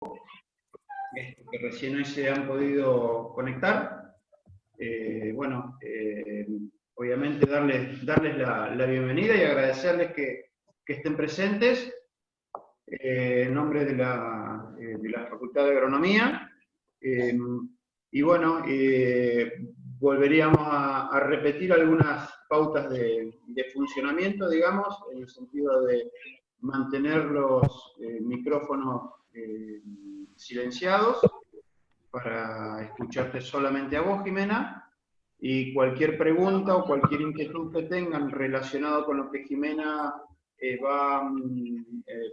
que recién hoy se han podido conectar. Obviamente darles la bienvenida y agradecerles que estén presentes en nombre de la Facultad de Agronomía. Volveríamos a repetir algunas pautas de funcionamiento, digamos, en el sentido de mantener los micrófonos silenciados para escucharte solamente a vos, Jimena, y cualquier pregunta o cualquier inquietud que tengan relacionado con lo que Jimena va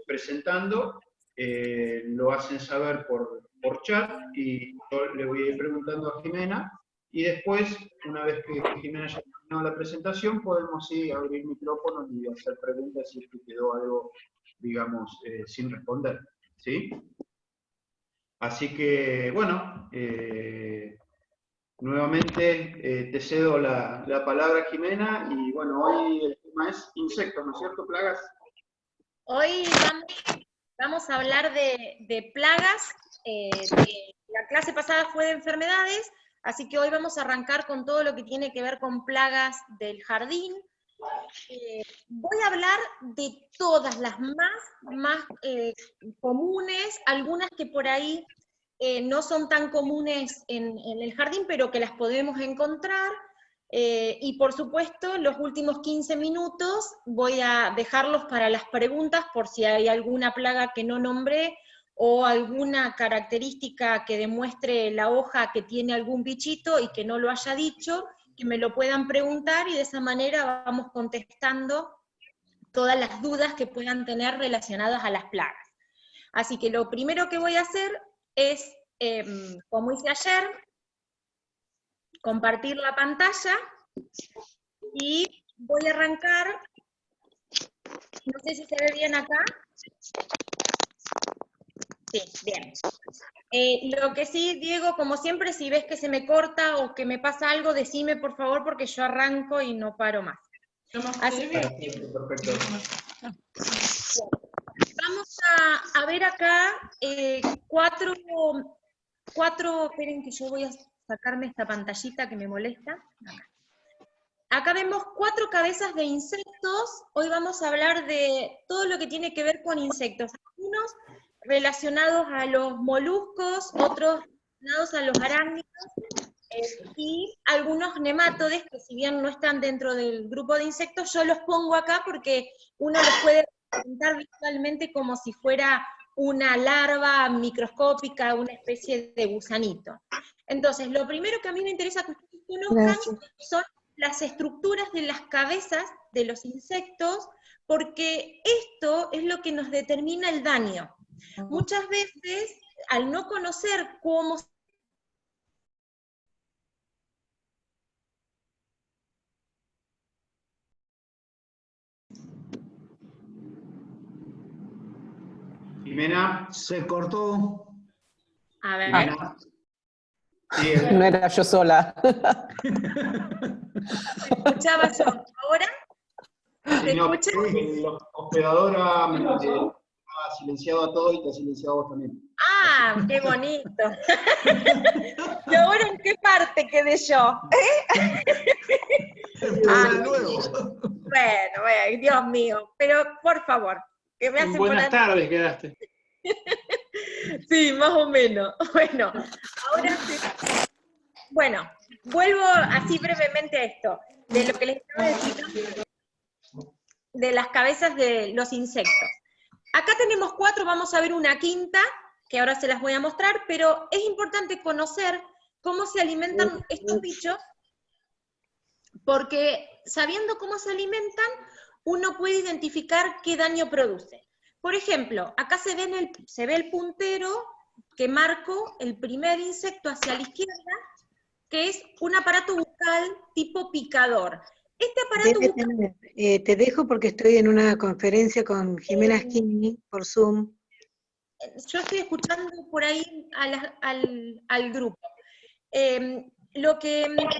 presentando, lo hacen saber por chat y yo le voy a ir preguntando a Jimena, y después, una vez que Jimena haya terminado la presentación, podemos abrir micrófonos y hacer preguntas si es que quedó algo, digamos, sin responder, ¿sí? Así que, bueno, nuevamente te cedo la palabra, Jimena, y bueno, hoy el tema es insectos, ¿no es cierto? Plagas. Hoy vamos a hablar de plagas. La clase pasada fue de enfermedades, así que hoy vamos a arrancar con todo lo que tiene que ver con plagas del jardín. Voy a hablar de todas las más comunes, algunas que por ahí no son tan comunes en el jardín, pero que las podemos encontrar. Y por supuesto, los últimos 15 minutos voy a dejarlos para las preguntas por si hay alguna plaga que no nombré o alguna característica que demuestre la hoja que tiene algún bichito y que no lo haya dicho, que me lo puedan preguntar y de esa manera vamos contestando todas las dudas que puedan tener relacionadas a las plagas. Así que lo primero que voy a hacer es, como hice ayer, compartir la pantalla y voy a arrancar. No sé si se ve bien acá. Sí, bien. Lo que sí, Diego, como siempre, si ves que se me corta o que me pasa algo, decime por favor, porque yo arranco y no paro más. Así que, perfecto. Vamos a ver acá cuatro, esperen que yo voy a sacarme esta pantallita que me molesta. Acá vemos 4 cabezas de insectos. Hoy vamos a hablar de todo lo que tiene que ver con insectos. Algunos relacionados a los moluscos, otros relacionados a los arácnidos, y algunos nemátodes que si bien no están dentro del grupo de insectos, yo los pongo acá porque uno los puede representar visualmente como si fuera una larva microscópica, una especie de gusanito. Entonces, lo primero que a mí me interesa que ustedes conozcan son las estructuras de las cabezas de los insectos, porque esto es lo que nos determina el daño. Muchas veces, al no conocer cómo Jimena. Se cortó. A ver. Jimena. Sí, no era yo sola. Escuchaba yo. ¿Ahora? ¿Se escucha? El hospedador ha silenciado a todos y te ha silenciado a vos también. ¡Ah, qué bonito! ¿Y ahora en qué parte quedé yo? Bueno, Dios mío, pero por favor, que me hacen buenas tardes quedaste. Sí, más o menos. Bueno, ahora sí. Bueno, vuelvo así brevemente a esto, de lo que les estaba diciendo, de las cabezas de los insectos. Acá tenemos 4, vamos a ver una quinta, que ahora se las voy a mostrar, pero es importante conocer cómo se alimentan estos bichos, porque sabiendo cómo se alimentan, uno puede identificar qué daño produce. Por ejemplo, acá se ve el puntero que marco el primer insecto hacia la izquierda, que es un aparato bucal tipo picador. Este aparato bucal... te dejo porque estoy en una conferencia con Jimena Schini por Zoom. Yo estoy escuchando por ahí al grupo. Lo que vemos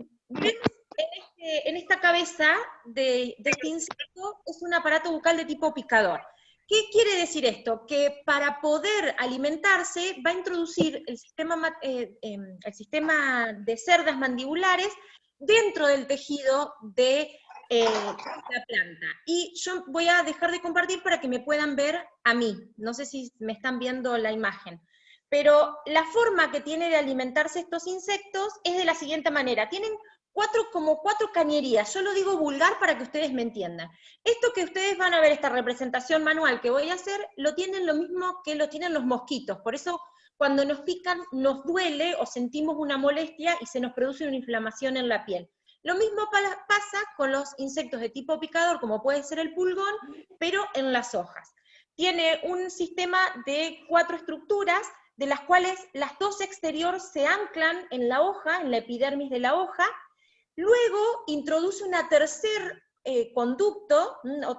en esta cabeza de este insecto es un aparato bucal de tipo picador. ¿Qué quiere decir esto? Que para poder alimentarse va a introducir el sistema de cerdas mandibulares dentro del tejido de la planta. Y yo voy a dejar de compartir para que me puedan ver a mí. No sé si me están viendo la imagen. Pero la forma que tiene de alimentarse estos insectos es de la siguiente manera. Tienen como cuatro cañerías. Yo lo digo vulgar para que ustedes me entiendan. Esto que ustedes van a ver, esta representación manual que voy a hacer, lo tienen lo mismo que lo tienen los mosquitos. Por eso, cuando nos pican, nos duele o sentimos una molestia y se nos produce una inflamación en la piel. Lo mismo pasa con los insectos de tipo picador, como puede ser el pulgón, pero en las hojas. Tiene un sistema de 4 estructuras, de las cuales las 2 exteriores se anclan en la hoja, en la epidermis de la hoja. Luego introduce una tercer conducto,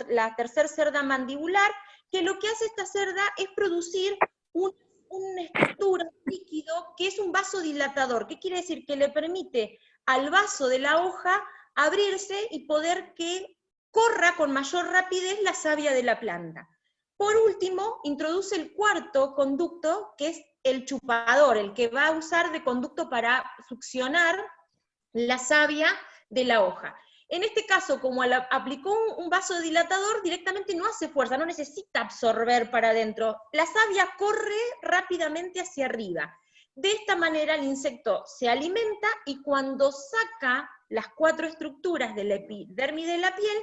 la tercer cerda mandibular, que lo que hace esta cerda es producir una estructura, un líquido, que es un vasodilatador. ¿Qué quiere decir? Que le permite al vaso de la hoja abrirse y poder que corra con mayor rapidez la savia de la planta. Por último, introduce el cuarto conducto, que es el chupador, el que va a usar de conducto para succionar la savia de la hoja. En este caso, como aplicó un vasodilatador, directamente no hace fuerza, no necesita absorber para adentro. La savia corre rápidamente hacia arriba. De esta manera el insecto se alimenta y cuando saca las 4 estructuras de la epidermis de la piel,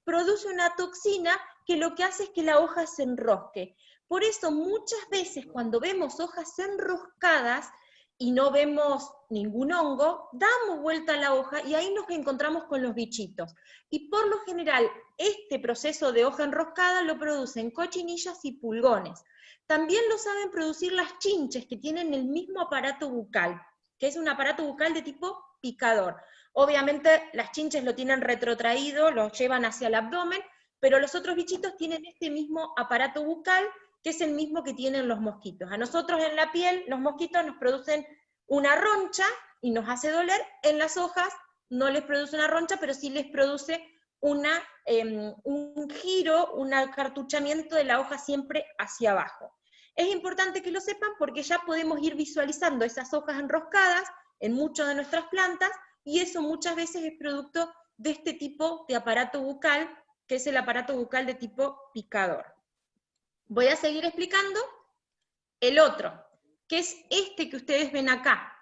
produce una toxina que lo que hace es que la hoja se enrosque. Por eso muchas veces cuando vemos hojas enroscadas, y no vemos ningún hongo, damos vuelta a la hoja y ahí nos encontramos con los bichitos. Y por lo general, este proceso de hoja enroscada lo producen cochinillas y pulgones. También lo saben producir las chinches, que tienen el mismo aparato bucal, que es un aparato bucal de tipo picador. Obviamente las chinches lo tienen retrotraído, lo llevan hacia el abdomen, pero los otros bichitos tienen este mismo aparato bucal, que es el mismo que tienen los mosquitos. A nosotros en la piel, los mosquitos nos producen una roncha y nos hace doler. En las hojas no les produce una roncha, pero sí les produce un giro, un acartuchamiento de la hoja siempre hacia abajo. Es importante que lo sepan porque ya podemos ir visualizando esas hojas enroscadas en muchas de nuestras plantas, y eso muchas veces es producto de este tipo de aparato bucal, que es el aparato bucal de tipo picador. Voy a seguir explicando el otro, que es este que ustedes ven acá,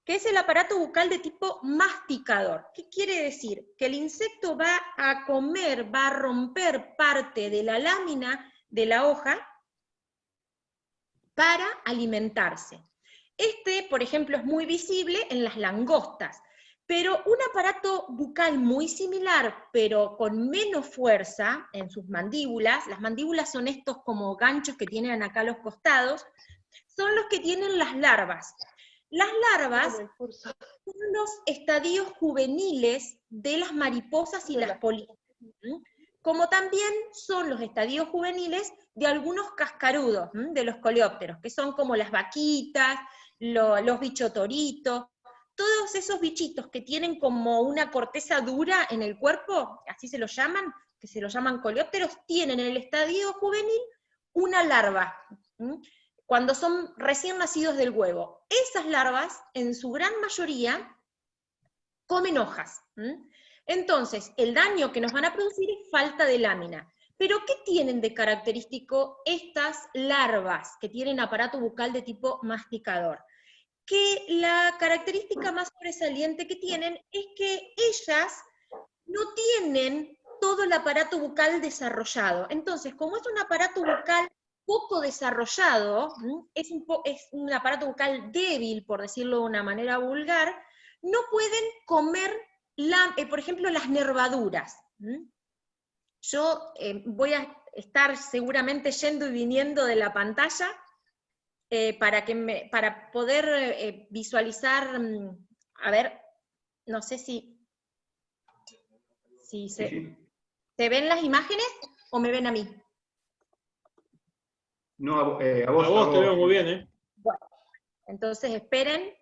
que es el aparato bucal de tipo masticador. ¿Qué quiere decir? Que el insecto va a comer, va a romper parte de la lámina de la hoja para alimentarse. Este, por ejemplo, es muy visible en las langostas, pero un aparato bucal muy similar, pero con menos fuerza en sus mandíbulas, las mandíbulas son estos como ganchos que tienen acá a los costados, son los que tienen las larvas. Las larvas son los estadios juveniles de las mariposas y las polillas, como también son los estadios juveniles de algunos cascarudos, de los coleópteros, que son como las vaquitas, los bichotoritos, todos esos bichitos que tienen como una corteza dura en el cuerpo, así se los llaman, que se los llaman coleópteros, tienen en el estadio juvenil una larva, cuando son recién nacidos del huevo. Esas larvas, en su gran mayoría, comen hojas. Entonces, el daño que nos van a producir es falta de lámina. Pero, ¿qué tienen de característico estas larvas que tienen aparato bucal de tipo masticador? Que la característica más sobresaliente que tienen es que ellas no tienen todo el aparato bucal desarrollado. Entonces, como es un aparato bucal poco desarrollado, es un aparato bucal débil, por decirlo de una manera vulgar, no pueden comer, por ejemplo, las nervaduras. Yo voy a estar seguramente yendo y viniendo de la pantalla, para poder visualizar, a ver, no sé si ¿se ven las imágenes o me ven a mí? No, a vos te veo muy bien, ¿eh? Bueno, entonces esperen,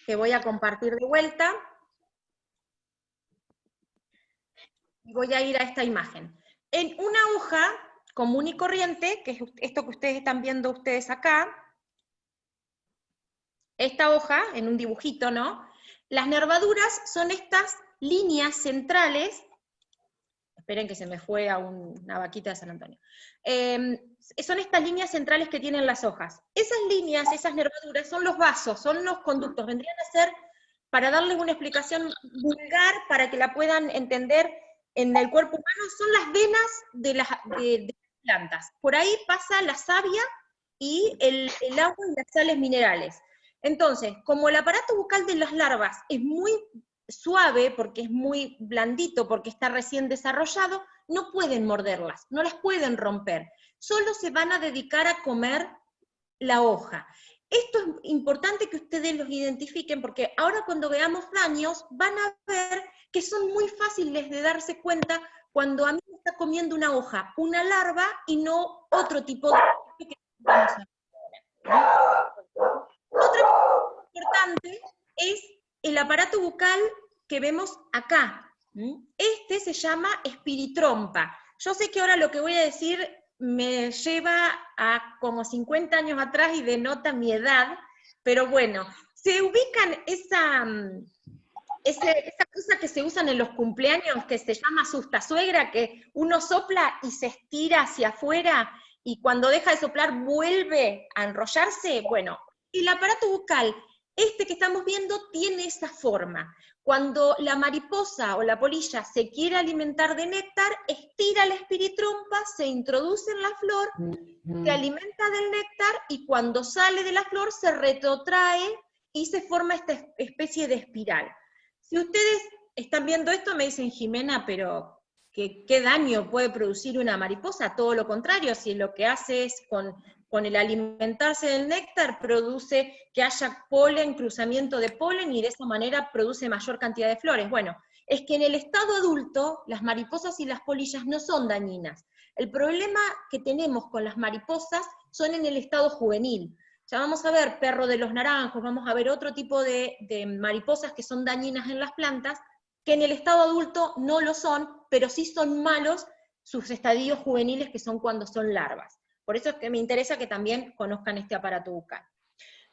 que voy a compartir de vuelta, y voy a ir a esta imagen. en una hoja común y corriente, que es esto que ustedes están viendo ustedes acá, esta hoja, en un dibujito, ¿no? Las nervaduras son estas líneas centrales. Esperen que se me fue a una vaquita de San Antonio. Son estas líneas centrales que tienen las hojas. Esas líneas, esas nervaduras, son los vasos, son los conductos. Vendrían a ser, para darles una explicación vulgar, para que la puedan entender en el cuerpo humano, son las venas de las plantas. Por ahí pasa la savia y el agua y las sales minerales. Entonces, como el aparato bucal de las larvas es muy suave, porque es muy blandito, porque está recién desarrollado, no pueden morderlas, no las pueden romper, solo se van a dedicar a comer la hoja. Esto es importante que ustedes los identifiquen, porque ahora cuando veamos daños, van a ver que son muy fáciles de darse cuenta cuando a mí me está comiendo una hoja, una larva, y no otro tipo de que vamos a ver. Otra cosa importante es el aparato bucal que vemos acá. Este se llama espiritrompa. Yo sé que ahora lo que voy a decir me lleva a como 50 años atrás y denota mi edad, pero bueno, se ubican esa cosa que se usan en los cumpleaños que se llama asusta-suegra, que uno sopla y se estira hacia afuera, y cuando deja de soplar vuelve a enrollarse. Bueno, el aparato bucal, este que estamos viendo, tiene esa forma. Cuando la mariposa o la polilla se quiere alimentar de néctar, estira la espiritrompa, se introduce en la flor, se alimenta del néctar, y cuando sale de la flor se retrotrae y se forma esta especie de espiral. Si ustedes están viendo esto, me dicen, Jimena, pero ¿qué daño puede producir una mariposa? Todo lo contrario, si lo que hace es con el alimentarse del néctar, produce que haya polen, cruzamiento de polen, y de esa manera produce mayor cantidad de flores. Bueno, es que en el estado adulto, las mariposas y las polillas no son dañinas. El problema que tenemos con las mariposas son en el estado juvenil. Ya vamos a ver perro de los naranjos, vamos a ver otro tipo de mariposas que son dañinas en las plantas, que en el estado adulto no lo son, pero sí son malos sus estadios juveniles, que son cuando son larvas. Por eso es que me interesa que también conozcan este aparato bucal.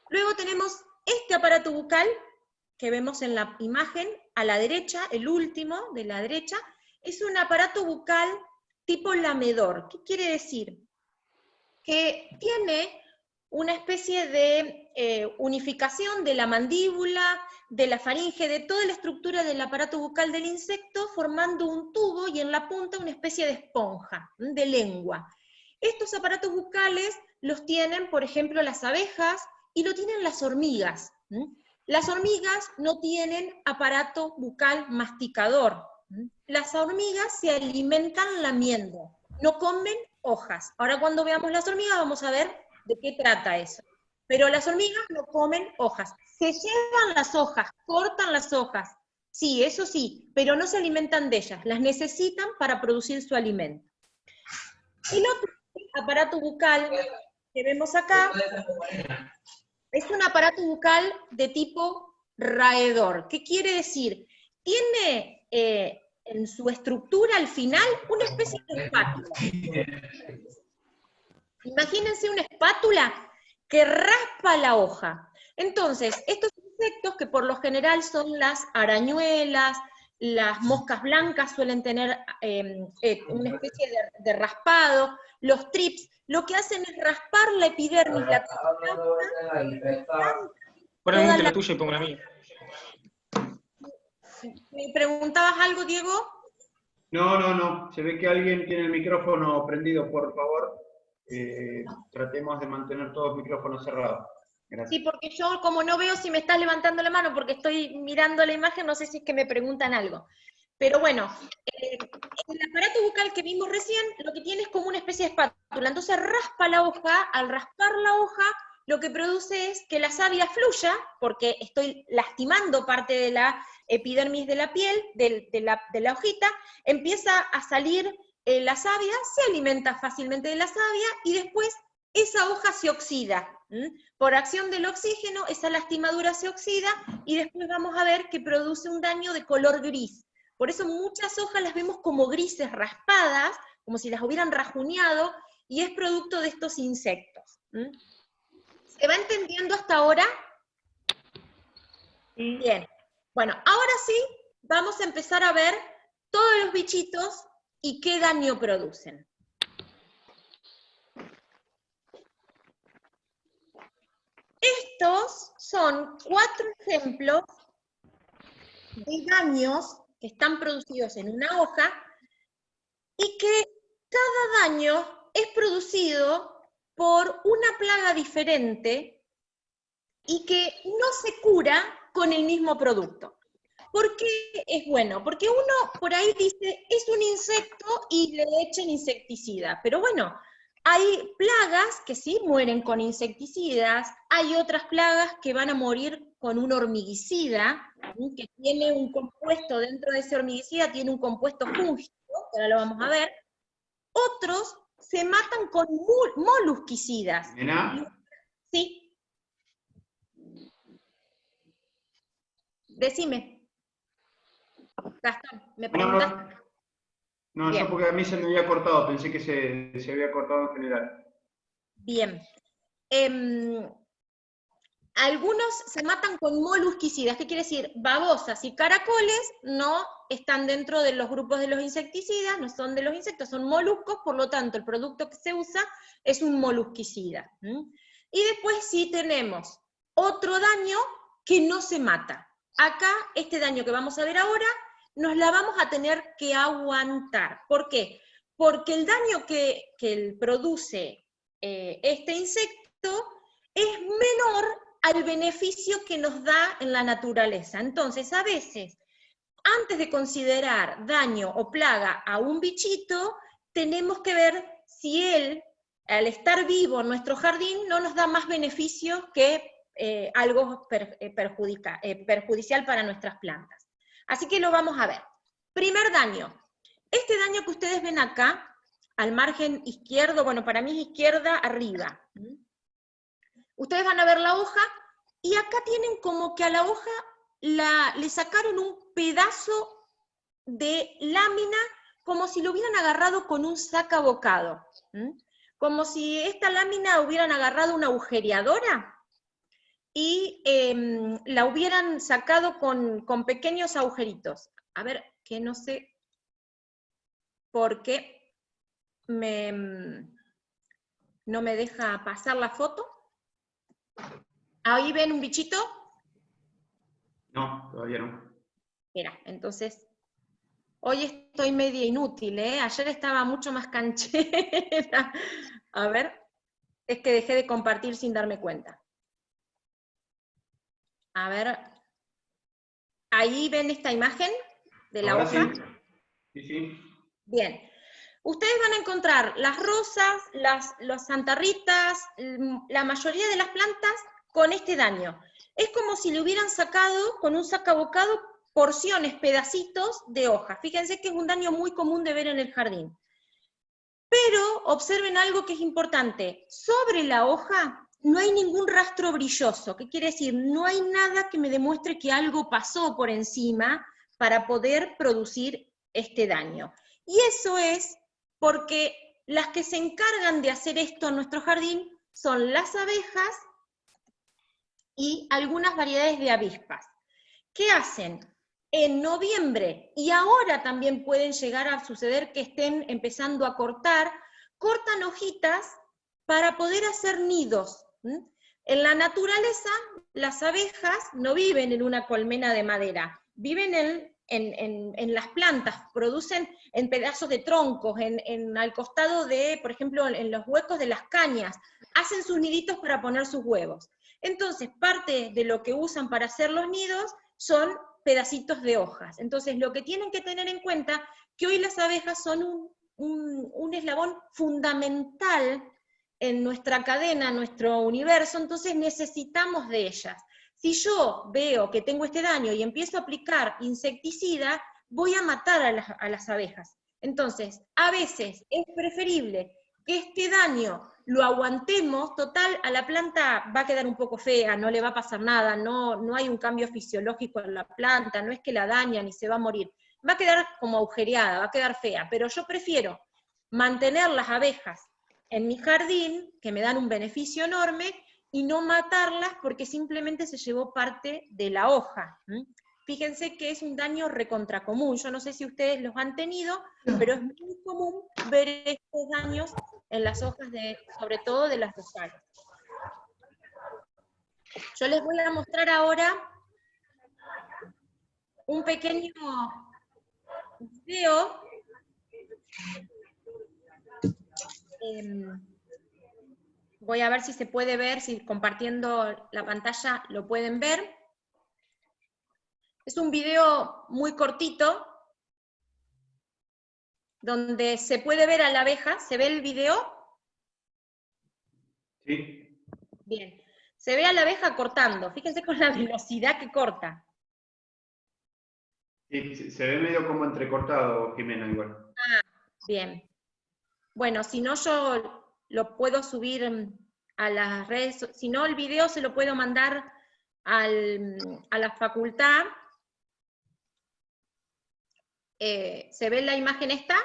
Luego tenemos este aparato bucal, que vemos en la imagen, a la derecha, el último de la derecha, es un aparato bucal tipo lamedor. ¿Qué quiere decir? Que tiene una especie de unificación de la mandíbula, de la faringe, de toda la estructura del aparato bucal del insecto, formando un tubo y en la punta una especie de esponja, de lengua. Estos aparatos bucales los tienen, por ejemplo, las abejas, y lo tienen las hormigas. Las hormigas no tienen aparato bucal masticador. Las hormigas se alimentan lamiendo, no comen hojas. Ahora cuando veamos las hormigas vamos a ver de qué trata eso. Pero las hormigas no comen hojas. Se llevan las hojas, cortan las hojas, sí, eso sí, pero no se alimentan de ellas, las necesitan para producir su alimento. El otro aparato bucal que vemos acá es un aparato bucal de tipo raedor. ¿Qué quiere decir? Tiene en su estructura al final una especie de espátula. Imagínense una espátula que raspa la hoja. Entonces, estos insectos, que por lo general son las arañuelas, las moscas blancas, suelen tener una especie de raspado, los trips, lo que hacen es raspar la epidermis, la Pon un la tuya y pongo la mía. ¿Me preguntabas algo, Diego? No. Se ve que alguien tiene el micrófono prendido, por favor. Tratemos de mantener todos los micrófonos cerrados. Gracias. Sí, porque yo como no veo si me estás levantando la mano, porque estoy mirando la imagen, no sé si es que me preguntan algo. Pero bueno, el aparato bucal que vimos recién, lo que tiene es como una especie de espátula, entonces raspa la hoja. Al raspar la hoja, lo que produce es que la savia fluya, porque estoy lastimando parte de la epidermis de la piel, de la hojita, empieza a salir la savia, se alimenta fácilmente de la savia, y después esa hoja se oxida. Por acción del oxígeno, esa lastimadura se oxida, y después vamos a ver que produce un daño de color gris. Por eso muchas hojas las vemos como grises, raspadas, como si las hubieran rajuneado, y es producto de estos insectos. ¿Se va entendiendo hasta ahora? Sí. Bien. Bueno, ahora sí, vamos a empezar a ver todos los bichitos y qué daño producen. Estos son 4 ejemplos de daños que están producidos en una hoja y que cada daño es producido por una plaga diferente y que no se cura con el mismo producto. ¿Por qué es bueno? Porque uno por ahí dice, es un insecto y le echan insecticida, pero bueno, hay plagas que sí mueren con insecticidas, hay otras plagas que van a morir con un hormiguicida, que tiene un compuesto dentro de ese hormiguicida, tiene un compuesto fúngico, que ahora lo vamos a ver. Otros se matan con molusquicidas. Jimena, Sí. Decime. Gastón, ¿me preguntaste? no, Bien. yo porque a mí se me había cortado, pensé que se había cortado en general. Bien. Algunos se matan con molusquicidas, ¿qué quiere decir? Babosas y caracoles no están dentro de los grupos de los insecticidas, no son de los insectos, son moluscos, por lo tanto el producto que se usa es un molusquicida. Y después sí tenemos otro daño que no se mata. Acá, este daño que vamos a ver ahora, nos la vamos a tener que aguantar. ¿Por qué? Porque el daño que produce este insecto es menor al beneficio que nos da en la naturaleza. Entonces, a veces, antes de considerar daño o plaga a un bichito, tenemos que ver si él, al estar vivo en nuestro jardín, no nos da más beneficio que algo perjudicial para nuestras plantas. Así que lo vamos a ver. Primer daño. Este daño que ustedes ven acá, al margen izquierdo, bueno, para mí es izquierda arriba. Ustedes van a ver la hoja, y acá tienen como que a la hoja le sacaron un pedazo de lámina, como si lo hubieran agarrado con un sacabocado. Como si esta lámina hubieran agarrado una agujereadora, y la hubieran sacado con pequeños agujeritos. A ver, que no sé por qué no me deja pasar la foto. ¿Ahí ven un bichito? No, todavía no. Mira, entonces, hoy estoy media inútil, ¿eh? Ayer estaba mucho más canchera. A ver, es que dejé de compartir sin darme cuenta. A ver, ¿ahí ven esta imagen de la Ahora hoja? Sí. Sí. Bien. Ustedes van a encontrar las rosas, las santarritas, la mayoría de las plantas con este daño. Es como si le hubieran sacado con un sacabocado porciones, pedacitos de hoja. Fíjense que es un daño muy común de ver en el jardín. Pero observen algo que es importante. Sobre la hoja no hay ningún rastro brilloso. ¿Qué quiere decir? No hay nada que me demuestre que algo pasó por encima para poder producir este daño. Y eso es porque las que se encargan de hacer esto en nuestro jardín son las abejas y algunas variedades de avispas. ¿Qué hacen? En noviembre, y ahora también pueden llegar a suceder que estén empezando a cortan hojitas para poder hacer nidos. En la naturaleza, las abejas no viven en una colmena de madera, viven en las plantas, producen en pedazos de troncos, al costado de, por ejemplo, en los huecos de las cañas, hacen sus niditos para poner sus huevos. Entonces, parte de lo que usan para hacer los nidos son pedacitos de hojas. Entonces, lo que tienen que tener en cuenta, que hoy las abejas son un eslabón fundamental en nuestra cadena, en nuestro universo, entonces necesitamos de ellas. Si yo veo que tengo este daño y empiezo a aplicar insecticida, voy a matar a las abejas. Entonces, a veces es preferible que este daño lo aguantemos, total, a la planta va a quedar un poco fea, no le va a pasar nada, no hay un cambio fisiológico en la planta, no es que la dañan y se va a morir. Va a quedar como agujereada, va a quedar fea, pero yo prefiero mantener las abejas en mi jardín, que me dan un beneficio enorme, y no matarlas porque simplemente se llevó parte de la hoja. Fíjense que es un daño recontracomún. Yo no sé si ustedes los han tenido, pero es muy común ver estos daños en las hojas, sobre todo de las rosales. Yo les voy a mostrar ahora un pequeño video. Voy a ver si se puede ver, si compartiendo la pantalla lo pueden ver. Es un video muy cortito, donde se puede ver a la abeja. ¿Se ve el video? Sí. Bien. Se ve a la abeja cortando. Fíjense con la velocidad que corta. Sí, se ve medio como entrecortado, Jimena, igual. Ah, bien. Bueno, si no yo lo puedo subir a las redes, si no el video se lo puedo mandar a la facultad. ¿Se ve la imagen esta?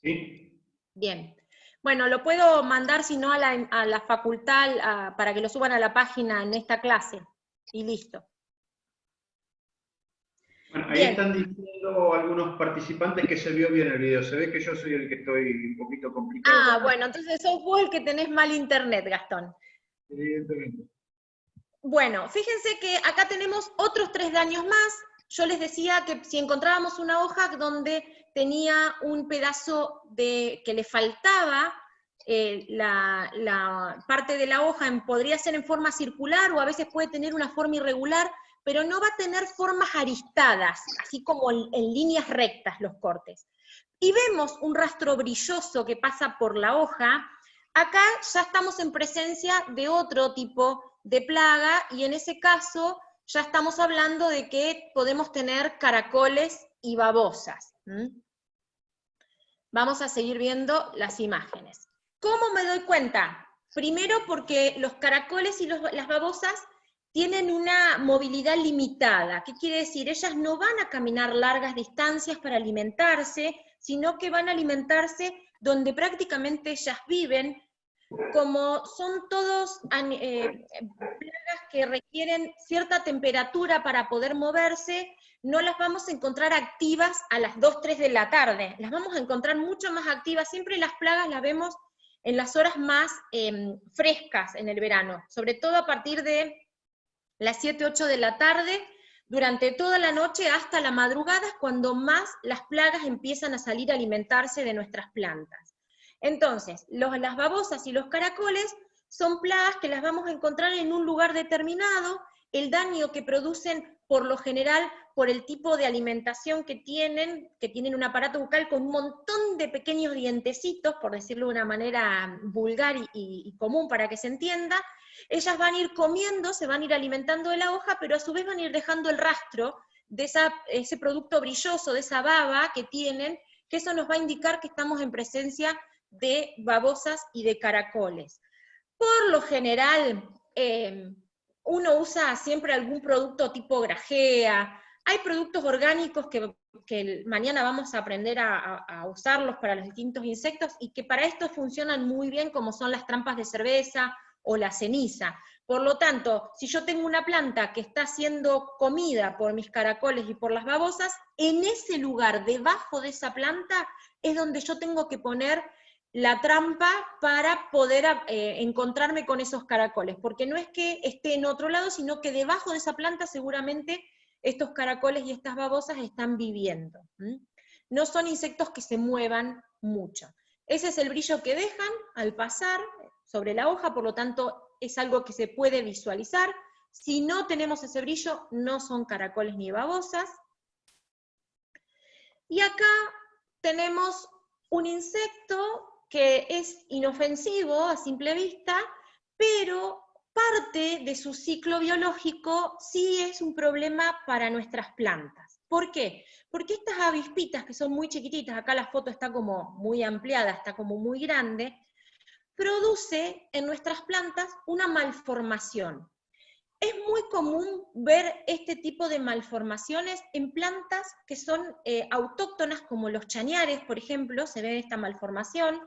Sí. Bien. Bueno, lo puedo mandar si no a la facultad para que lo suban a la página en esta clase. Y listo. Bueno, ahí Bien. están diciendo algunos participantes que se vio bien el video. Se ve que yo soy el que estoy un poquito complicado. Ah, bueno, entonces sos vos el que tenés mal internet, Gastón. Evidentemente. Bueno, fíjense que acá tenemos otros 3 daños más. Yo les decía que si encontrábamos una hoja donde tenía un pedazo que le faltaba la parte de la hoja, podría ser en forma circular o a veces puede tener una forma irregular, pero no va a tener formas aristadas, así como en líneas rectas los cortes. Y vemos un rastro brilloso que pasa por la hoja. Acá ya estamos en presencia de otro tipo de plaga, y en ese caso ya estamos hablando de que podemos tener caracoles y babosas. Vamos a seguir viendo las imágenes. ¿Cómo me doy cuenta? Primero porque los caracoles y las babosas tienen una movilidad limitada. ¿Qué quiere decir? Ellas no van a caminar largas distancias para alimentarse, sino que van a alimentarse donde prácticamente ellas viven. Como son todos plagas que requieren cierta temperatura para poder moverse, no las vamos a encontrar activas a las 2, 3 de la tarde, las vamos a encontrar mucho más activas. Siempre las plagas las vemos en las horas más frescas en el verano, sobre todo a partir de las 7, 8 de la tarde, durante toda la noche hasta la madrugada es cuando más las plagas empiezan a salir a alimentarse de nuestras plantas. Entonces, las babosas y los caracoles son plagas que las vamos a encontrar en un lugar determinado. El daño que producen, por lo general, por el tipo de alimentación que tienen un aparato bucal con un montón de pequeños dientecitos, por decirlo de una manera vulgar y común para que se entienda. Ellas van a ir comiendo, se van a ir alimentando de la hoja, pero a su vez van a ir dejando el rastro de ese producto brilloso, de esa baba que tienen, que eso nos va a indicar que estamos en presencia de babosas y de caracoles. Por lo general, uno usa siempre algún producto tipo grajea. Hay productos orgánicos que mañana vamos a aprender a usarlos para los distintos insectos, y que para esto funcionan muy bien, como son las trampas de cerveza o la ceniza. Por lo tanto, si yo tengo una planta que está siendo comida por mis caracoles y por las babosas, en ese lugar, debajo de esa planta, es donde yo tengo que poner la trampa para poder encontrarme con esos caracoles, porque no es que esté en otro lado, sino que debajo de esa planta seguramente estos caracoles y estas babosas están viviendo. No son insectos que se muevan mucho. Ese es el brillo que dejan al pasar sobre la hoja, por lo tanto es algo que se puede visualizar. Si no tenemos ese brillo, no son caracoles ni babosas. Y acá tenemos un insecto que es inofensivo a simple vista, pero parte de su ciclo biológico sí es un problema para nuestras plantas. ¿Por qué? Porque estas avispitas, que son muy chiquititas, acá la foto está como muy ampliada, está como muy grande, produce en nuestras plantas una malformación. Es muy común ver este tipo de malformaciones en plantas que son autóctonas, como los chañares, por ejemplo, se ve esta malformación.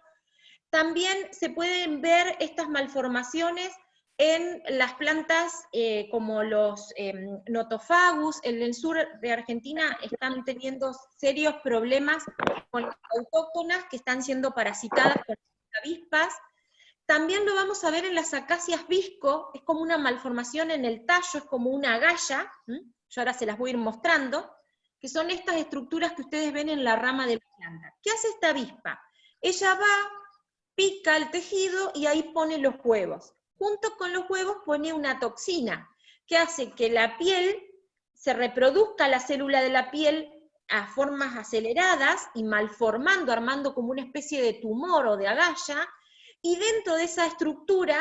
También se pueden ver estas malformaciones en las plantas como los notofagus. En el sur de Argentina están teniendo serios problemas con las autóctonas que están siendo parasitadas por avispas. También lo vamos a ver en las acacias visco, es como una malformación en el tallo, es como una agalla, yo ahora se las voy a ir mostrando, que son estas estructuras que ustedes ven en la rama de la planta. ¿Qué hace esta avispa? Ella va, pica el tejido y ahí pone los huevos. Junto con los huevos pone una toxina, que hace que la piel se reproduzca, la célula de la piel, a formas aceleradas y malformando, armando como una especie de tumor o de agalla, y dentro de esa estructura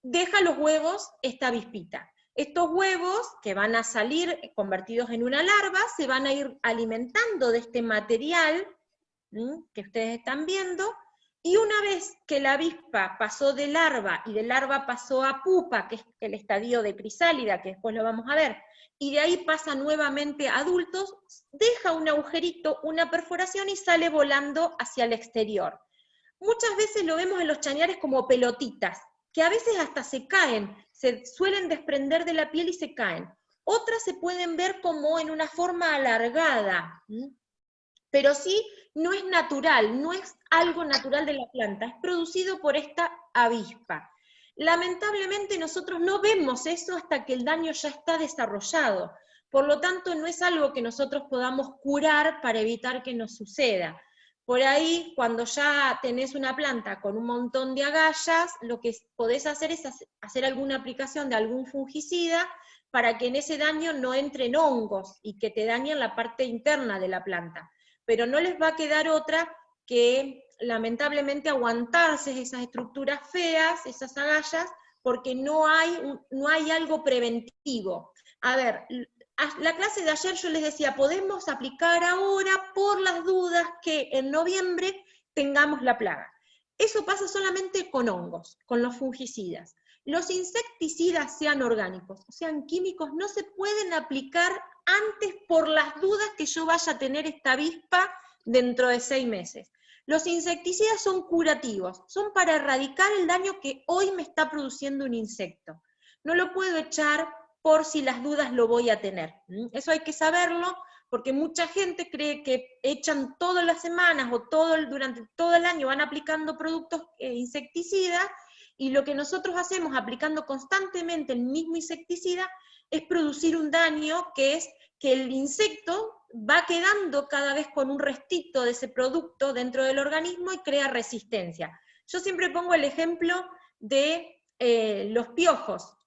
deja los huevos esta avispita. Estos huevos, que van a salir convertidos en una larva, se van a ir alimentando de este material que ustedes están viendo, y una vez que la avispa pasó de larva, y de larva pasó a pupa, que es el estadio de crisálida, que después lo vamos a ver, y de ahí pasa nuevamente a adultos, deja un agujerito, una perforación, y sale volando hacia el exterior. Muchas veces lo vemos en los chañares como pelotitas, que a veces hasta se caen, se suelen desprender de la piel y se caen. Otras se pueden ver como en una forma alargada, pero sí no es natural, no es algo natural de la planta, es producido por esta avispa. Lamentablemente nosotros no vemos eso hasta que el daño ya está desarrollado, por lo tanto no es algo que nosotros podamos curar para evitar que nos suceda. Por ahí, cuando ya tenés una planta con un montón de agallas, lo que podés hacer es hacer alguna aplicación de algún fungicida para que en ese daño no entren hongos y que te dañen la parte interna de la planta. Pero no les va a quedar otra que, lamentablemente, aguantarse esas estructuras feas, esas agallas, porque no hay algo preventivo. A ver, la clase de ayer yo les decía, podemos aplicar ahora por las dudas que en noviembre tengamos la plaga. Eso pasa solamente con hongos, con los fungicidas. Los insecticidas, sean orgánicos o sean químicos, no se pueden aplicar antes por las dudas que yo vaya a tener esta avispa dentro de 6 meses. Los insecticidas son curativos, son para erradicar el daño que hoy me está produciendo un insecto. No lo puedo echar por si las dudas lo voy a tener. Eso hay que saberlo, porque mucha gente cree que echan todas las semanas o durante todo el año van aplicando productos insecticidas, y lo que nosotros hacemos aplicando constantemente el mismo insecticida es producir un daño, que es que el insecto va quedando cada vez con un restito de ese producto dentro del organismo y crea resistencia. Yo siempre pongo el ejemplo de los piojos.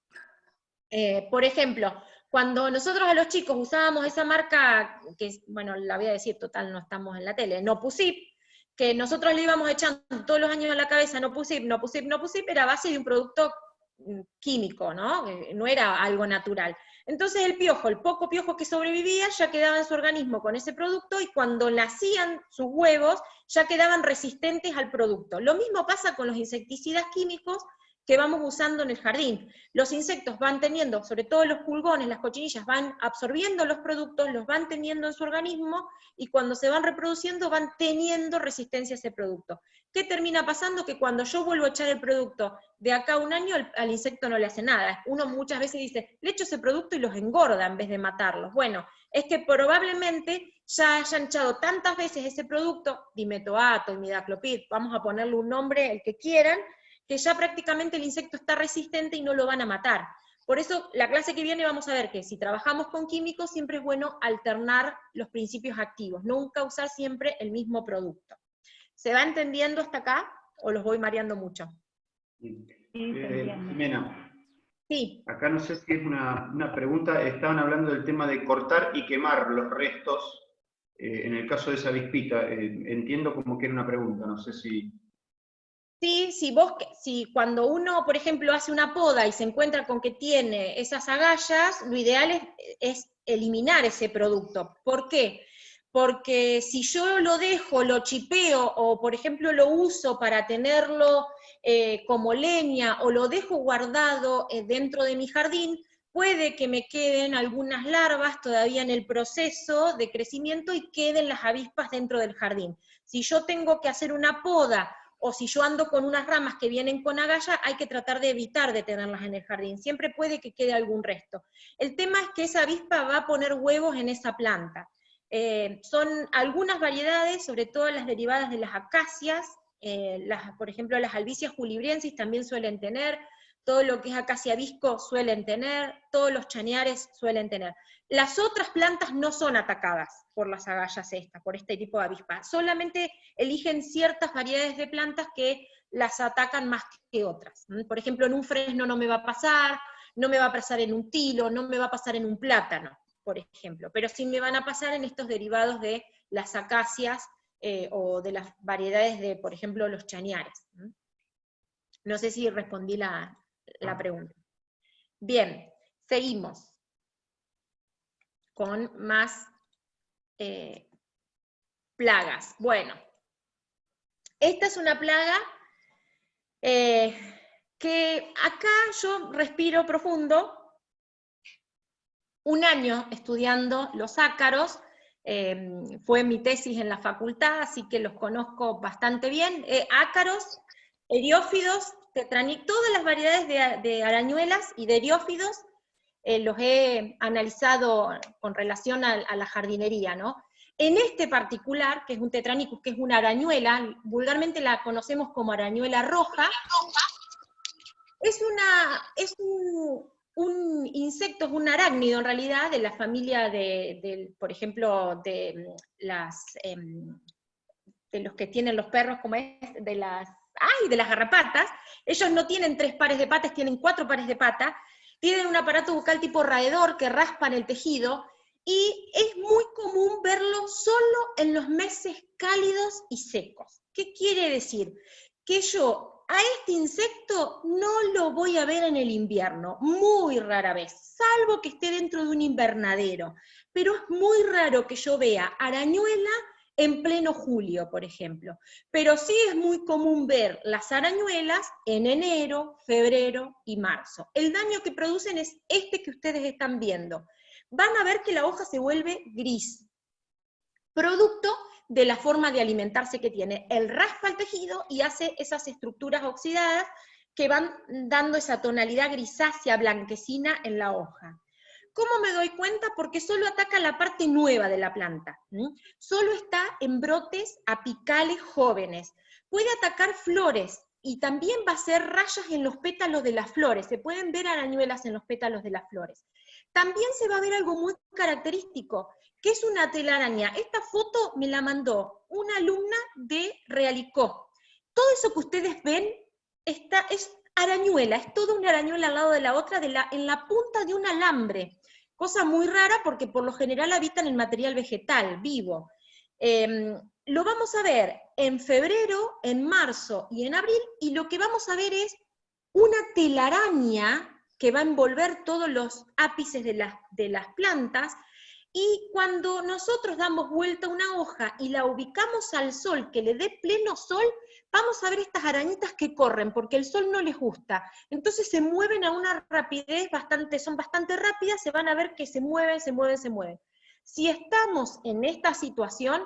Por ejemplo, cuando nosotros a los chicos usábamos esa marca, que bueno, la voy a decir, total, no estamos en la tele, Nopusip, que nosotros le íbamos echando todos los años a la cabeza Nopusip, era a base de un producto químico, ¿no? No era algo natural. Entonces el piojo, el poco piojo que sobrevivía, ya quedaba en su organismo con ese producto, y cuando nacían sus huevos, ya quedaban resistentes al producto. Lo mismo pasa con los insecticidas químicos que vamos usando en el jardín. Los insectos van teniendo, sobre todo los pulgones, las cochinillas, van absorbiendo los productos, los van teniendo en su organismo, y cuando se van reproduciendo van teniendo resistencia a ese producto. ¿Qué termina pasando? Que cuando yo vuelvo a echar el producto de acá a un año, al insecto no le hace nada. Uno muchas veces dice, le echo ese producto y los engorda en vez de matarlos. Bueno, es que probablemente ya hayan echado tantas veces ese producto, dimetoato, imidacloprid, vamos a ponerle un nombre, el que quieran, que ya prácticamente el insecto está resistente y no lo van a matar. Por eso, la clase que viene vamos a ver que si trabajamos con químicos, siempre es bueno alternar los principios activos, nunca usar siempre el mismo producto. ¿Se va entendiendo hasta acá o los voy mareando mucho? Jimena, sí. Acá no sé si es una pregunta, estaban hablando del tema de cortar y quemar los restos, en el caso de esa avispita, entiendo como que era una pregunta, no sé si... Sí, si cuando uno, por ejemplo, hace una poda y se encuentra con que tiene esas agallas, lo ideal es eliminar ese producto. ¿Por qué? Porque si yo lo dejo, lo chipeo, o por ejemplo lo uso para tenerlo como leña, o lo dejo guardado dentro de mi jardín, puede que me queden algunas larvas todavía en el proceso de crecimiento y queden las avispas dentro del jardín. Si yo tengo que hacer una poda, o si yo ando con unas ramas que vienen con agallas, hay que tratar de evitar de tenerlas en el jardín. Siempre puede que quede algún resto. El tema es que esa avispa va a poner huevos en esa planta. Son algunas variedades, sobre todo las derivadas de las acacias, por ejemplo las albicias julibriensis también suelen tener, todo lo que es acacia visco suelen tener, todos los chañares suelen tener. Las otras plantas no son atacadas por las agallas estas, por este tipo de avispas. Solamente eligen ciertas variedades de plantas que las atacan más que otras. Por ejemplo, en un fresno no me va a pasar, no me va a pasar en un tilo, no me va a pasar en un plátano, por ejemplo. Pero sí me van a pasar en estos derivados de las acacias o de las variedades de, por ejemplo, los chañares. No sé si respondí la pregunta. Bien, seguimos con más plagas. Bueno, esta es una plaga que acá yo respiro profundo. Un año estudiando los ácaros, fue mi tesis en la facultad, así que los conozco bastante bien. Ácaros, eriófidos, todas las variedades de arañuelas y de eriófidos, los he analizado con relación a la jardinería, ¿no? En este particular, que es un Tetranicus, que es una arañuela, vulgarmente la conocemos como arañuela roja, es un insecto, es un arácnido en realidad, de la familia por ejemplo, de los que tienen los perros, como es, de las garrapatas. Ellos no tienen 3 pares de patas, tienen 4 pares de patas, tienen un aparato bucal tipo raedor que raspan el tejido, y es muy común verlo solo en los meses cálidos y secos. ¿Qué quiere decir? Que yo a este insecto no lo voy a ver en el invierno, muy rara vez, salvo que esté dentro de un invernadero, pero es muy raro que yo vea arañuela en pleno julio, por ejemplo. Pero sí es muy común ver las arañuelas en enero, febrero y marzo. El daño que producen es este que ustedes están viendo. Van a ver que la hoja se vuelve gris, producto de la forma de alimentarse que tiene. Él raspa el tejido y hace esas estructuras oxidadas que van dando esa tonalidad grisácea, blanquecina en la hoja. ¿Cómo me doy cuenta? Porque solo ataca la parte nueva de la planta. Solo está en brotes apicales jóvenes. Puede atacar flores y también va a hacer rayas en los pétalos de las flores. Se pueden ver arañuelas en los pétalos de las flores. También se va a ver algo muy característico, que es una telaraña. Esta foto me la mandó una alumna de Realicó. Todo eso que ustedes ven es arañuela, es toda una arañuela al lado de la otra, en la punta de un alambre. Cosa muy rara porque por lo general habitan el material vegetal, vivo. Lo vamos a ver en febrero, en marzo y en abril, y lo que vamos a ver es una telaraña que va a envolver todos los ápices de las plantas, y cuando nosotros damos vuelta a una hoja y la ubicamos al sol, que le dé pleno sol, vamos a ver estas arañitas que corren, porque el sol no les gusta. Entonces se mueven a una rapidez son bastante rápidas, se van a ver que se mueven. Si estamos en esta situación,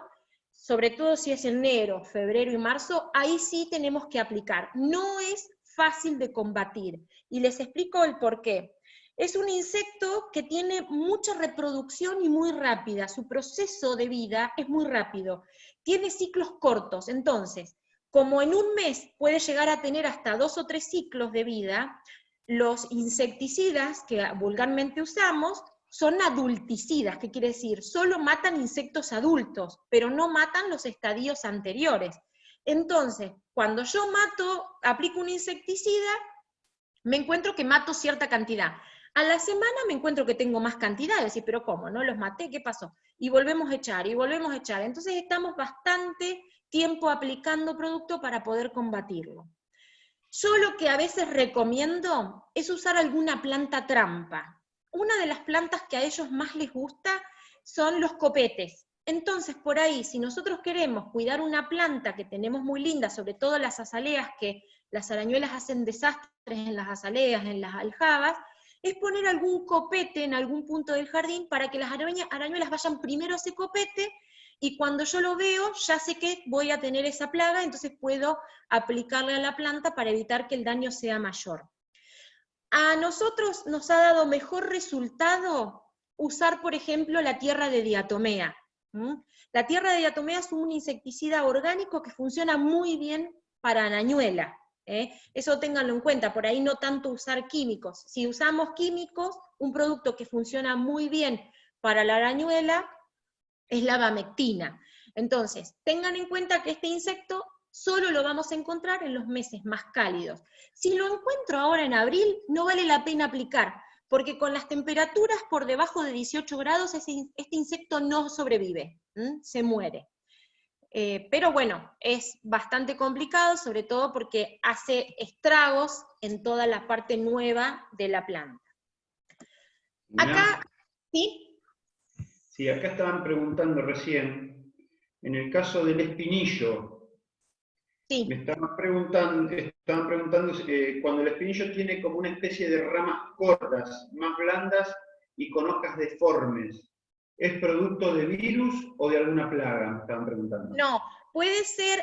sobre todo si es enero, febrero y marzo, ahí sí tenemos que aplicar. No es fácil de combatir, y les explico el porqué. Es un insecto que tiene mucha reproducción y muy rápida, su proceso de vida es muy rápido, tiene ciclos cortos, entonces, como en un mes puede llegar a tener hasta 2 o 3 ciclos de vida, los insecticidas que vulgarmente usamos son adulticidas, ¿qué quiere decir? Solo matan insectos adultos, pero no matan los estadios anteriores. Entonces, cuando yo aplico un insecticida, me encuentro que mato cierta cantidad. A la semana me encuentro que tengo más cantidad, decir, pero ¿cómo? ¿No los maté? ¿Qué pasó? Y volvemos a echar, y volvemos a echar. Entonces estamos bastante tiempo aplicando producto para poder combatirlo. Yo lo que a veces recomiendo es usar alguna planta trampa. Una de las plantas que a ellos más les gusta son los copetes. Entonces, por ahí, si nosotros queremos cuidar una planta que tenemos muy linda, sobre todo las azaleas, que las arañuelas hacen desastres en las azaleas, en las aljabas, es poner algún copete en algún punto del jardín para que las arañuelas vayan primero a ese copete, y cuando yo lo veo, ya sé que voy a tener esa plaga, entonces puedo aplicarle a la planta para evitar que el daño sea mayor. A nosotros nos ha dado mejor resultado usar, por ejemplo, la tierra de diatomea. La tierra de diatomea es un insecticida orgánico que funciona muy bien para arañuela. Eso ténganlo en cuenta, por ahí no tanto usar químicos. Si usamos químicos, un producto que funciona muy bien para la arañuela es la abamectina. Entonces, tengan en cuenta que este insecto solo lo vamos a encontrar en los meses más cálidos. Si lo encuentro ahora en abril, no vale la pena aplicar, porque con las temperaturas por debajo de 18 grados, este insecto no sobrevive, se muere. Pero bueno, es bastante complicado, sobre todo porque hace estragos en toda la parte nueva de la planta. Acá, ¿sí? Sí, acá estaban preguntando recién, en el caso del espinillo, Sí. me estaban preguntando cuando el espinillo tiene como una especie de ramas cortas, más blandas y con hojas deformes, ¿es producto de virus o de alguna plaga? Me estaban preguntando. No, puede ser,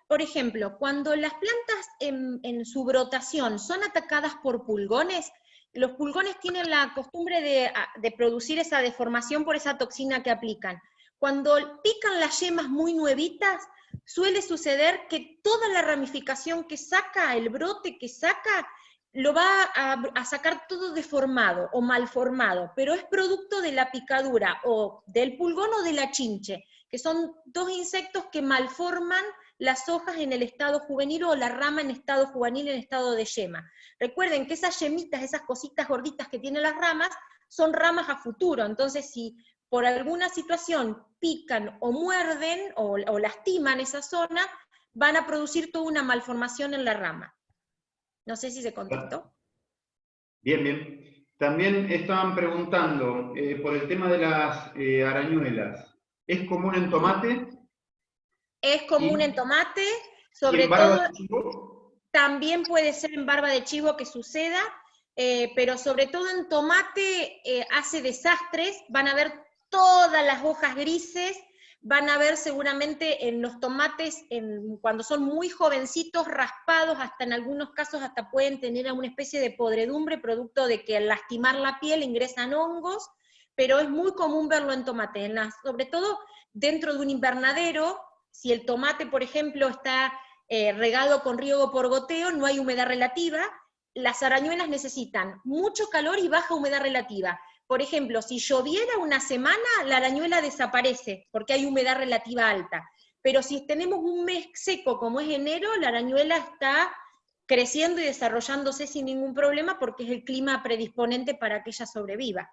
por ejemplo, cuando las plantas en su brotación son atacadas por pulgones, los pulgones tienen la costumbre de producir esa deformación por esa toxina que aplican. Cuando pican las yemas muy nuevitas, suele suceder que toda la ramificación que saca, el brote que saca, lo va a sacar todo deformado o malformado, pero es producto de la picadura o del pulgón o de la chinche, que son dos insectos que malforman las hojas en el estado juvenil o la rama en estado juvenil en estado de yema. Recuerden que esas yemitas, esas cositas gorditas que tienen las ramas, son ramas a futuro, entonces si por alguna situación pican o muerden o lastiman esa zona, van a producir toda una malformación en la rama. No sé si se contestó. Bien, bien. También estaban preguntando por el tema de las arañuelas. ¿Es común en tomate? Es común en tomate, sobre ¿Y en barba todo de chivo? también puede ser en barba de chivo que suceda, pero sobre todo en tomate hace desastres, van a ver todas las hojas grises, van a ver seguramente en los tomates, cuando son muy jovencitos, raspados, hasta en algunos casos hasta pueden tener una especie de podredumbre, producto de que al lastimar la piel ingresan hongos, pero es muy común verlo en tomate, sobre todo dentro de un invernadero. Si el tomate, por ejemplo, está regado con riego por goteo, no hay humedad relativa, las arañuelas necesitan mucho calor y baja humedad relativa. Por ejemplo, si lloviera una semana, la arañuela desaparece, porque hay humedad relativa alta. Pero si tenemos un mes seco como es enero, la arañuela está creciendo y desarrollándose sin ningún problema, porque es el clima predisponente para que ella sobreviva.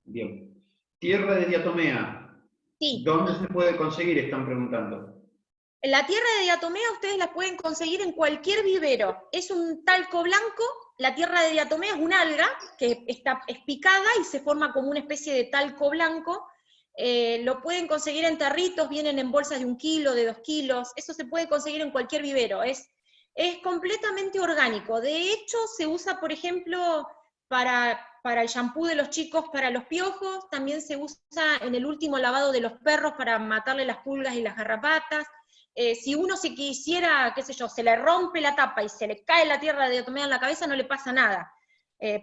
Bien. Tierra de diatomea. Sí. ¿Dónde se puede conseguir? Están preguntando. La tierra de diatomea ustedes la pueden conseguir en cualquier vivero. Es un talco blanco, la tierra de diatomea es un alga que es picada y se forma como una especie de talco blanco. Lo pueden conseguir en tarritos, vienen en bolsas de 1 kilo, de 2 kilos, eso se puede conseguir en cualquier vivero. Es completamente orgánico. De hecho, se usa, por ejemplo, para el shampoo de los chicos, para los piojos, también se usa en el último lavado de los perros para matarle las pulgas y las garrapatas. Si uno se quisiera, qué sé yo, se le rompe la tapa y se le cae la tierra de diatomea en la cabeza, no le pasa nada,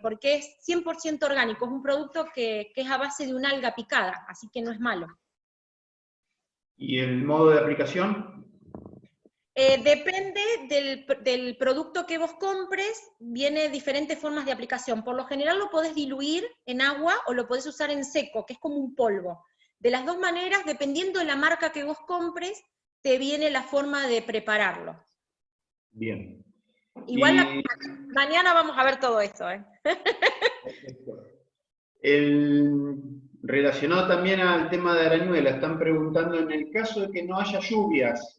porque es 100% orgánico, es un producto que es a base de una alga picada, así que no es malo. ¿Y el modo de aplicación? Depende del producto que vos compres, viene diferentes formas de aplicación. Por lo general lo podés diluir en agua o lo podés usar en seco, que es como un polvo. De las dos maneras, dependiendo de la marca que vos compres, te viene la forma de prepararlo. Bien. Igual mañana vamos a ver todo eso. Relacionado también al tema de arañuela, están preguntando, en el caso de que no haya lluvias,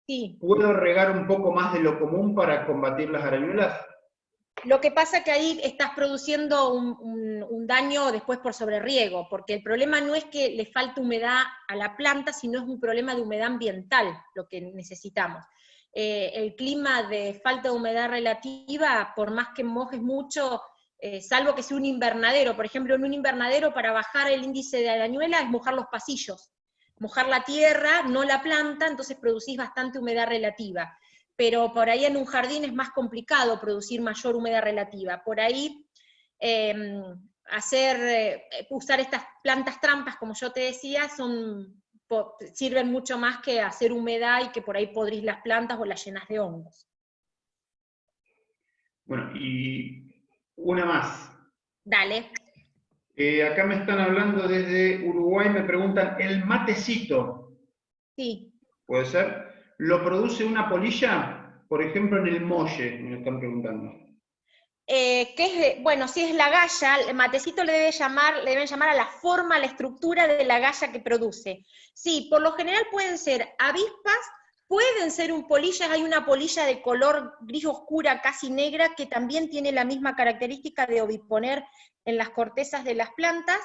Sí. ¿puedo regar un poco más de lo común para combatir las arañuelas? Lo que pasa es que ahí estás produciendo un daño después por sobreriego, porque el problema no es que le falte humedad a la planta, sino es un problema de humedad ambiental lo que necesitamos. El clima de falta de humedad relativa, por más que mojes mucho, salvo que sea un invernadero. Por ejemplo, en un invernadero para bajar el índice de arañuela es mojar los pasillos, mojar la tierra, no la planta, entonces producís bastante humedad relativa. Pero por ahí en un jardín es más complicado producir mayor humedad relativa. Por ahí usar estas plantas trampas, como yo te decía, sirven mucho más que hacer humedad y que por ahí podrís las plantas o las llenas de hongos. Bueno, y una más. Dale. Acá me están hablando desde Uruguay, me preguntan, ¿el matecito? Sí. ¿Puede ser? ¿Lo produce una polilla? Por ejemplo, en el molle, me lo están preguntando. Bueno, si es la galla, el matecito le deben llamar a la forma, a la estructura de la galla que produce. Sí, por lo general pueden ser avispas, pueden ser polillas, hay una polilla de color gris oscura, casi negra, que también tiene la misma característica de oviponer en las cortezas de las plantas,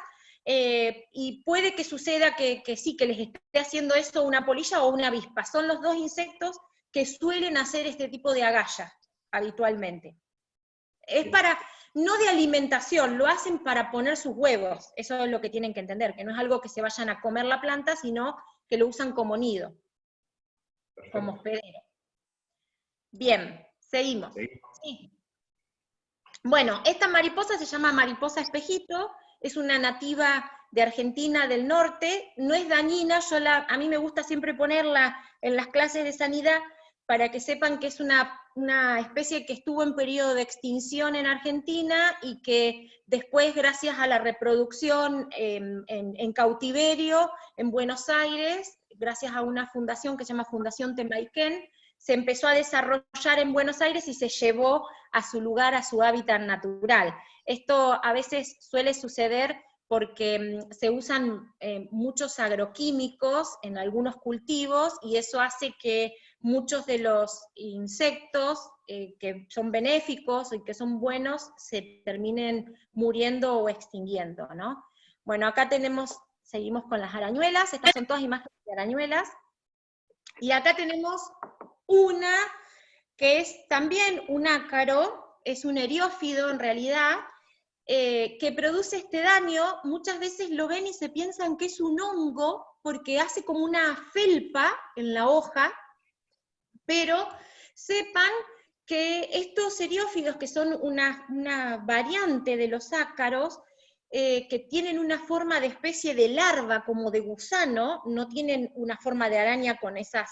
y puede que suceda que sí, que les esté haciendo eso una polilla o una avispa. Son los dos insectos que suelen hacer este tipo de agalla habitualmente. Es no de alimentación, lo hacen para poner sus huevos, eso es lo que tienen que entender, que no es algo que se vayan a comer la planta, sino que lo usan como nido, como hospedero. Bien, seguimos. Sí. Bueno, esta mariposa se llama mariposa espejito, es una nativa de Argentina del norte, no es dañina, a mí me gusta siempre ponerla en las clases de sanidad, para que sepan que es una especie que estuvo en periodo de extinción en Argentina y que después, gracias a la reproducción en cautiverio en Buenos Aires, gracias a una fundación que se llama Fundación Temayquén, se empezó a desarrollar en Buenos Aires y se llevó a su lugar, a su hábitat natural. Esto a veces suele suceder porque se usan muchos agroquímicos en algunos cultivos, y eso hace que muchos de los insectos que son benéficos y que son buenos se terminen muriendo o extinguiendo, ¿no? Bueno, acá seguimos con las arañuelas, estas son todas imágenes de arañuelas, y acá tenemos una que es también un ácaro, es un eriófido en realidad, que produce este daño. Muchas veces lo ven y se piensan que es un hongo, porque hace como una felpa en la hoja, pero sepan que estos eriófidos, que son una variante de los ácaros, que tienen una forma de especie de larva, como de gusano, no tienen una forma de araña con esas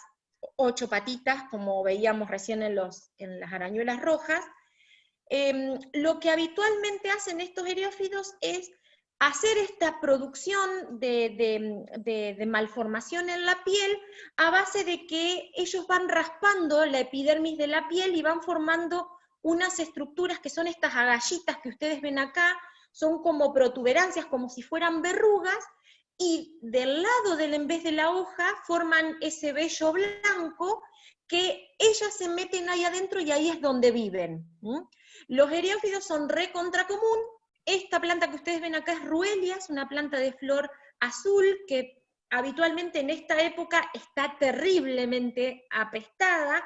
8 patitas, como veíamos recién en las arañuelas rojas. Lo que habitualmente hacen estos eriófidos es hacer esta producción de malformación en la piel a base de que ellos van raspando la epidermis de la piel y van formando unas estructuras que son estas agallitas que ustedes ven acá, son como protuberancias, como si fueran verrugas, y del lado en vez de la hoja forman ese vello blanco que ellas se meten ahí adentro y ahí es donde viven. Los eriófidos son recontra común. Esta planta que ustedes ven acá es Ruelia, es una planta de flor azul que habitualmente en esta época está terriblemente apestada.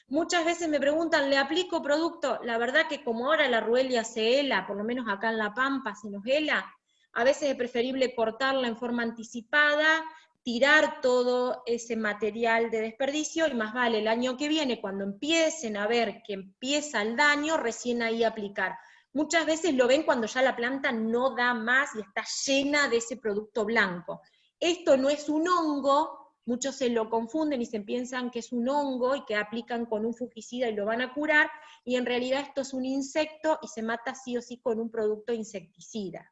Muchas veces me preguntan, ¿le aplico producto? La verdad que como ahora la Ruelia se hela, por lo menos acá en La Pampa se nos hela, a veces es preferible cortarla en forma anticipada, tirar todo ese material de desperdicio, y más vale el año que viene, cuando empiecen a ver que empieza el daño, recién ahí aplicar. Muchas veces lo ven cuando ya la planta no da más y está llena de ese producto blanco. Esto no es un hongo, muchos se lo confunden y se piensan que es un hongo y que aplican con un fungicida y lo van a curar, y en realidad esto es un insecto y se mata sí o sí con un producto insecticida.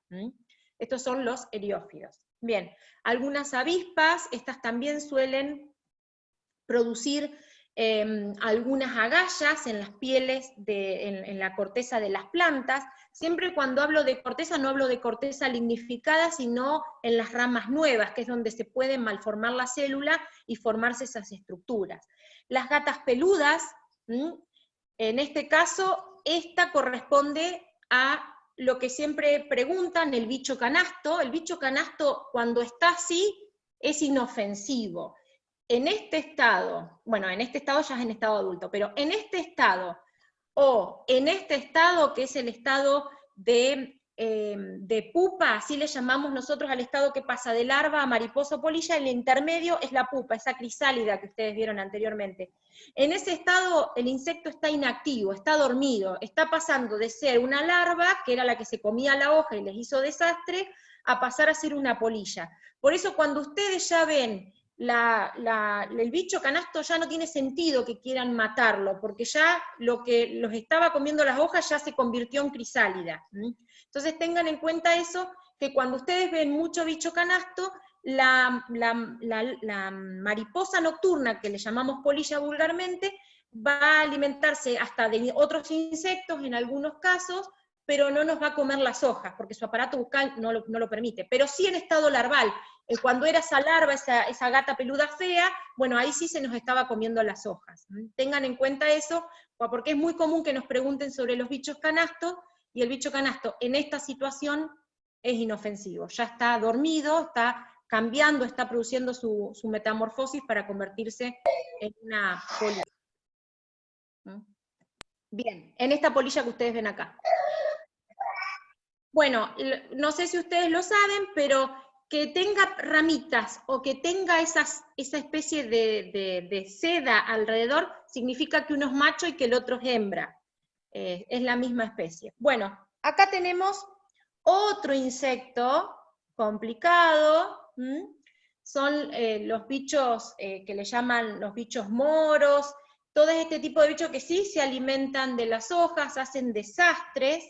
Estos son los eriófidos. Bien, algunas avispas, estas también suelen producir algunas agallas en las pieles, en la corteza de las plantas. Siempre cuando hablo de corteza, no hablo de corteza lignificada, sino en las ramas nuevas, que es donde se puede malformar la célula y formarse esas estructuras. Las gatas peludas, en este caso, esta corresponde a lo que siempre preguntan, el bicho canasto. El bicho canasto, cuando está así, es inofensivo. En este estado, bueno, en este estado ya es en estado adulto, pero en este estado, o en este estado que es el estado de pupa, así le llamamos nosotros al estado que pasa de larva a mariposa o polilla, el intermedio es la pupa, esa crisálida que ustedes vieron anteriormente. En ese estado el insecto está inactivo, está dormido, está pasando de ser una larva, que era la que se comía la hoja y les hizo desastre, a pasar a ser una polilla. Por eso cuando ustedes ya ven el bicho canasto, ya no tiene sentido que quieran matarlo, porque ya lo que los estaba comiendo las hojas ya se convirtió en crisálida. Entonces tengan en cuenta eso, que cuando ustedes ven mucho bicho canasto, la mariposa nocturna, que le llamamos polilla vulgarmente, va a alimentarse hasta de otros insectos en algunos casos, pero no nos va a comer las hojas, porque su aparato bucal no lo permite, pero sí en estado larval. Cuando era esa larva, esa gata peluda fea, bueno, ahí sí se nos estaba comiendo las hojas. Tengan en cuenta eso, porque es muy común que nos pregunten sobre los bichos canastos, y el bicho canasto en esta situación es inofensivo. Ya está dormido, está cambiando, está produciendo su metamorfosis para convertirse en una polilla. Bien, en esta polilla que ustedes ven acá. Bueno, no sé si ustedes lo saben, pero que tenga ramitas o que tenga esa especie de seda alrededor, significa que uno es macho y que el otro es hembra. Es la misma especie. Bueno, acá tenemos otro insecto complicado, son los bichos que le llaman los bichos moros, todo este tipo de bichos que sí se alimentan de las hojas, hacen desastres.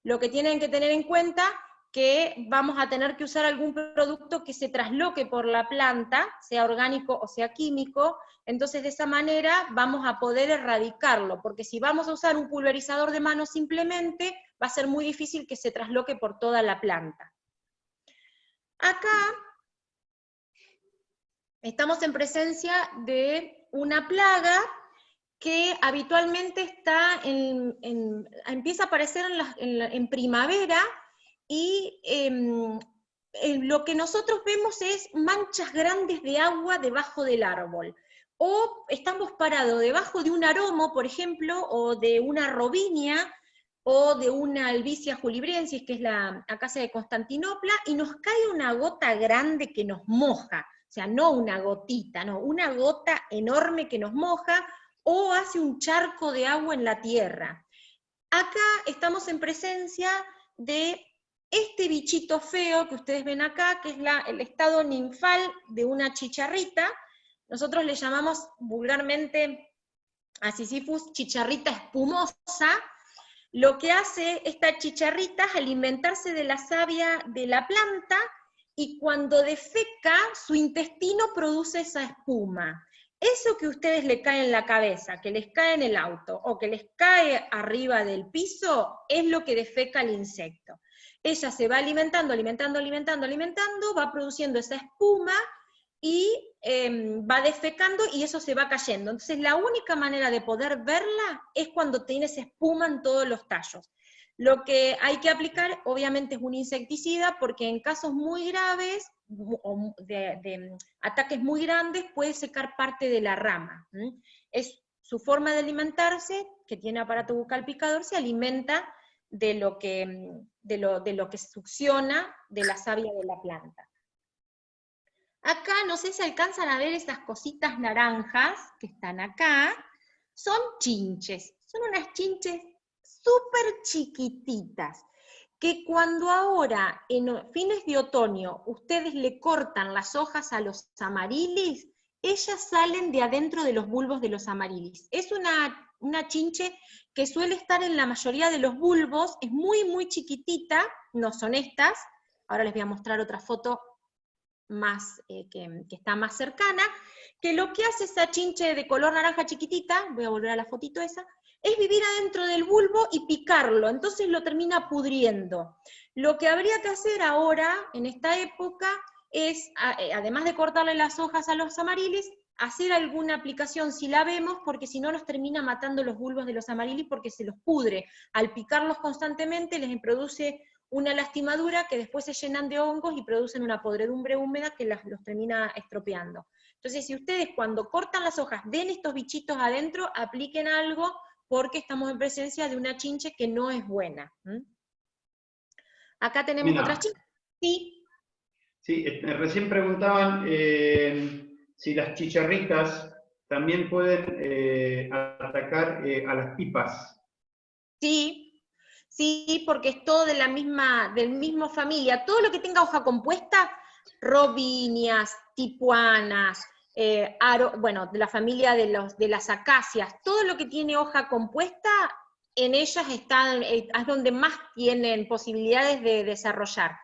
Lo que tienen que tener en cuenta que vamos a tener que usar algún producto que se trasloque por la planta, sea orgánico o sea químico, entonces de esa manera vamos a poder erradicarlo, porque si vamos a usar un pulverizador de mano simplemente, va a ser muy difícil que se trasloque por toda la planta. Acá estamos en presencia de una plaga que habitualmente empieza a aparecer en primavera, y lo que nosotros vemos es manchas grandes de agua debajo del árbol. O estamos parados debajo de un aromo, por ejemplo, o de una robinia, o de una Albizia julibriensis, que es la acacia de Constantinopla, y nos cae una gota grande que nos moja. O sea, no una gotita, no, una gota enorme que nos moja, o hace un charco de agua en la tierra. Acá estamos en presencia de este bichito feo que ustedes ven acá, que es el estado ninfal de una chicharrita. Nosotros le llamamos vulgarmente a Sisyphus chicharrita espumosa. Lo que hace esta chicharrita es alimentarse de la savia de la planta, y cuando defeca, su intestino produce esa espuma. Eso que a ustedes le cae en la cabeza, que les cae en el auto, o que les cae arriba del piso, es lo que defeca el insecto. Ella se va alimentando, va produciendo esa espuma, y va defecando, y eso se va cayendo. Entonces la única manera de poder verla es cuando tiene esa espuma en todos los tallos. Lo que hay que aplicar, obviamente, es un insecticida, porque en casos muy graves, de ataques muy grandes, puede secar parte de la rama. Es su forma de alimentarse, que tiene aparato bucal picador, se alimenta de lo que succiona de la savia de la planta. Acá, no sé si alcanzan a ver esas cositas naranjas que están acá, son chinches, son unas chinches súper chiquititas, que cuando ahora, en fines de otoño, ustedes le cortan las hojas a los amarilis, ellas salen de adentro de los bulbos de los amarilis. Es una chinche que suele estar en la mayoría de los bulbos, es muy, muy chiquitita, no son estas, ahora les voy a mostrar otra foto más, que está más cercana, que lo que hace esa chinche de color naranja chiquitita, voy a volver a la fotito esa, es vivir adentro del bulbo y picarlo, entonces lo termina pudriendo. Lo que habría que hacer ahora, en esta época, es, además de cortarle las hojas a los amarilis, hacer alguna aplicación si la vemos, porque si no nos termina matando los bulbos de los amarilis porque se los pudre. Al picarlos constantemente les produce una lastimadura que después se llenan de hongos y producen una podredumbre húmeda que los termina estropeando. Entonces, si ustedes cuando cortan las hojas ven estos bichitos adentro, apliquen algo, porque estamos en presencia de una chinche que no es buena. Acá tenemos otras chicas. Sí. Sí, recién preguntaban si las chicharritas también pueden atacar a las pipas. Sí, sí, porque es todo de la misma familia. Todo lo que tenga hoja compuesta, robinias, tipuanas, bueno, de la familia de las acacias, todo lo que tiene hoja compuesta, en ellas están, es donde más tienen posibilidades de desarrollar.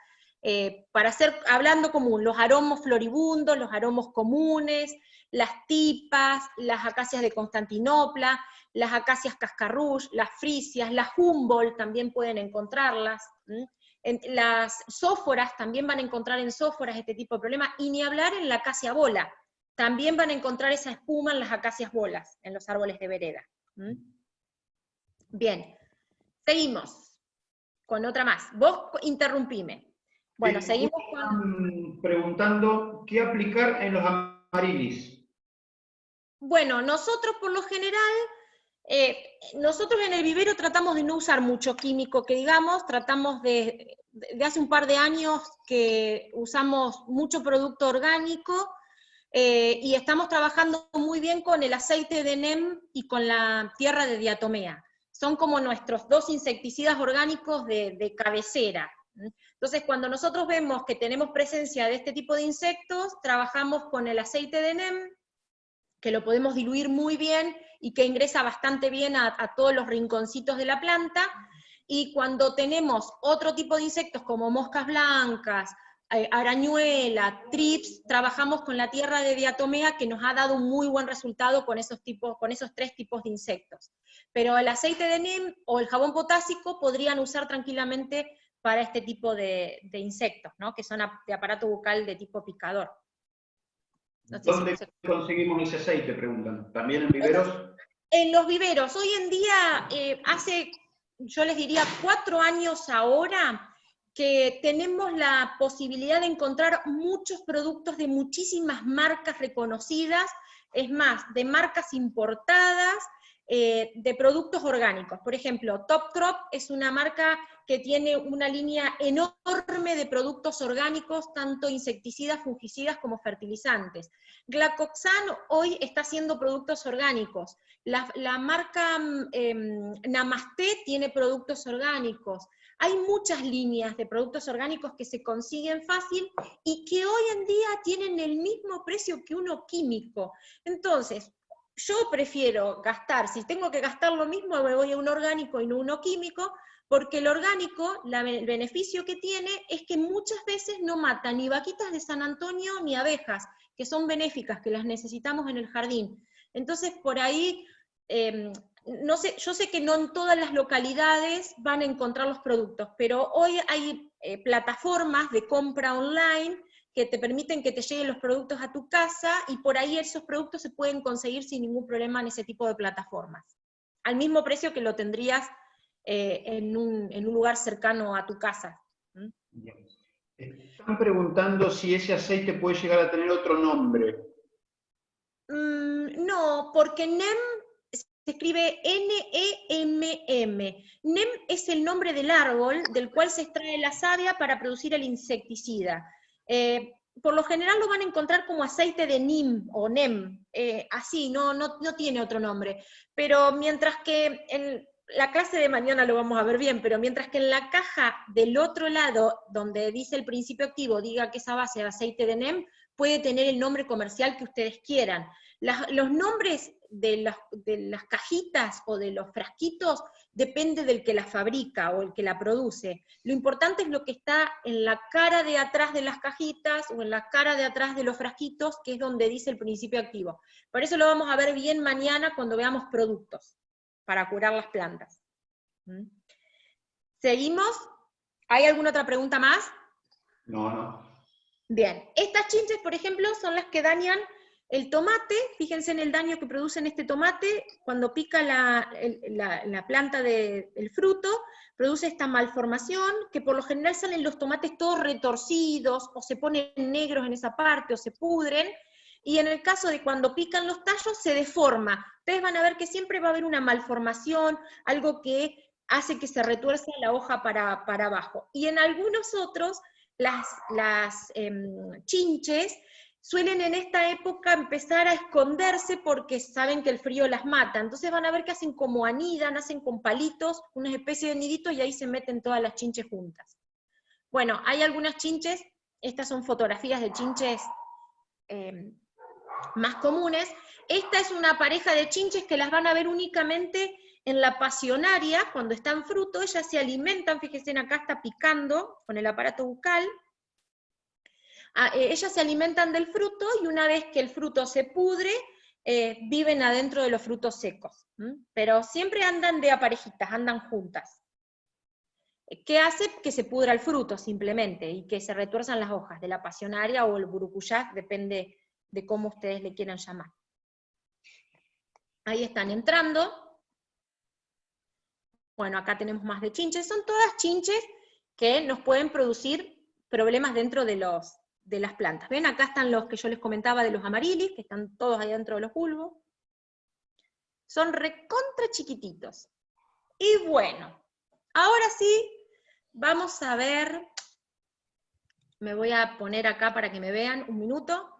Para hacer, hablando común, los aromos floribundos, los aromos comunes, las tipas, las acacias de Constantinopla, las acacias cascarrush, las frisias, las Humboldt también pueden encontrarlas. Las sóforas también van a encontrar en sóforas este tipo de problema, y ni hablar en la acacia bola. También van a encontrar esa espuma en las acacias bolas, en los árboles de vereda. Bien, seguimos con otra más. Vos interrumpime. Bueno, seguimos con... Preguntando, ¿qué aplicar en los amarilis? Bueno, nosotros por lo general, nosotros en el vivero tratamos de no usar mucho químico, que digamos, tratamos de hace un par de años que usamos mucho producto orgánico, y estamos trabajando muy bien con el aceite de NEM y con la tierra de diatomea. Son como nuestros dos insecticidas orgánicos de cabecera. Entonces, cuando nosotros vemos que tenemos presencia de este tipo de insectos, trabajamos con el aceite de NEM, que lo podemos diluir muy bien y que ingresa bastante bien a todos los rinconcitos de la planta, y cuando tenemos otro tipo de insectos como moscas blancas, arañuela, trips, trabajamos con la tierra de diatomea, que nos ha dado un muy buen resultado con esos tres tipos de insectos. Pero el aceite de neem o el jabón potásico podrían usar tranquilamente para este tipo de insectos, ¿no? Que son de aparato bucal de tipo picador. No sé ¿Dónde conseguimos ese aceite? Preguntan. ¿También en viveros? En los viveros. Hoy en día, hace, yo les diría, 4 años ahora, que tenemos la posibilidad de encontrar muchos productos de muchísimas marcas reconocidas, es más, de marcas importadas, de productos orgánicos. Por ejemplo, Top Crop es una marca que tiene una línea enorme de productos orgánicos, tanto insecticidas, fungicidas como fertilizantes. Glacoxan hoy está haciendo productos orgánicos. La marca Namaste tiene productos orgánicos. Hay muchas líneas de productos orgánicos que se consiguen fácil y que hoy en día tienen el mismo precio que uno químico. Entonces, yo prefiero gastar, si tengo que gastar lo mismo, me voy a un orgánico y no uno químico, porque el orgánico, el beneficio que tiene es que muchas veces no mata ni vaquitas de San Antonio ni abejas, que son benéficas, que las necesitamos en el jardín. Entonces, por ahí, no sé, yo sé que no en todas las localidades van a encontrar los productos, pero hoy hay plataformas de compra online que te permiten que te lleguen los productos a tu casa, y por ahí esos productos se pueden conseguir sin ningún problema en ese tipo de plataformas, al mismo precio que lo tendrías en un lugar cercano a tu casa. Bien. Están preguntando si ese aceite puede llegar a tener otro nombre. No, porque NEM se escribe N-E-M-M. NEM es el nombre del árbol del cual se extrae la savia para producir el insecticida. Por lo general lo van a encontrar como aceite de NIM o NEM, así, no tiene otro nombre. Pero mientras que en la clase de mañana lo vamos a ver bien, pero mientras que en la caja del otro lado, donde dice el principio activo, diga que esa base de aceite de NEM, puede tener el nombre comercial que ustedes quieran. Los nombres de las cajitas o de los frasquitos depende del que la fabrica o el que la produce. Lo importante es lo que está en la cara de atrás de las cajitas o en la cara de atrás de los frasquitos, que es donde dice el principio activo. Por eso lo vamos a ver bien mañana cuando veamos productos para curar las plantas. ¿Seguimos? ¿Hay alguna otra pregunta más? No. Bien, estas chinches, por ejemplo, son las que dañan el tomate. Fíjense en el daño que producen este tomate, cuando pica la planta del fruto, produce esta malformación, que por lo general salen los tomates todos retorcidos, o se ponen negros en esa parte, o se pudren, y en el caso de cuando pican los tallos, se deforma. Ustedes van a ver que siempre va a haber una malformación, algo que hace que se retuerza la hoja para abajo. Y en algunos otros, las chinches suelen en esta época empezar a esconderse porque saben que el frío las mata. Entonces van a ver que hacen como anidan, hacen con palitos, una especie de nidito, y ahí se meten todas las chinches juntas. Bueno, hay algunas chinches, estas son fotografías de chinches más comunes. Esta es una pareja de chinches que las van a ver únicamente en la pasionaria, cuando están fruto. Ellas se alimentan, fíjense, acá está picando con el aparato bucal. Ellas se alimentan del fruto, y una vez que el fruto se pudre, viven adentro de los frutos secos. Pero siempre andan de a parejitas, andan juntas. ¿Qué hace? Que se pudra el fruto, simplemente, y que se retuerzan las hojas de la pasionaria o el burucuyá, depende de cómo ustedes le quieran llamar. Ahí están entrando. Bueno, acá tenemos más de chinches. Son todas chinches que nos pueden producir problemas dentro de las plantas. ¿Ven? Acá están los que yo les comentaba de los amarilis, que están todos ahí dentro de los bulbos. Son recontra chiquititos. Y bueno, ahora sí, vamos a ver, me voy a poner acá para que me vean un minuto.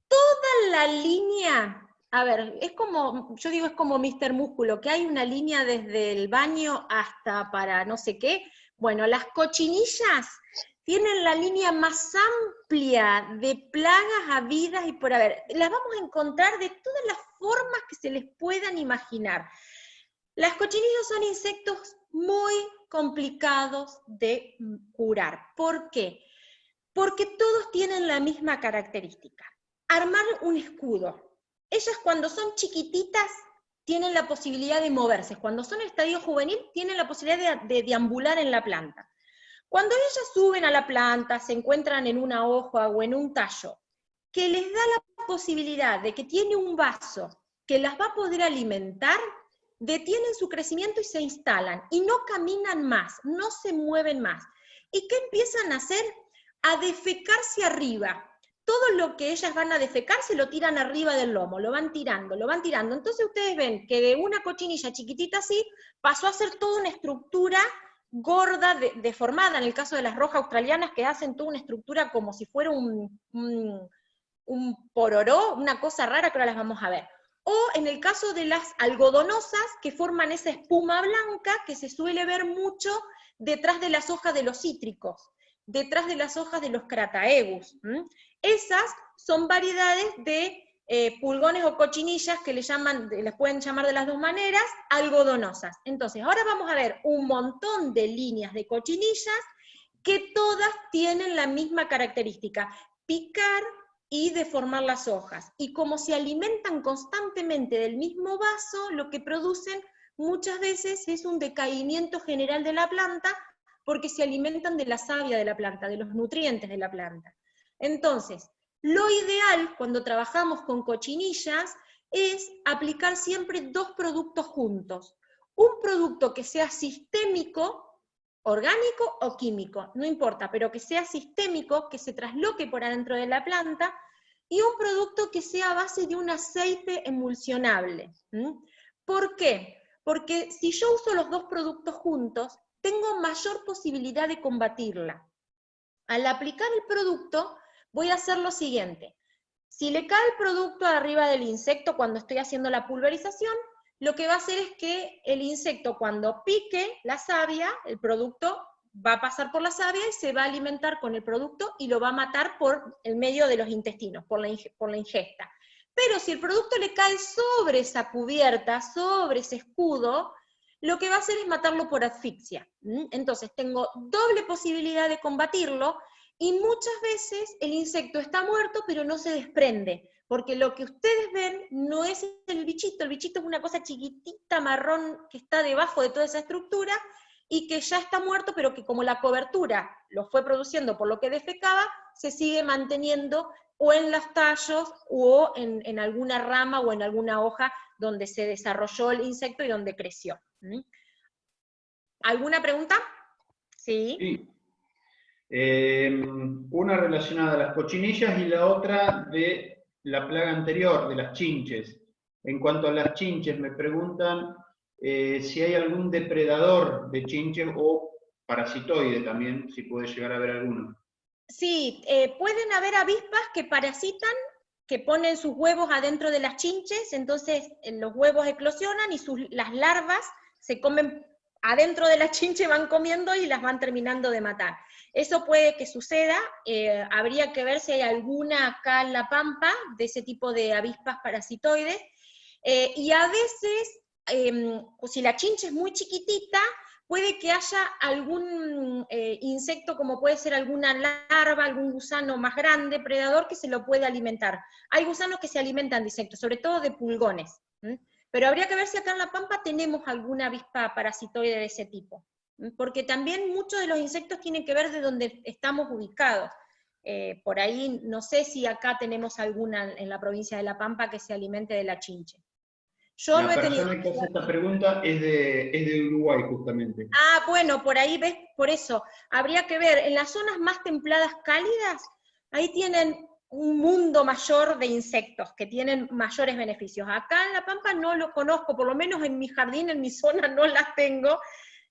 Toda la línea, a ver, es como, yo digo, es como Mr. Músculo, que hay una línea desde el baño hasta para no sé qué. Bueno, las cochinillas tienen la línea más amplia de plagas habidas y por haber. Las vamos a encontrar de todas las formas que se les puedan imaginar. Las cochinillas son insectos muy complicados de curar. ¿Por qué? Porque todos tienen la misma característica. Armar un escudo. Ellas cuando son chiquititas tienen la posibilidad de moverse. Cuando son en estadio juvenil tienen la posibilidad de deambular en la planta. Cuando ellas suben a la planta, se encuentran en una hoja o en un tallo, que les da la posibilidad de que tiene un vaso que las va a poder alimentar, detienen su crecimiento y se instalan, y no caminan más, no se mueven más. ¿Y qué empiezan a hacer? A defecarse arriba. Todo lo que ellas van a defecar se lo tiran arriba del lomo, lo van tirando, lo van tirando. Entonces ustedes ven que de una cochinilla chiquitita así, pasó a ser toda una estructura gorda, deformada, en el caso de las rojas australianas, que hacen toda una estructura como si fuera un pororó, una cosa rara que ahora las vamos a ver. O en el caso de las algodonosas, que forman esa espuma blanca que se suele ver mucho detrás de las hojas de los cítricos, detrás de las hojas de los crataegus. Esas son variedades de pulgones o cochinillas que les pueden llamar de las dos maneras, algodonosas. Entonces, ahora vamos a ver un montón de líneas de cochinillas que todas tienen la misma característica: picar y deformar las hojas. Y como se alimentan constantemente del mismo vaso, lo que producen muchas veces es un decaimiento general de la planta, porque se alimentan de la savia de la planta, de los nutrientes de la planta. Entonces, lo ideal cuando trabajamos con cochinillas es aplicar siempre dos productos juntos. Un producto que sea sistémico, orgánico o químico, no importa, pero que sea sistémico, que se trasloque por adentro de la planta, y un producto que sea a base de un aceite emulsionable. ¿Por qué? Porque si yo uso los dos productos juntos, tengo mayor posibilidad de combatirla. Al aplicar el producto, voy a hacer lo siguiente. Si le cae el producto arriba del insecto cuando estoy haciendo la pulverización, lo que va a hacer es que el insecto, cuando pique la savia, el producto va a pasar por la savia y se va a alimentar con el producto y lo va a matar por el medio de los intestinos, por la ingesta. Pero si el producto le cae sobre esa cubierta, sobre ese escudo, lo que va a hacer es matarlo por asfixia. Entonces tengo doble posibilidad de combatirlo, y muchas veces el insecto está muerto pero no se desprende, porque lo que ustedes ven no es el bichito es una cosa chiquitita marrón que está debajo de toda esa estructura, y que ya está muerto, pero que como la cobertura lo fue produciendo por lo que defecaba, se sigue manteniendo o en los tallos, o en alguna rama o en alguna hoja donde se desarrolló el insecto y donde creció. ¿Alguna pregunta? Sí. Sí. Una relacionada a las cochinillas y la otra de la plaga anterior, de las chinches. En cuanto a las chinches, me preguntan si hay algún depredador de chinches o parasitoide también, si puede llegar a haber alguno. Sí, pueden haber avispas que parasitan, que ponen sus huevos adentro de las chinches, entonces los huevos eclosionan y las larvas se comen adentro de la chinche, van comiendo y las van terminando de matar. Eso puede que suceda, habría que ver si hay alguna acá en La Pampa de ese tipo de avispas parasitoides, y a veces, si la chinche es muy chiquitita, puede que haya algún insecto, como puede ser alguna larva, algún gusano más grande, predador, que se lo puede alimentar. Hay gusanos que se alimentan de insectos, sobre todo de pulgones. Pero habría que ver si acá en La Pampa tenemos alguna avispa parasitoide de ese tipo. Porque también muchos de los insectos tienen que ver de donde estamos ubicados. Por ahí, no sé si acá tenemos alguna en la provincia de La Pampa que se alimente de la chinche. Yo no La he tenido... persona que hace esta pregunta es de Uruguay, justamente. Ah, bueno, por ahí ves, por eso, habría que ver, en las zonas más templadas cálidas, ahí tienen un mundo mayor de insectos, que tienen mayores beneficios. Acá en La Pampa no lo conozco, por lo menos en mi jardín, en mi zona no las tengo,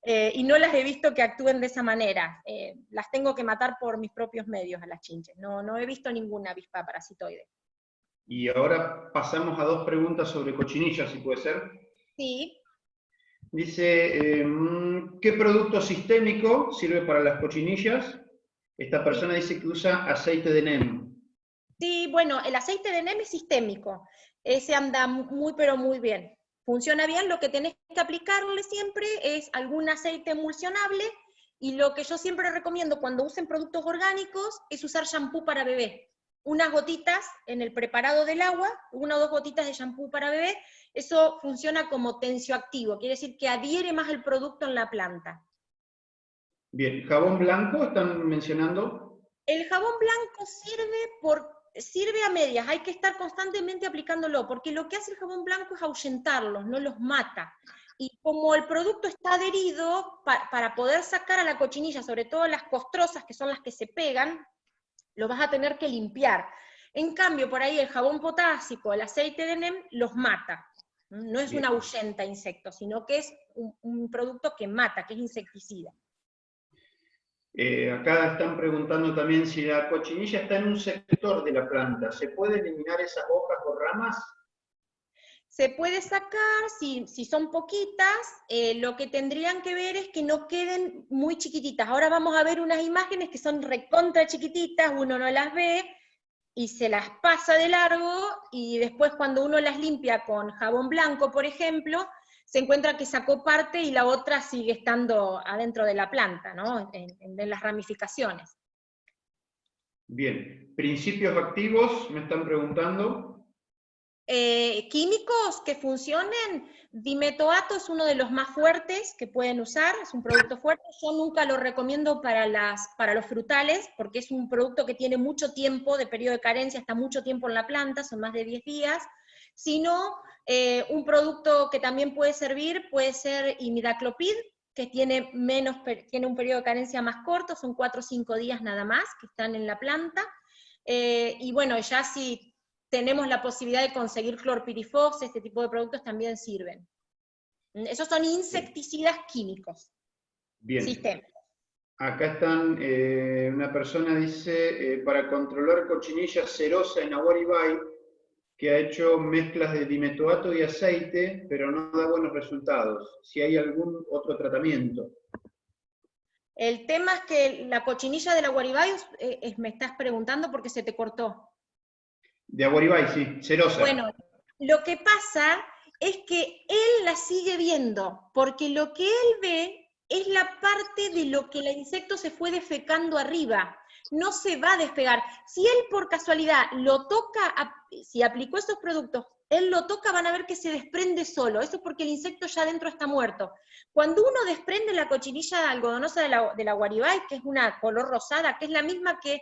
y no las he visto que actúen de esa manera. Las tengo que matar por mis propios medios a las chinches, no he visto ninguna avispa parasitoide. Y ahora pasamos a dos preguntas sobre cochinillas, si puede ser. Sí. Dice, ¿qué producto sistémico sirve para las cochinillas? Esta persona dice que usa aceite de NEM. Sí, bueno, el aceite de NEM es sistémico, ese anda muy pero muy bien. Funciona bien, lo que tenés que aplicarle siempre es algún aceite emulsionable, y lo que yo siempre recomiendo cuando usen productos orgánicos es usar shampoo para bebé. Unas gotitas en el preparado del agua, 1 o 2 gotitas de shampoo para bebé, eso funciona como tensioactivo, quiere decir que adhiere más el producto en la planta. Bien, ¿jabón blanco están mencionando? El jabón blanco sirve a medias, hay que estar constantemente aplicándolo, porque lo que hace el jabón blanco es ahuyentarlos, no los mata. Y como el producto está adherido, para poder sacar a la cochinilla, sobre todo las costrosas, que son las que se pegan, lo vas a tener que limpiar. En cambio, por ahí el jabón potásico, el aceite de NEM, los mata. No es un ahuyenta insectos, sino que es un producto que mata, que es insecticida. Acá están preguntando también si la cochinilla está en un sector de la planta. ¿Se puede eliminar esas hojas o ramas? Se puede sacar, si son poquitas, lo que tendrían que ver es que no queden muy chiquititas. Ahora vamos a ver unas imágenes que son recontra chiquititas, uno no las ve y se las pasa de largo, y después cuando uno las limpia con jabón blanco, por ejemplo, se encuentra que sacó parte y la otra sigue estando adentro de la planta, ¿no? En las ramificaciones. Bien, principios activos, me están preguntando. Químicos que funcionen, dimetoato es uno de los más fuertes que pueden usar, es un producto fuerte. Yo nunca lo recomiendo para los frutales, porque es un producto que tiene mucho tiempo de periodo de carencia, está mucho tiempo en la planta, son más de 10 días, sino un producto que también puede servir, puede ser imidacloprid, que tiene un periodo de carencia más corto, son 4 o 5 días nada más, que están en la planta, y bueno, ya si tenemos la posibilidad de conseguir clorpirifos, este tipo de productos también sirven. Esos son insecticidas químicos. Bien. Sistémicos. Acá están, una persona dice, para controlar cochinilla cerosa en Aguaribay, que ha hecho mezclas de dimetoato y aceite, pero no da buenos resultados. Si hay algún otro tratamiento. El tema es que la cochinilla del Aguaribay, me estás preguntando porque se te cortó. De Aguaribay, sí, cerosa. Bueno, lo que pasa es que él la sigue viendo, porque lo que él ve es la parte de lo que el insecto se fue defecando arriba, no se va a despegar. Si él por casualidad lo toca, si aplicó esos productos, él lo toca, van a ver que se desprende solo, eso es porque el insecto ya adentro está muerto. Cuando uno desprende la cochinilla algodonosa de la Aguaribay, que es una color rosada, que es la misma que,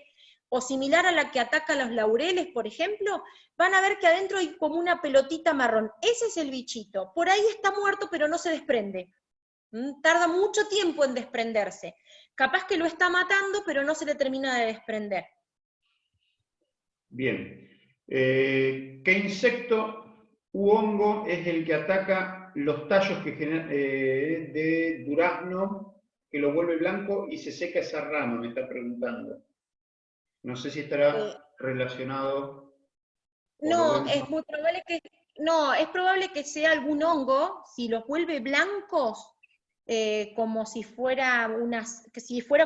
o similar a la que ataca los laureles, por ejemplo, van a ver que adentro hay como una pelotita marrón. Ese es el bichito. Por ahí está muerto, pero no se desprende. Tarda mucho tiempo en desprenderse. Capaz que lo está matando, pero no se le termina de desprender. Bien. ¿Qué insecto u hongo es el que ataca los tallos de durazno que lo vuelve blanco y se seca esa rama, me está preguntando. No sé si estará relacionado. No, es muy probable que, no, es probable que sea algún hongo, si los vuelve blancos, como si fuera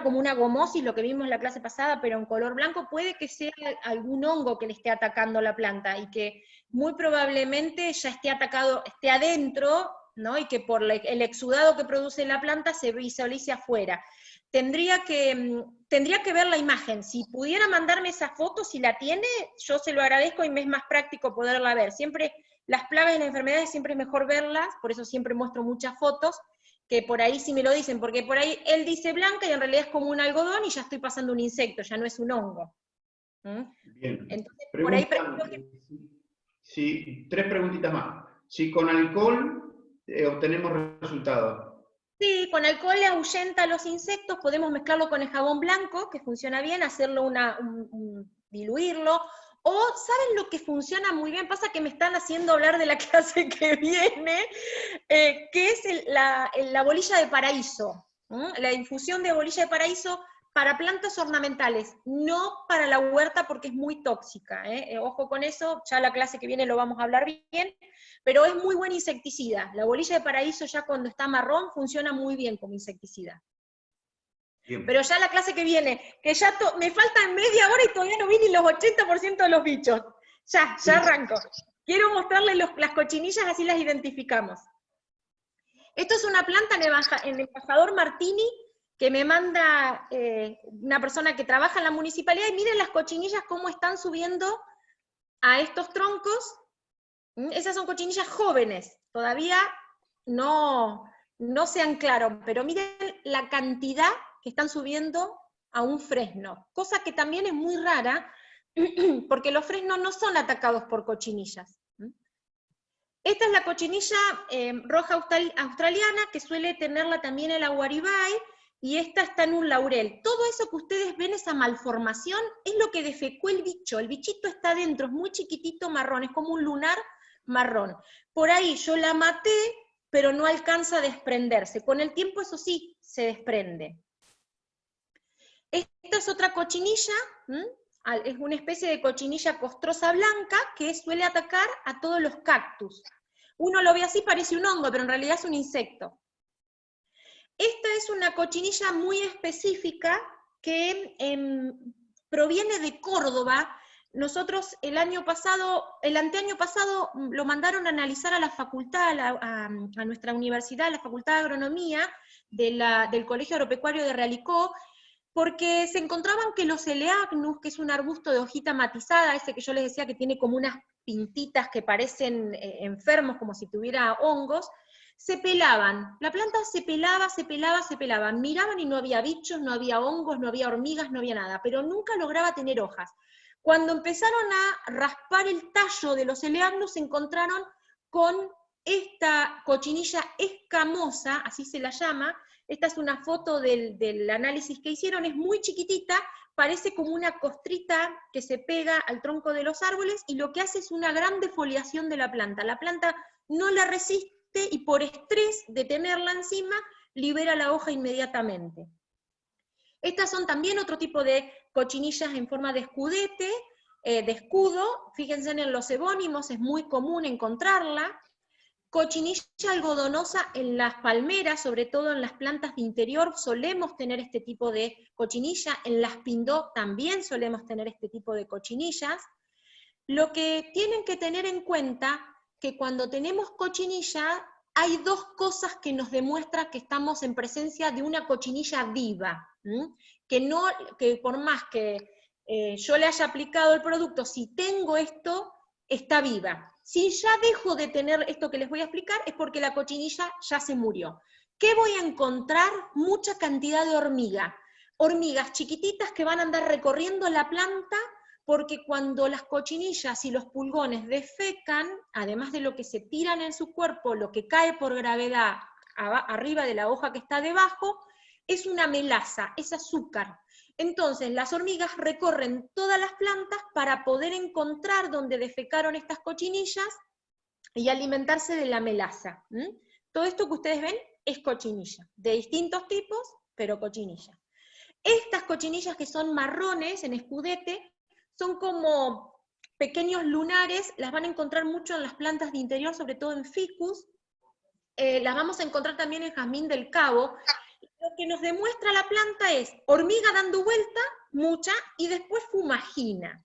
como una gomosis, lo que vimos en la clase pasada, pero en color blanco, puede que sea algún hongo que le esté atacando la planta, y que muy probablemente ya esté adentro, ¿no? Y que por el exudado que produce la planta se visualice afuera. Tendría que ver la imagen. Si pudiera mandarme esa foto, si la tiene, yo se lo agradezco y me es más práctico poderla ver. Siempre, las plagas y las enfermedades siempre es mejor verlas, por eso siempre muestro muchas fotos, que por ahí sí me lo dicen, porque por ahí él dice blanca y en realidad es como un algodón y ya estoy pasando un insecto, ya no es un hongo. Bien. Entonces, por ahí... Sí, 3 preguntitas más. Si con alcohol obtenemos resultados. Sí, con alcohol le ahuyenta a los insectos, podemos mezclarlo con el jabón blanco, que funciona bien, hacerlo diluirlo, o ¿saben lo que funciona muy bien? Pasa que me están haciendo hablar de la clase que viene, que es la bolilla de paraíso, la infusión de bolilla de paraíso para plantas ornamentales, no para la huerta porque es muy tóxica, ojo con eso, ya la clase que viene lo vamos a hablar bien, pero es muy buen insecticida. La bolilla de paraíso ya cuando está marrón funciona muy bien como insecticida. Bien. Pero ya la clase que viene, que ya me faltan media hora y todavía no vi ni los 80% de los bichos. Ya arranco. Quiero mostrarles las cochinillas, así las identificamos. Esto es una planta en Embajador Martini, que me manda una persona que trabaja en la municipalidad, y miren las cochinillas cómo están subiendo a estos troncos. Esas son cochinillas jóvenes, todavía no se anclaron, pero miren la cantidad que están subiendo a un fresno, cosa que también es muy rara, porque los fresnos no son atacados por cochinillas. Esta es la cochinilla roja australiana, que suele tenerla también el aguaribay, y esta está en un laurel. Todo eso que ustedes ven, esa malformación, es lo que defecó el bicho. El bichito está adentro, es muy chiquitito, marrón, es como un lunar marrón. Por ahí yo la maté, pero no alcanza a desprenderse. Con el tiempo, eso sí, se desprende. Esta es otra cochinilla, es una especie de cochinilla costrosa blanca que suele atacar a todos los cactus. Uno lo ve así, parece un hongo, pero en realidad es un insecto. Esta es una cochinilla muy específica que proviene de Córdoba. Nosotros el anteaño pasado lo mandaron a analizar a la facultad, a nuestra universidad, a la Facultad de Agronomía del Colegio Agropecuario de Realicó, porque se encontraban que los Eleagnus, que es un arbusto de hojita matizada, ese que yo les decía que tiene como unas pintitas que parecen enfermos, como si tuviera hongos, se pelaban. La planta se pelaba, miraban y no había bichos, no había hongos, no había hormigas, no había nada, pero nunca lograba tener hojas. Cuando empezaron a raspar el tallo de los Eleagnus, se encontraron con esta cochinilla escamosa, así se la llama. Esta es una foto del análisis que hicieron, es muy chiquitita, parece como una costrita que se pega al tronco de los árboles, y lo que hace es una gran defoliación de la planta. La planta no la resiste, y por estrés de tenerla encima, libera la hoja inmediatamente. Estas son también otro tipo de cochinillas en forma de escudete, de escudo. Fíjense en los ebónimos, es muy común encontrarla. Cochinilla algodonosa en las palmeras, sobre todo en las plantas de interior, solemos tener este tipo de cochinilla. En las pindó también solemos tener este tipo de cochinillas. Lo que tienen que tener en cuenta, que cuando tenemos cochinilla, hay dos cosas que nos demuestran que estamos en presencia de una cochinilla viva, que por más que yo le haya aplicado el producto, si tengo esto, está viva. Si ya dejo de tener esto que les voy a explicar, es porque la cochinilla ya se murió. ¿Qué voy a encontrar? Mucha cantidad de hormigas chiquititas que van a andar recorriendo la planta, porque cuando las cochinillas y los pulgones defecan, además de lo que se tiran en su cuerpo, lo que cae por gravedad arriba de la hoja que está debajo, es una melaza, es azúcar. Entonces las hormigas recorren todas las plantas para poder encontrar donde defecaron estas cochinillas y alimentarse de la melaza. Todo esto que ustedes ven es cochinilla, de distintos tipos, pero cochinilla. Estas cochinillas que son marrones en escudete, son como pequeños lunares, las van a encontrar mucho en las plantas de interior, sobre todo en ficus, las vamos a encontrar también en jazmín del cabo. Lo que nos demuestra la planta es hormiga dando vuelta, mucha, y después fumagina.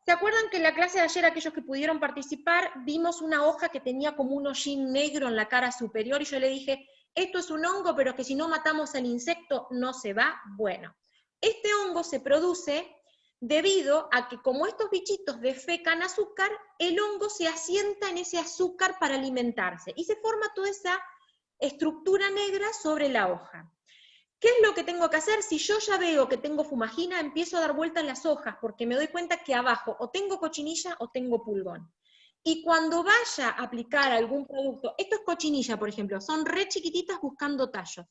¿Se acuerdan que en la clase de ayer, aquellos que pudieron participar, vimos una hoja que tenía como un hollín negro en la cara superior, y yo le dije, esto es un hongo, pero que si no matamos al insecto no se va? Bueno, este hongo se produce debido a que como estos bichitos defecan azúcar, el hongo se asienta en ese azúcar para alimentarse, y se forma toda esa estructura negra sobre la hoja. ¿Qué es lo que tengo que hacer? Si yo ya veo que tengo fumagina, empiezo a dar vueltas en las hojas, porque me doy cuenta que abajo o tengo cochinilla o tengo pulgón. Y cuando vaya a aplicar algún producto, esto es cochinilla, por ejemplo, son re chiquititas buscando tallos.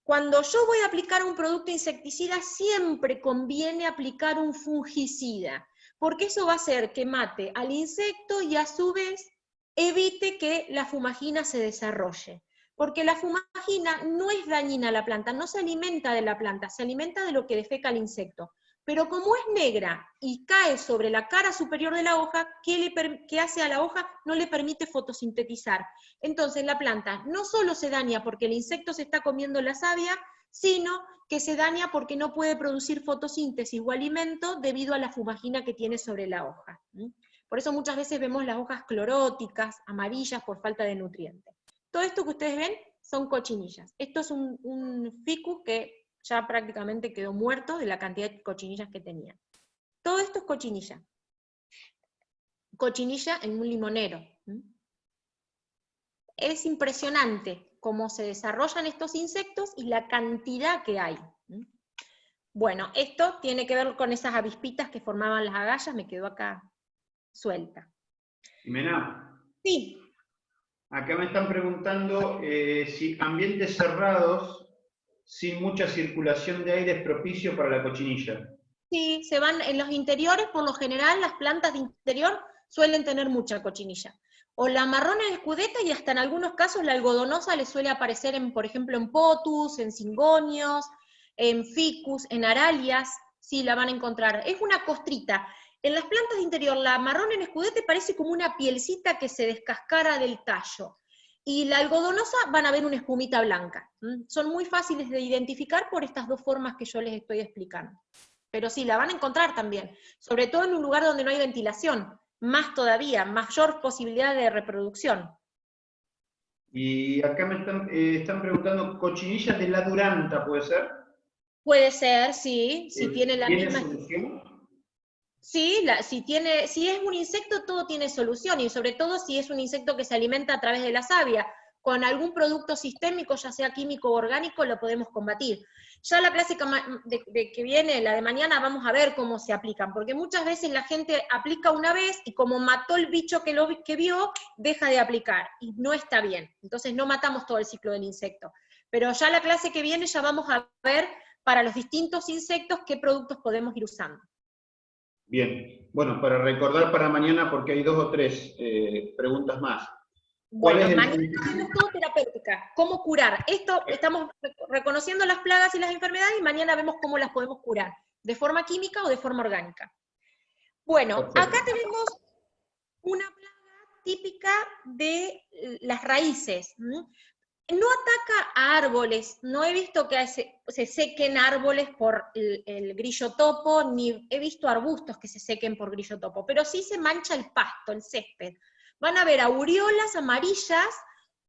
Cuando yo voy a aplicar un producto insecticida, siempre conviene aplicar un fungicida, porque eso va a hacer que mate al insecto y a su vez evite que la fumagina se desarrolle. Porque la fumagina no es dañina a la planta, no se alimenta de la planta, se alimenta de lo que defeca el insecto. Pero como es negra y cae sobre la cara superior de la hoja, ¿qué hace a la hoja? No le permite fotosintetizar. Entonces la planta no solo se daña porque el insecto se está comiendo la savia, sino que se daña porque no puede producir fotosíntesis o alimento debido a la fumagina que tiene sobre la hoja. Por eso muchas veces vemos las hojas cloróticas, amarillas por falta de nutrientes. Todo esto que ustedes ven son cochinillas. Esto es un ficus que ya prácticamente quedó muerto de la cantidad de cochinillas que tenía. Todo esto es cochinilla. Cochinilla en un limonero. Es impresionante cómo se desarrollan estos insectos y la cantidad que hay. Bueno, esto tiene que ver con esas avispitas que formaban las agallas, me quedó acá suelta. Jimena. Sí. Acá me están preguntando si ambientes cerrados, sin mucha circulación de aire, es propicio para la cochinilla. Sí, se van en los interiores, por lo general las plantas de interior suelen tener mucha cochinilla. O la marrón en escudeta y hasta en algunos casos la algodonosa le suele aparecer, por ejemplo, en potus, en cingonios, en ficus, en aralias, sí la van a encontrar. Es una costrita. En las plantas de interior, la marrón en escudete parece como una pielcita que se descascara del tallo. Y la algodonosa van a ver una espumita blanca. Son muy fáciles de identificar por estas dos formas que yo les estoy explicando. Pero sí, la van a encontrar también, sobre todo en un lugar donde no hay ventilación, más todavía, mayor posibilidad de reproducción. Y acá me están preguntando, ¿cochinilla de la duranta puede ser? Puede ser, sí, si tiene la ¿Tiene misma... solución? Sí, si es un insecto todo tiene solución, y sobre todo si es un insecto que se alimenta a través de la savia. Con algún producto sistémico, ya sea químico o orgánico, lo podemos combatir. Ya la clase que viene, la de mañana, vamos a ver cómo se aplican, porque muchas veces la gente aplica una vez y como mató el bicho que vio, deja de aplicar, y no está bien. Entonces no matamos todo el ciclo del insecto. Pero ya la clase que viene ya vamos a ver para los distintos insectos qué productos podemos ir usando. Bien, bueno, para recordar para mañana, porque hay 2 o 3 preguntas más. Bueno, mañana tenemos todo terapéutica, cómo curar. Esto estamos reconociendo las plagas y las enfermedades y mañana vemos cómo las podemos curar, de forma química o de forma orgánica. Bueno, acá tenemos una plaga típica de las raíces. No ataca a árboles, no he visto que se sequen árboles por el grillo topo, ni he visto arbustos que se sequen por grillo topo, pero sí se mancha el pasto, el césped. Van a ver aureolas amarillas,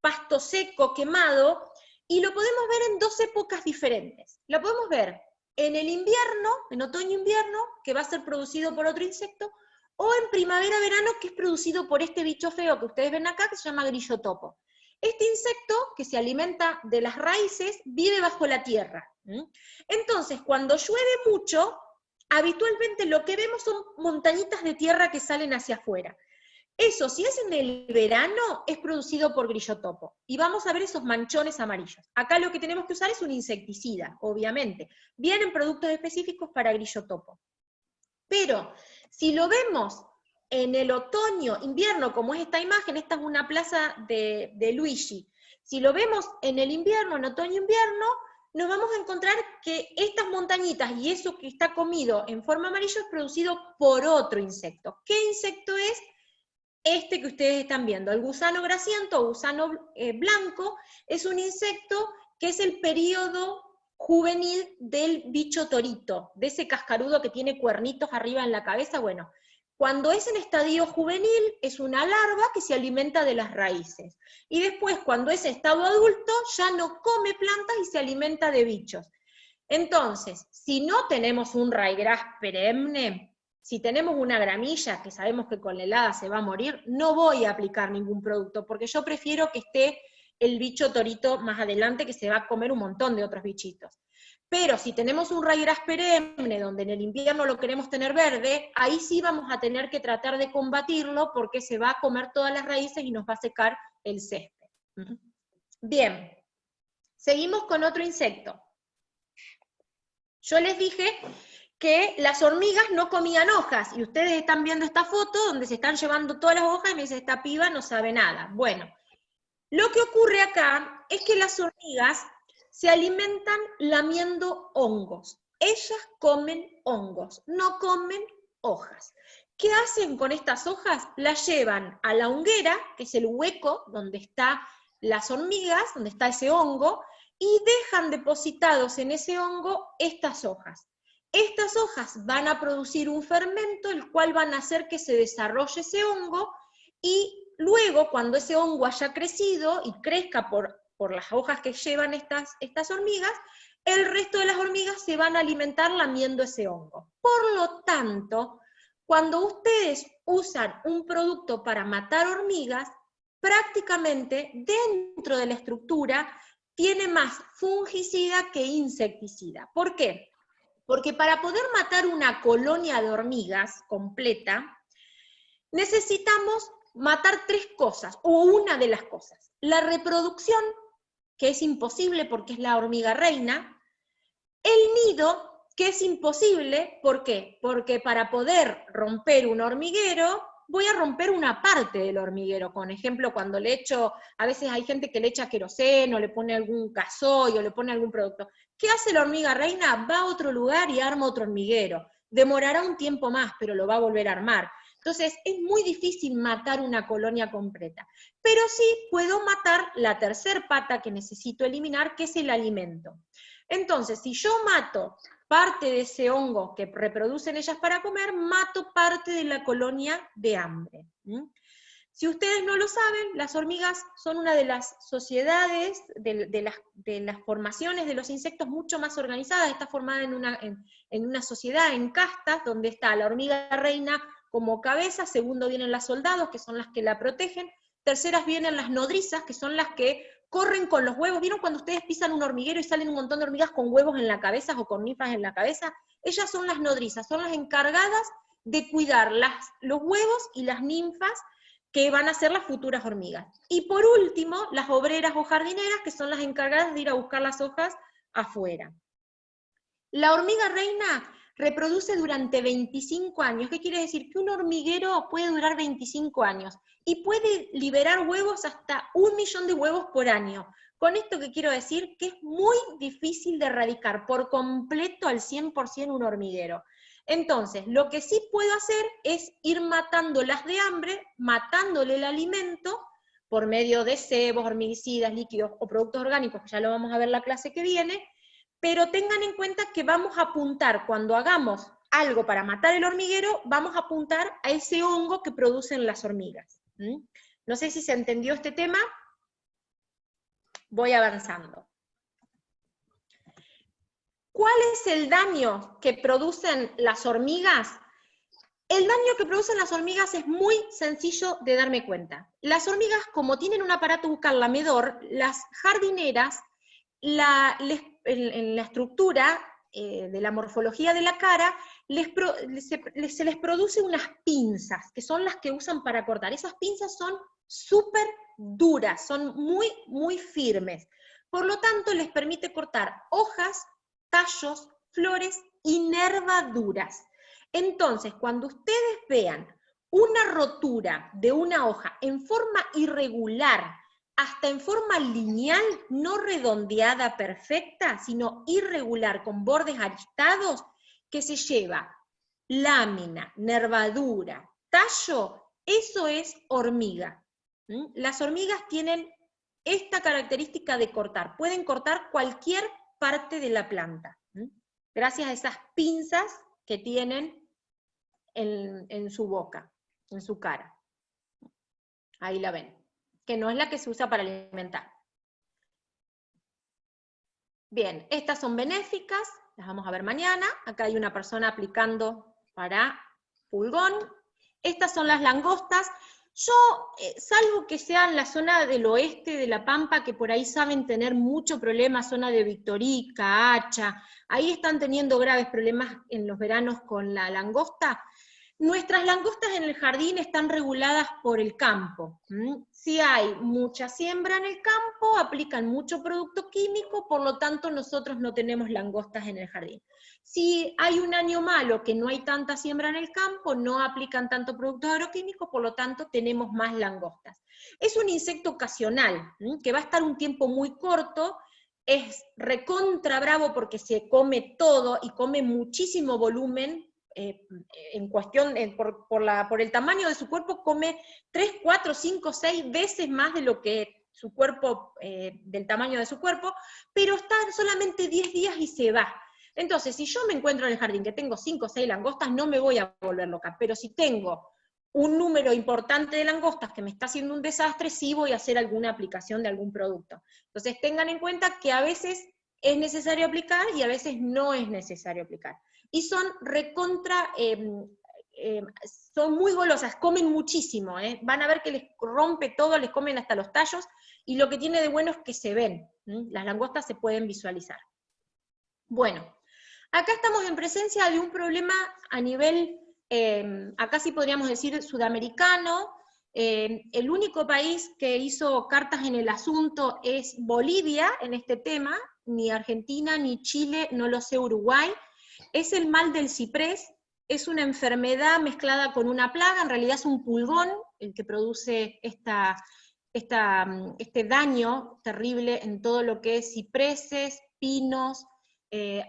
pasto seco, quemado, y lo podemos ver en 2 épocas diferentes. Lo podemos ver en el invierno, en otoño-invierno, que va a ser producido por otro insecto, o en primavera-verano, que es producido por este bicho feo que ustedes ven acá, que se llama grillo topo. Este insecto, que se alimenta de las raíces, vive bajo la tierra. Entonces, cuando llueve mucho, habitualmente lo que vemos son montañitas de tierra que salen hacia afuera. Eso, si es en el verano, es producido por grillo topo. Y vamos a ver esos manchones amarillos. Acá lo que tenemos que usar es un insecticida, obviamente. Vienen productos específicos para grillo topo. Pero, si lo vemos en el otoño, invierno, como es esta imagen, esta es una plaza de Luigi. Si lo vemos en el invierno, en otoño-invierno, nos vamos a encontrar que estas montañitas y eso que está comido en forma amarilla es producido por otro insecto. ¿Qué insecto es? Este que ustedes están viendo, el gusano grasiento o gusano blanco, es un insecto que es el periodo juvenil del bicho torito, de ese cascarudo que tiene cuernitos arriba en la cabeza. Bueno, cuando es en estadio juvenil, es una larva que se alimenta de las raíces. Y después, cuando es estado adulto, ya no come plantas y se alimenta de bichos. Entonces, si no tenemos un ryegrass perenne, si tenemos una gramilla que sabemos que con la helada se va a morir, no voy a aplicar ningún producto, porque yo prefiero que esté el bicho torito más adelante, que se va a comer un montón de otros bichitos. Pero si tenemos un ryegrass perenne, donde en el invierno lo queremos tener verde, ahí sí vamos a tener que tratar de combatirlo, porque se va a comer todas las raíces y nos va a secar el césped. Bien, seguimos con otro insecto. Yo les dije que las hormigas no comían hojas, y ustedes están viendo esta foto donde se están llevando todas las hojas y me dice, esta piba no sabe nada. Bueno, lo que ocurre acá es que las hormigas se alimentan lamiendo hongos. Ellas comen hongos, no comen hojas. ¿Qué hacen con estas hojas? Las llevan a la honguera, que es el hueco donde están las hormigas, donde está ese hongo, y dejan depositados en ese hongo estas hojas. Estas hojas van a producir un fermento, el cual van a hacer que se desarrolle ese hongo, y luego, cuando ese hongo haya crecido y crezca por las hojas que llevan estas hormigas, el resto de las hormigas se van a alimentar lamiendo ese hongo. Por lo tanto, cuando ustedes usan un producto para matar hormigas, prácticamente dentro de la estructura tiene más fungicida que insecticida. ¿Por qué? Porque para poder matar una colonia de hormigas completa, necesitamos matar 3 cosas, o una de las cosas. La reproducción, que es imposible porque es la hormiga reina. El nido, que es imposible, ¿por qué? Porque para poder romper un hormiguero, voy a romper una parte del hormiguero. Por ejemplo, cuando le echo, a veces hay gente que le echa queroseno, le pone algún gasoil o le pone algún producto. ¿Qué hace la hormiga reina? Va a otro lugar y arma otro hormiguero. Demorará un tiempo más, pero lo va a volver a armar. Entonces, es muy difícil matar una colonia completa. Pero sí puedo matar la tercer pata que necesito eliminar, que es el alimento. Entonces, si yo mato parte de ese hongo que reproducen ellas para comer, mato parte de la colonia de hambre. Si ustedes no lo saben, las hormigas son una de las sociedades, de las formaciones de los insectos mucho más organizadas. Está formada en una sociedad, en castas, donde está la hormiga reina como cabeza, segundo vienen las soldados, que son las que la protegen, terceras vienen las nodrizas, que son las que corren con los huevos. ¿Vieron cuando ustedes pisan un hormiguero y salen un montón de hormigas con huevos en la cabeza o con ninfas en la cabeza? Ellas son las nodrizas, son las encargadas de cuidar los huevos y las ninfas que van a ser las futuras hormigas. Y por último, las obreras o jardineras, que son las encargadas de ir a buscar las hojas afuera. La hormiga reina reproduce durante 25 años. ¿Qué quiere decir? Que un hormiguero puede durar 25 años y puede liberar huevos hasta 1 millón de huevos por año. Con esto que quiero decir que es muy difícil de erradicar por completo al 100% un hormiguero. Entonces, lo que sí puedo hacer es ir matándolas de hambre, matándole el alimento por medio de cebos, hormiguicidas, líquidos o productos orgánicos, que ya lo vamos a ver la clase que viene, pero tengan en cuenta que vamos a apuntar, cuando hagamos algo para matar el hormiguero, vamos a apuntar a ese hongo que producen las hormigas. No sé si se entendió este tema. Voy avanzando. ¿Cuál es el daño que producen las hormigas? El daño que producen las hormigas es muy sencillo de darme cuenta. Las hormigas, como tienen un aparato bucal lamedor, las jardineras, en la estructura de la morfología de la cara, se les produce unas pinzas, que son las que usan para cortar. Esas pinzas son súper duras, son muy, muy firmes. Por lo tanto, les permite cortar hojas, tallos, flores y nervaduras. Entonces, cuando ustedes vean una rotura de una hoja en forma irregular, hasta en forma lineal, no redondeada perfecta, sino irregular, con bordes aristados, que se lleva lámina, nervadura, tallo, eso es hormiga. Las hormigas tienen esta característica de cortar, pueden cortar cualquier parte de la planta, gracias a esas pinzas que tienen en su boca, en su cara. Ahí la ven, que no es la que se usa para alimentar. Bien, estas son benéficas, las vamos a ver mañana. Acá hay una persona aplicando para pulgón. Estas son las langostas. Yo, salvo que sea en la zona del oeste de La Pampa, que por ahí saben tener mucho problema, zona de Victorica, Hacha, ahí están teniendo graves problemas en los veranos con la langosta. Nuestras langostas en el jardín están reguladas por el campo. Si hay mucha siembra en el campo, aplican mucho producto químico, por lo tanto nosotros no tenemos langostas en el jardín. Si hay un año malo que no hay tanta siembra en el campo, no aplican tanto productos agroquímicos, por lo tanto tenemos más langostas. Es un insecto ocasional, que va a estar un tiempo muy corto, es recontra bravo porque se come todo y come muchísimo volumen. En cuestión, por el tamaño de su cuerpo, come 3, 4, 5, 6 veces más de lo que su cuerpo, del tamaño de su cuerpo, pero está solamente 10 días y se va. Entonces, si yo me encuentro en el jardín que tengo 5 o 6 langostas, no me voy a volver loca, pero si tengo un número importante de langostas que me está haciendo un desastre, sí voy a hacer alguna aplicación de algún producto. Entonces tengan en cuenta que a veces es necesario aplicar y a veces no es necesario aplicar. Y son recontra, son muy golosas, comen muchísimo, van a ver que les rompe todo, les comen hasta los tallos, y lo que tiene de bueno es que se ven, las langostas se pueden visualizar. Bueno, acá estamos en presencia de un problema a nivel, acá sí podríamos decir sudamericano. El único país que hizo cartas en el asunto es Bolivia en este tema, ni Argentina, ni Chile, no lo sé Uruguay. Es el mal del ciprés, es una enfermedad mezclada con una plaga, en realidad es un pulgón el que produce este daño terrible en todo lo que es cipreses, pinos,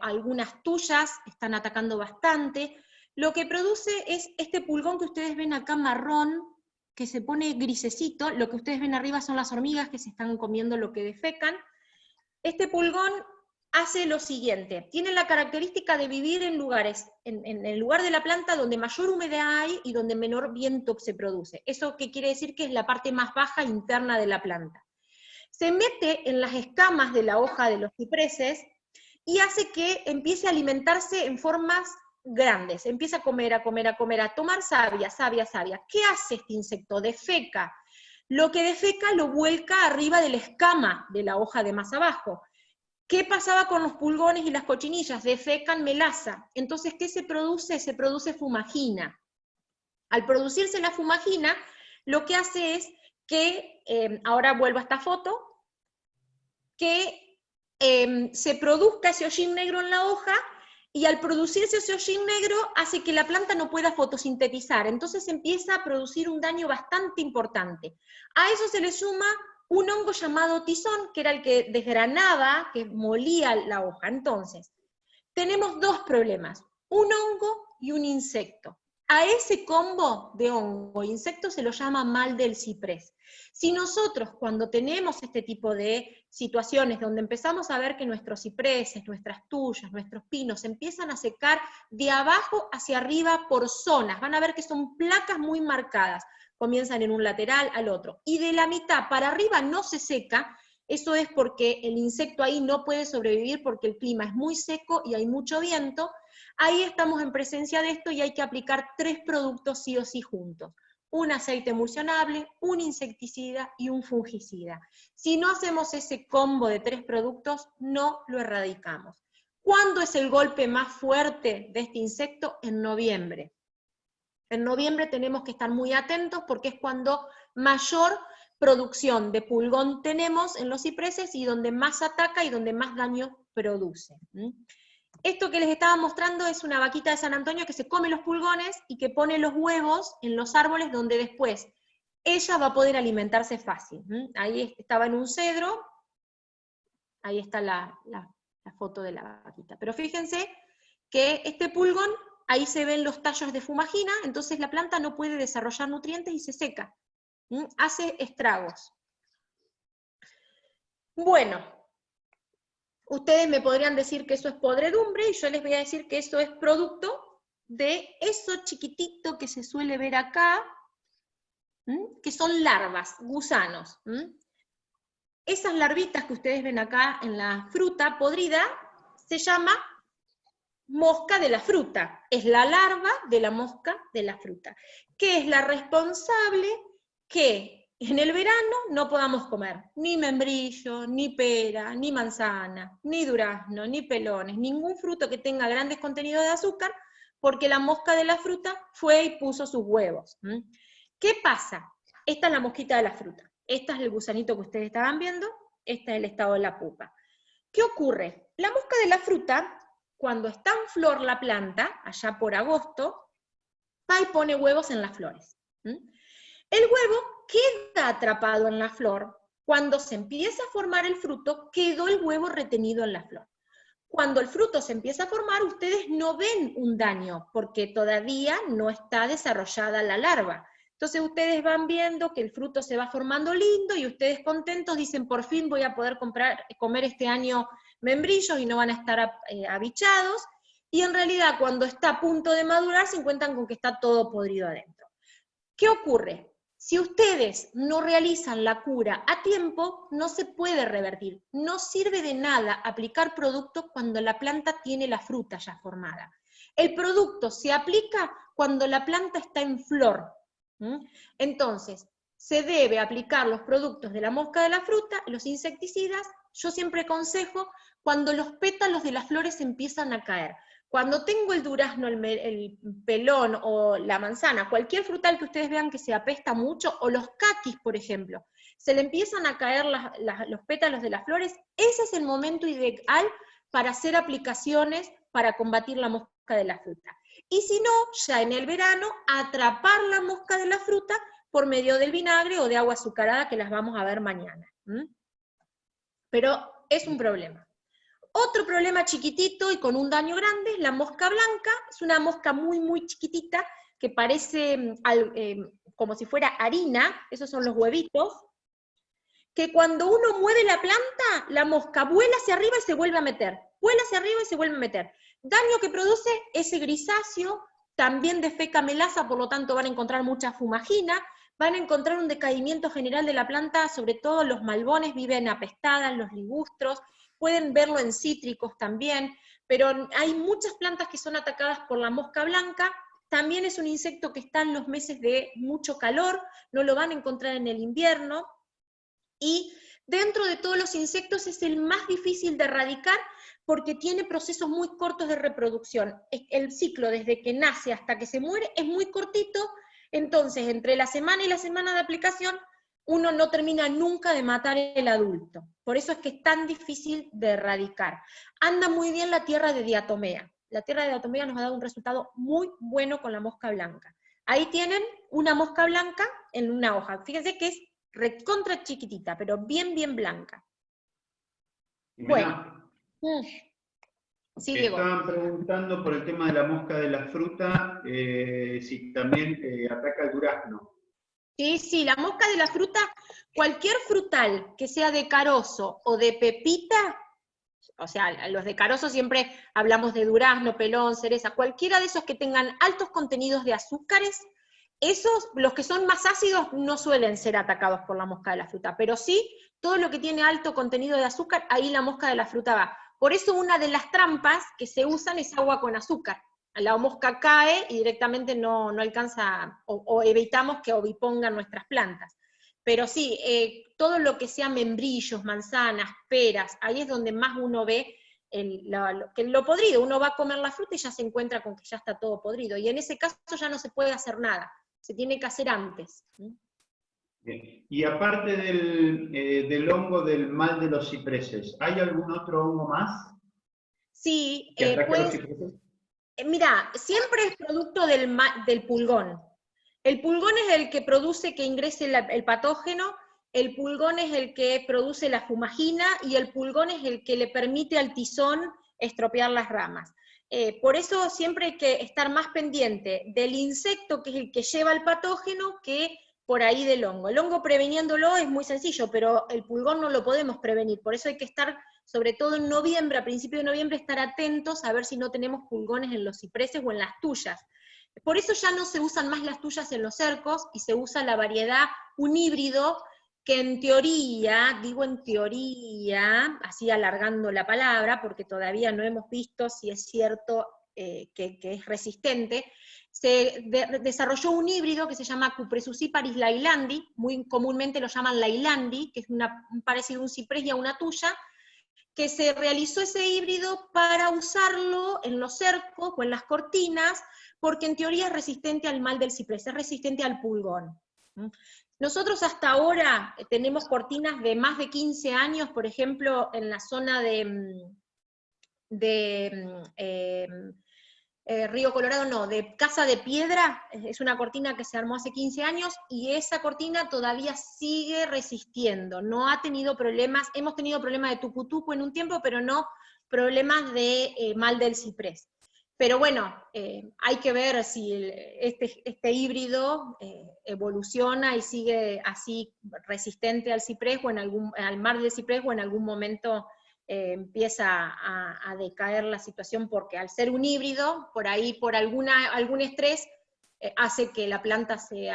algunas tuyas están atacando bastante. Lo que produce es este pulgón que ustedes ven acá marrón, que se pone grisecito, lo que ustedes ven arriba son las hormigas que se están comiendo lo que defecan. Este pulgón hace lo siguiente, tiene la característica de vivir en lugares, en el lugar de la planta donde mayor humedad hay y donde menor viento se produce. ¿Eso qué quiere decir? Que es la parte más baja interna de la planta. Se mete en las escamas de la hoja de los cipreses y hace que empiece a alimentarse en formas grandes, empieza a comer, a comer, a comer, a tomar savia, savia, savia. ¿Qué hace este insecto? Defeca. Lo que defeca lo vuelca arriba de la escama de la hoja de más abajo. ¿Qué pasaba con los pulgones y las cochinillas? Defecan melaza. Entonces, ¿qué se produce? Se produce fumagina. Al producirse la fumagina, lo que hace es que, ahora vuelvo a esta foto, que se produzca ese hollín negro en la hoja, y al producirse ese hollín negro hace que la planta no pueda fotosintetizar, entonces empieza a producir un daño bastante importante. A eso se le suma un hongo llamado tizón, que era el que desgranaba, que molía la hoja. Entonces, tenemos dos problemas, un hongo y un insecto. A ese combo de hongo e insecto se lo llama mal del ciprés. Si nosotros, cuando tenemos este tipo de situaciones donde empezamos a ver que nuestros cipreses, nuestras tuyas, nuestros pinos empiezan a secar de abajo hacia arriba por zonas, van a ver que son placas muy marcadas, comienzan en un lateral al otro, y de la mitad para arriba no se seca, eso es porque el insecto ahí no puede sobrevivir porque el clima es muy seco y hay mucho viento. Ahí estamos en presencia de esto y hay que aplicar 3 productos sí o sí juntos. Un aceite emulsionable, un insecticida y un fungicida. Si no hacemos ese combo de 3 productos, no lo erradicamos. ¿Cuándo es el golpe más fuerte de este insecto? En noviembre. En noviembre tenemos que estar muy atentos porque es cuando mayor producción de pulgón tenemos en los cipreses y donde más ataca y donde más daño produce. Esto que les estaba mostrando es una vaquita de San Antonio que se come los pulgones y que pone los huevos en los árboles donde después ella va a poder alimentarse fácil. Ahí estaba en un cedro, ahí está la foto de la vaquita. Pero fíjense que este pulgón, ahí se ven los tallos de fumagina, entonces la planta no puede desarrollar nutrientes y se seca. Hace estragos. Bueno, ustedes me podrían decir que eso es podredumbre, y yo les voy a decir que eso es producto de eso chiquitito que se suele ver acá, que son larvas, gusanos. Esas larvitas que ustedes ven acá en la fruta podrida, se llama mosca de la fruta. Es la larva de la mosca de la fruta, que es la responsable que en el verano no podamos comer ni membrillo, ni pera, ni manzana, ni durazno, ni pelones, ningún fruto que tenga grandes contenidos de azúcar, porque la mosca de la fruta fue y puso sus huevos. ¿Qué pasa? Esta es la mosquita de la fruta. Este es el gusanito que ustedes estaban viendo, este es el estado de la pupa. ¿Qué ocurre? La mosca de la fruta, cuando está en flor la planta, allá por agosto, va y pone huevos en las flores. El huevo queda atrapado en la flor. Cuando se empieza a formar el fruto, quedó el huevo retenido en la flor. Cuando el fruto se empieza a formar, ustedes no ven un daño, porque todavía no está desarrollada la larva. Entonces ustedes van viendo que el fruto se va formando lindo, y ustedes contentos dicen, por fin voy a poder comer este año membrillos y no van a estar abichados, y en realidad cuando está a punto de madurar se encuentran con que está todo podrido adentro. ¿Qué ocurre? Si ustedes no realizan la cura a tiempo, no se puede revertir. No sirve de nada aplicar producto cuando la planta tiene la fruta ya formada. El producto se aplica cuando la planta está en flor. Entonces, se debe aplicar los productos de la mosca de la fruta, los insecticidas, yo siempre aconsejo cuando los pétalos de las flores empiezan a caer. Cuando tengo el durazno, el pelón o la manzana, cualquier frutal que ustedes vean que se apesta mucho, o los caquis, por ejemplo, se le empiezan a caer los pétalos de las flores, ese es el momento ideal para hacer aplicaciones para combatir la mosca de la fruta. Y si no, ya en el verano, atrapar la mosca de la fruta por medio del vinagre o de agua azucarada, que las vamos a ver mañana. Pero es un problema. Otro problema chiquitito y con un daño grande es la mosca blanca. Es una mosca muy, muy chiquitita que parece como si fuera harina, esos son los huevitos, que cuando uno mueve la planta, la mosca vuela hacia arriba y se vuelve a meter, vuela hacia arriba y se vuelve a meter. Daño que produce ese grisáceo, también defeca melaza, por lo tanto van a encontrar mucha fumagina, van a encontrar un decaimiento general de la planta, sobre todo los malbones viven apestadas, los ligustros, pueden verlo en cítricos también, pero hay muchas plantas que son atacadas por la mosca blanca. También es un insecto que está en los meses de mucho calor, no lo van a encontrar en el invierno, y dentro de todos los insectos es el más difícil de erradicar porque tiene procesos muy cortos de reproducción. El ciclo desde que nace hasta que se muere es muy cortito, entonces entre la semana y la semana de aplicación uno no termina nunca de matar el adulto. Por eso es que es tan difícil de erradicar. Anda muy bien la tierra de diatomea. La tierra de diatomea nos ha dado un resultado muy bueno con la mosca blanca. Ahí tienen una mosca blanca en una hoja. Fíjense que es recontra chiquitita, pero bien, bien blanca. Bueno. Sí, Diego. Estaban preguntando por el tema de la mosca de la fruta, si también ataca el durazno. Sí, sí, la mosca de la fruta, cualquier frutal que sea de carozo o de pepita, o sea, los de carozo siempre hablamos de durazno, pelón, cereza, cualquiera de esos que tengan altos contenidos de azúcares, esos, los que son más ácidos, no suelen ser atacados por la mosca de la fruta, pero sí, todo lo que tiene alto contenido de azúcar, ahí la mosca de la fruta va. Por eso una de las trampas que se usan es agua con azúcar. La mosca cae y directamente no alcanza, o evitamos que ovipongan nuestras plantas. Pero sí, todo lo que sea membrillos, manzanas, peras, ahí es donde más uno ve lo podrido. Uno va a comer la fruta y ya se encuentra con que ya está todo podrido. Y en ese caso ya no se puede hacer nada, se tiene que hacer antes. Bien. Y aparte del hongo del mal de los cipreses, ¿hay algún otro hongo más? Sí, ¿Que ataca los pues, cipreses? mira, siempre es producto del pulgón. El pulgón es el que produce que ingrese el patógeno, el pulgón es el que produce la fumagina, y el pulgón es el que le permite al tizón estropear las ramas. Por eso siempre hay que estar más pendiente del insecto, que es el que lleva el patógeno, que por ahí del hongo. El hongo preveniéndolo es muy sencillo, pero el pulgón no lo podemos prevenir, por eso hay que estar, sobre todo en noviembre, a principios de noviembre, estar atentos a ver si no tenemos pulgones en los cipreses o en las tuyas. Por eso ya no se usan más las tuyas en los cercos, y se usa la variedad, un híbrido, que en teoría, digo en teoría, así alargando la palabra, porque todavía no hemos visto si es cierto que es resistente, se desarrolló un híbrido que se llama Cupressuciparis lailandi, muy comúnmente lo llaman lailandi, que es un parecido a un ciprés y a una tuya, que se realizó ese híbrido para usarlo en los cercos o en las cortinas, porque en teoría es resistente al mal del ciprés, es resistente al pulgón. Nosotros hasta ahora tenemos cortinas de más de 15 años, por ejemplo, en la zona de Río Colorado, no, de Casa de Piedra, es una cortina que se armó hace 15 años, y esa cortina todavía sigue resistiendo, no ha tenido problemas, hemos tenido problemas de tucutuco en un tiempo, pero no problemas de mal del ciprés. Pero bueno, hay que ver si este híbrido evoluciona y sigue así resistente al ciprés, o al mal del ciprés, o en algún momento empieza a decaer la situación, porque al ser un híbrido, por ahí, por algún estrés, hace que la planta se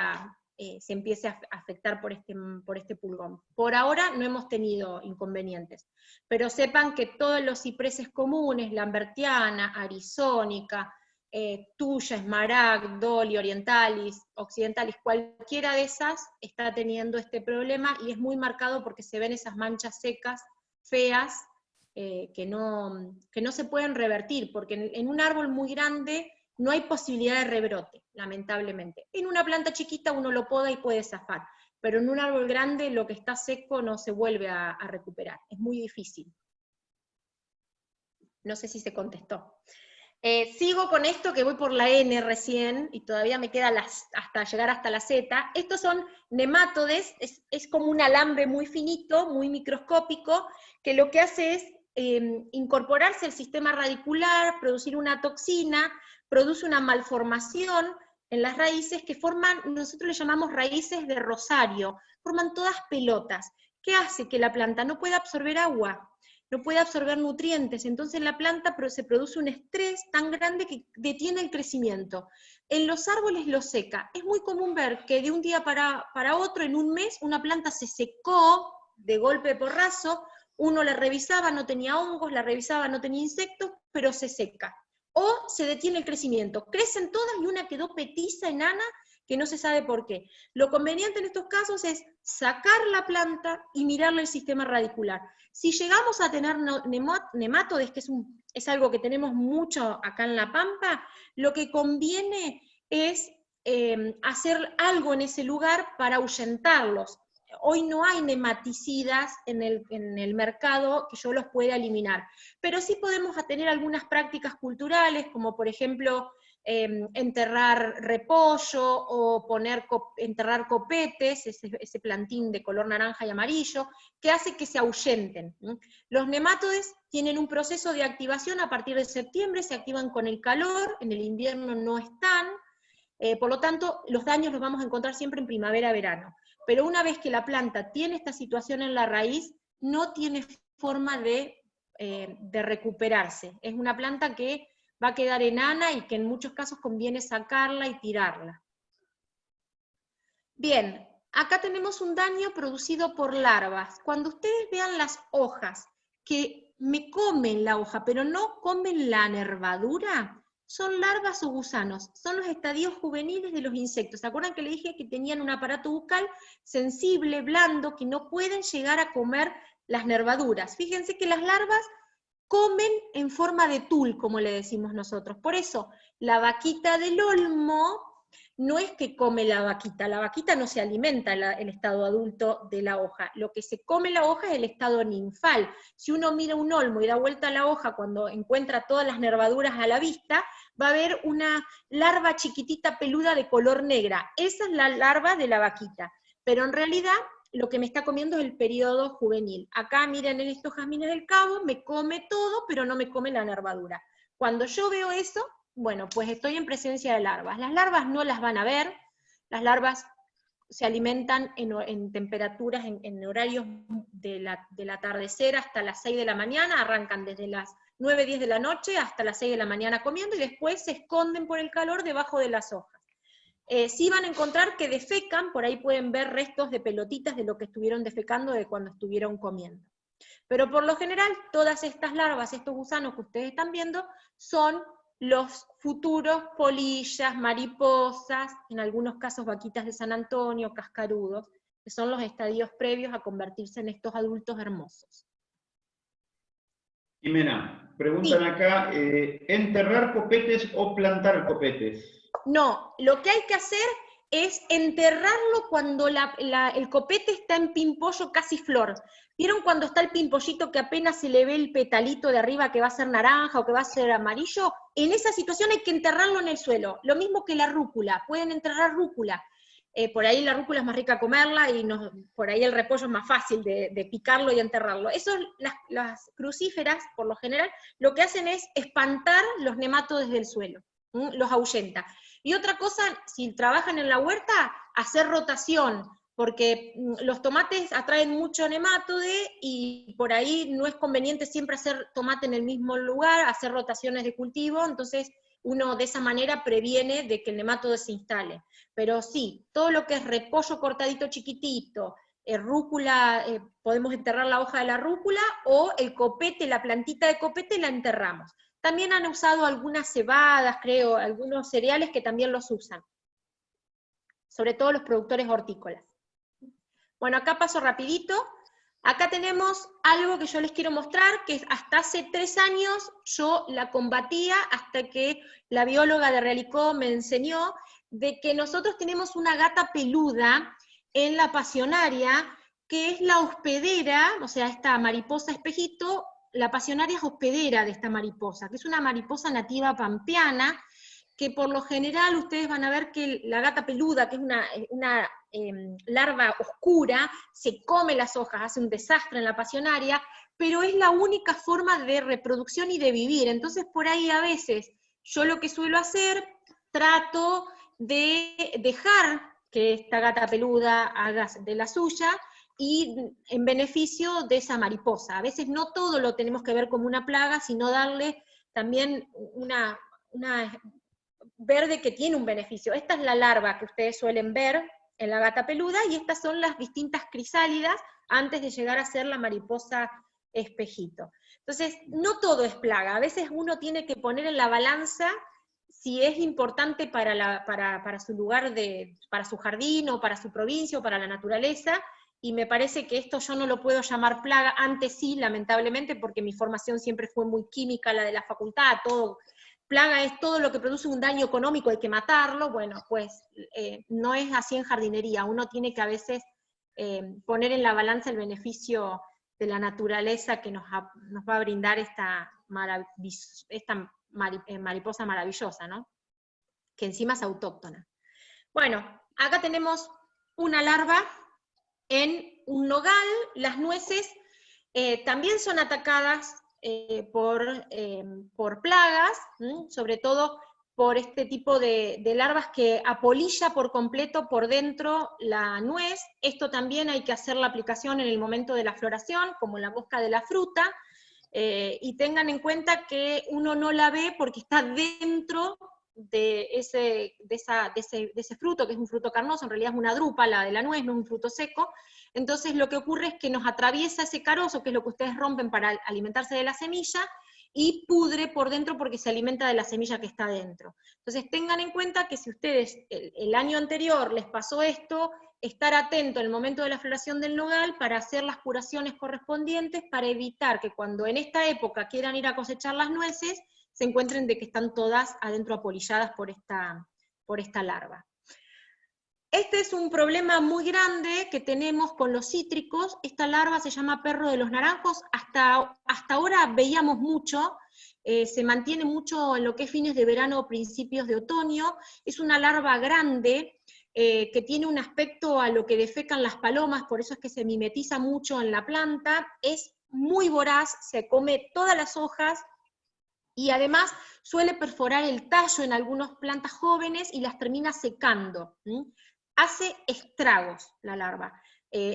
empiece a afectar por este pulgón. Por ahora no hemos tenido inconvenientes, pero sepan que todos los cipreses comunes, lambertiana, arizónica, tuya, esmaragd, doli, orientalis, occidentalis, cualquiera de esas está teniendo este problema, y es muy marcado porque se ven esas manchas secas, feas, que no se pueden revertir, porque en un árbol muy grande no hay posibilidad de rebrote, lamentablemente. En una planta chiquita uno lo poda y puede zafar, pero en un árbol grande lo que está seco no se vuelve a recuperar, es muy difícil. No sé si se contestó. Sigo con esto, que voy por la N recién, y todavía me queda hasta llegar hasta la Z. Estos son nemátodes, es como un alambre muy finito, muy microscópico, que lo que hace es incorporarse al sistema radicular, producir una toxina, produce una malformación en las raíces que forman, nosotros le llamamos raíces de rosario, forman todas pelotas. ¿Qué hace? Que la planta no pueda absorber agua, no puede absorber nutrientes, entonces la planta se produce un estrés tan grande que detiene el crecimiento. En los árboles lo seca. Es muy común ver que de un día para otro, en un mes, una planta se secó de golpe de porrazo, uno la revisaba, no tenía hongos, la revisaba, no tenía insectos, pero se seca. O se detiene el crecimiento. Crecen todas y una quedó petiza, enana, que no se sabe por qué. Lo conveniente en estos casos es sacar la planta y mirarle el sistema radicular. Si llegamos a tener nemátodes, que es algo que tenemos mucho acá en La Pampa, lo que conviene es hacer algo en ese lugar para ahuyentarlos. Hoy no hay nematicidas en el mercado que yo los pueda eliminar, pero sí podemos tener algunas prácticas culturales, como por ejemplo enterrar repollo, o enterrar copetes, ese plantín de color naranja y amarillo, que hace que se ahuyenten. Los nemátodes tienen un proceso de activación a partir de septiembre, se activan con el calor, en el invierno no están, por lo tanto los daños los vamos a encontrar siempre en primavera-verano. Pero una vez que la planta tiene esta situación en la raíz, no tiene forma de recuperarse. Es una planta que va a quedar enana y que en muchos casos conviene sacarla y tirarla. Bien, acá tenemos un daño producido por larvas. Cuando ustedes vean las hojas que me comen la hoja, pero no comen la nervadura, son larvas o gusanos, son los estadios juveniles de los insectos. ¿Se acuerdan que le dije que tenían un aparato bucal sensible, blando, que no pueden llegar a comer las nervaduras? Fíjense que las larvas comen en forma de tul, como le decimos nosotros. Por eso, la vaquita del olmo no es que come la vaquita no se alimenta el estado adulto de la hoja, lo que se come la hoja es el estado ninfal. Si uno mira un olmo y da vuelta a la hoja cuando encuentra todas las nervaduras a la vista, va a ver una larva chiquitita peluda de color negra, esa es la larva de la vaquita, pero en realidad lo que me está comiendo es el periodo juvenil. Acá miren en estos jazmines del cabo, me come todo, pero no me come la nervadura. Cuando yo veo eso, bueno, pues estoy en presencia de larvas. Las larvas no las van a ver, las larvas se alimentan en temperaturas, en horarios del atardecer hasta las 6 de la mañana, arrancan desde las 9, 10 de la noche hasta las 6 de la mañana comiendo, y después se esconden por el calor debajo de las hojas. Sí van a encontrar que defecan, por ahí pueden ver restos de pelotitas de lo que estuvieron defecando de cuando estuvieron comiendo. Pero por lo general, todas estas larvas, estos gusanos que ustedes están viendo, son los futuros polillas, mariposas, en algunos casos vaquitas de San Antonio, cascarudos, que son los estadios previos a convertirse en estos adultos hermosos. Jimena, preguntan acá, ¿enterrar copetes o plantar copetes? No, lo que hay que hacer es enterrarlo cuando el copete está en pimpollo casi flor. ¿Vieron cuando está el pimpollito que apenas se le ve el petalito de arriba que va a ser naranja o que va a ser amarillo? En esa situación hay que enterrarlo en el suelo. Lo mismo que la rúcula, pueden enterrar rúcula. Por ahí la rúcula es más rica comerla y por ahí el repollo es más fácil de picarlo y enterrarlo. Eso, las crucíferas, por lo general, lo que hacen es espantar los nematodos del suelo, los ahuyenta. Y otra cosa, si trabajan en la huerta, hacer rotación, porque los tomates atraen mucho nematode y por ahí no es conveniente siempre hacer tomate en el mismo lugar, hacer rotaciones de cultivo, entonces uno de esa manera previene de que el nematode se instale. Pero sí, todo lo que es repollo cortadito chiquitito, rúcula, podemos enterrar la hoja de la rúcula, o el copete, la plantita de copete la enterramos. También han usado algunas cebadas, creo, algunos cereales que también los usan, sobre todo los productores hortícolas. Bueno, acá paso rapidito. Acá tenemos algo que yo les quiero mostrar, que hasta hace 3 años yo la combatía, hasta que la bióloga de Realicó me enseñó de que nosotros tenemos una gata peluda en la pasionaria, que es la hospedera, o sea, esta mariposa espejito. La pasionaria es hospedera de esta mariposa, que es una mariposa nativa pampeana, que por lo general ustedes van a ver que la gata peluda, que es una larva oscura, se come las hojas, hace un desastre en la pasionaria, pero es la única forma de reproducción y de vivir. Entonces por ahí a veces, yo lo que suelo hacer, trato de dejar que esta gata peluda haga de la suya, y en beneficio de esa mariposa. A veces no todo lo tenemos que ver como una plaga, sino darle también ver de que tiene un beneficio. Esta es la larva que ustedes suelen ver en la gata peluda, y estas son las distintas crisálidas antes de llegar a ser la mariposa espejito. Entonces, no todo es plaga, a veces uno tiene que poner en la balanza si es importante para su lugar, para su jardín, o para su provincia, o para la naturaleza, y me parece que esto yo no lo puedo llamar plaga. Antes sí, lamentablemente, porque mi formación siempre fue muy química, la de la facultad, todo. Plaga es todo lo que produce un daño económico, hay que matarlo. Bueno, pues no es así en jardinería, uno tiene que a veces poner en la balanza el beneficio de la naturaleza que nos va a brindar esta mariposa maravillosa, ¿no? Que encima es autóctona. Bueno, acá tenemos una larva en un nogal. Las nueces también son atacadas por plagas, sobre todo por este tipo de larvas que apolilla por completo por dentro la nuez. Esto también hay que hacer la aplicación en el momento de la floración, como la mosca de la fruta, y tengan en cuenta que uno no la ve porque está dentro de ese fruto, que es un fruto carnoso. En realidad es una drupa, la de la nuez, no es un fruto seco. Entonces lo que ocurre es que nos atraviesa ese carozo, que es lo que ustedes rompen para alimentarse de la semilla, y pudre por dentro porque se alimenta de la semilla que está dentro. Entonces tengan en cuenta que si ustedes el año anterior les pasó esto, estar atento en el momento de la floración del nogal para hacer las curaciones correspondientes, para evitar que cuando en esta época quieran ir a cosechar las nueces, se encuentren de que están todas adentro apolilladas por por esta larva. Este es un problema muy grande que tenemos con los cítricos. Esta larva se llama perro de los naranjos. Hasta ahora veíamos mucho, se mantiene mucho en lo que es fines de verano o principios de otoño. Es una larva grande que tiene un aspecto a lo que defecan las palomas, por eso es que se mimetiza mucho en la planta. Es muy voraz, se come todas las hojas, y además suele perforar el tallo en algunas plantas jóvenes y las termina secando. Hace estragos la larva.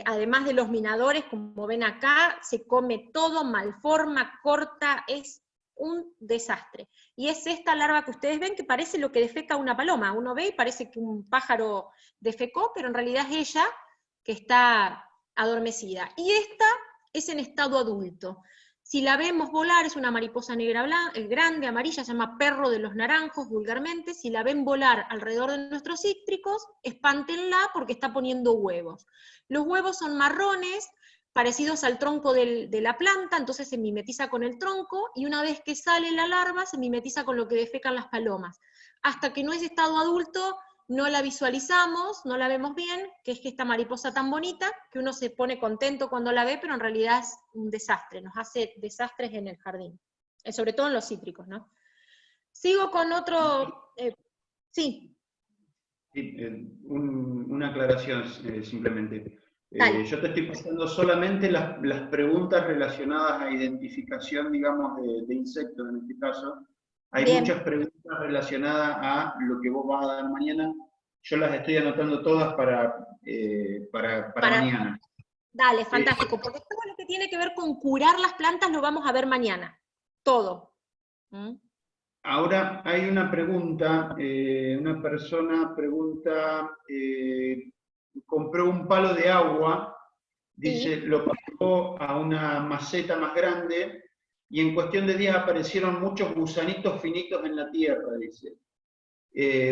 Además de los minadores, como ven acá, se come todo, malforma, corta, es un desastre. Y es esta larva que ustedes ven que parece lo que defeca una paloma. Uno ve y parece que un pájaro defecó, pero en realidad es ella que está adormecida. Y esta es en estado adulto. Si la vemos volar, es una mariposa negra grande, amarilla, se llama perro de los naranjos vulgarmente. Si la ven volar alrededor de nuestros cítricos, espántenla porque está poniendo huevos. Los huevos son marrones, parecidos al tronco de la planta, entonces se mimetiza con el tronco, y una vez que sale la larva, se mimetiza con lo que defecan las palomas. Hasta que no es estado adulto, no la visualizamos, no la vemos bien, que es que esta mariposa tan bonita, que uno se pone contento cuando la ve, pero en realidad es un desastre, nos hace desastres en el jardín, sobre todo en los cítricos, ¿no? Sigo con otro, sí. Una aclaración simplemente. Yo te estoy pasando solamente las preguntas relacionadas a identificación, digamos, de insectos en este caso. Hay Bien. muchas preguntas relacionadas a lo que vos vas a dar mañana. Yo las estoy anotando todas para mañana. Dale, fantástico, porque todo lo que tiene que ver con curar las plantas lo vamos a ver mañana. Todo. Ahora hay una pregunta, una persona pregunta, compró un palo de agua, dice, Sí. lo pasó a una maceta más grande, y en cuestión de días aparecieron muchos gusanitos finitos en la tierra, dice.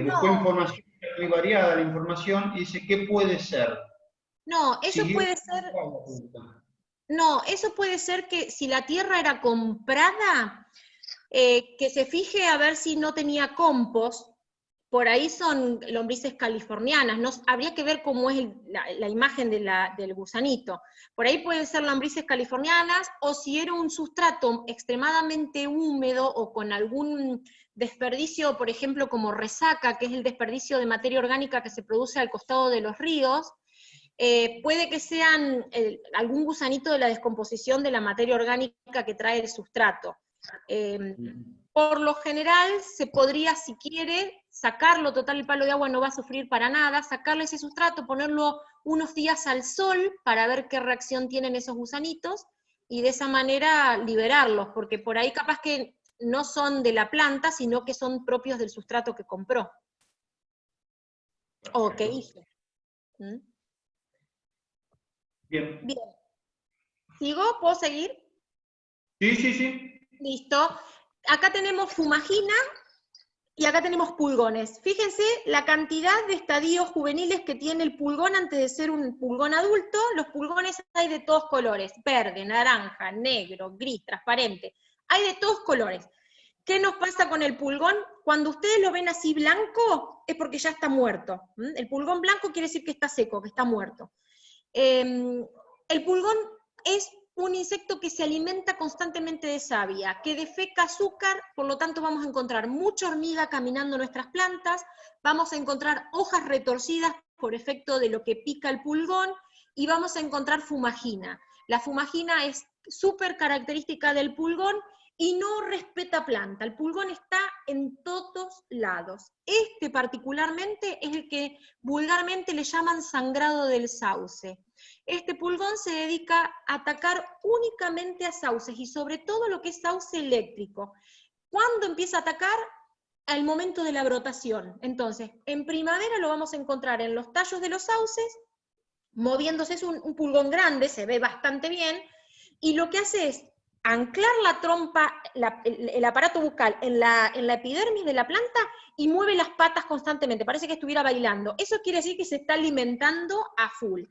Buscó información muy variada, la información, y dice, ¿qué puede ser? No, eso Siguió puede ser... No, eso puede ser que si la tierra era comprada, que se fije a ver si no tenía compost. Por ahí son lombrices californianas, no, habría que ver cómo es la imagen del gusanito. Por ahí pueden ser lombrices californianas, o si era un sustrato extremadamente húmedo o con algún desperdicio, por ejemplo, como resaca, que es el desperdicio de materia orgánica que se produce al costado de los ríos, puede que sean algún gusanito de la descomposición de la materia orgánica que trae el sustrato. Por lo general, se podría, si quiere, sacarlo, total el palo de agua no va a sufrir para nada, sacarle ese sustrato, ponerlo unos días al sol para ver qué reacción tienen esos gusanitos, y de esa manera liberarlos, porque por ahí capaz que no son de la planta, sino que son propios del sustrato que compró. O que hizo. Bien. Bien. ¿Sigo? ¿Puedo seguir? Sí, sí, sí. Listo. Acá tenemos fumagina y acá tenemos pulgones. Fíjense la cantidad de estadios juveniles que tiene el pulgón antes de ser un pulgón adulto. Los pulgones hay de todos colores, verde, naranja, negro, gris, transparente. Hay de todos colores. ¿Qué nos pasa con el pulgón? Cuando ustedes lo ven así blanco, es porque ya está muerto. El pulgón blanco quiere decir que está seco, que está muerto. El pulgón es un insecto que se alimenta constantemente de savia, que defeca azúcar, por lo tanto vamos a encontrar mucha hormiga caminando en nuestras plantas, vamos a encontrar hojas retorcidas por efecto de lo que pica el pulgón, y vamos a encontrar fumagina. La fumagina es súper característica del pulgón y no respeta planta. El pulgón está en todos lados. Este particularmente es el que vulgarmente le llaman sangrado del sauce. Este pulgón se dedica a atacar únicamente a sauces, y sobre todo lo que es sauce eléctrico. ¿Cuándo empieza a atacar? Al momento de la brotación. Entonces, en primavera lo vamos a encontrar en los tallos de los sauces, moviéndose. Es un pulgón grande, se ve bastante bien, y lo que hace es anclar la trompa, el aparato bucal en la epidermis de la planta, y mueve las patas constantemente, parece que estuviera bailando. Eso quiere decir que se está alimentando a full.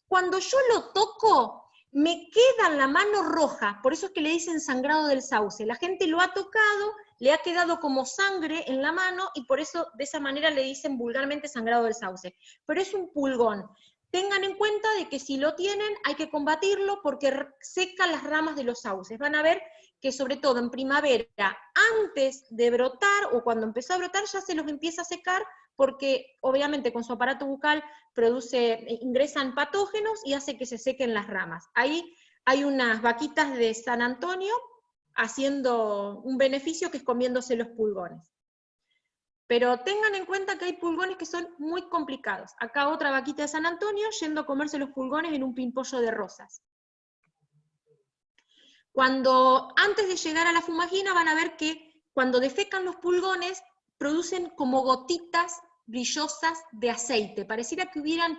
Cuando yo lo toco, me queda en la mano roja, por eso es que le dicen sangrado del sauce. La gente lo ha tocado, le ha quedado como sangre en la mano y por eso de esa manera le dicen vulgarmente sangrado del sauce. Pero es un pulgón. Tengan en cuenta de que si lo tienen hay que combatirlo porque seca las ramas de los sauces. Van a ver que sobre todo en primavera, antes de brotar o cuando empezó a brotar ya se los empieza a secar porque obviamente con su aparato bucal ingresan patógenos y hace que se sequen las ramas. Ahí hay unas vaquitas de San Antonio haciendo un beneficio que es comiéndose los pulgones. Pero tengan en cuenta que hay pulgones que son muy complicados. Acá otra vaquita de San Antonio yendo a comerse los pulgones en un pimpollo de rosas. Antes de llegar a la fumagina van a ver que cuando defecan los pulgones producen como gotitas brillosas de aceite. Pareciera que hubieran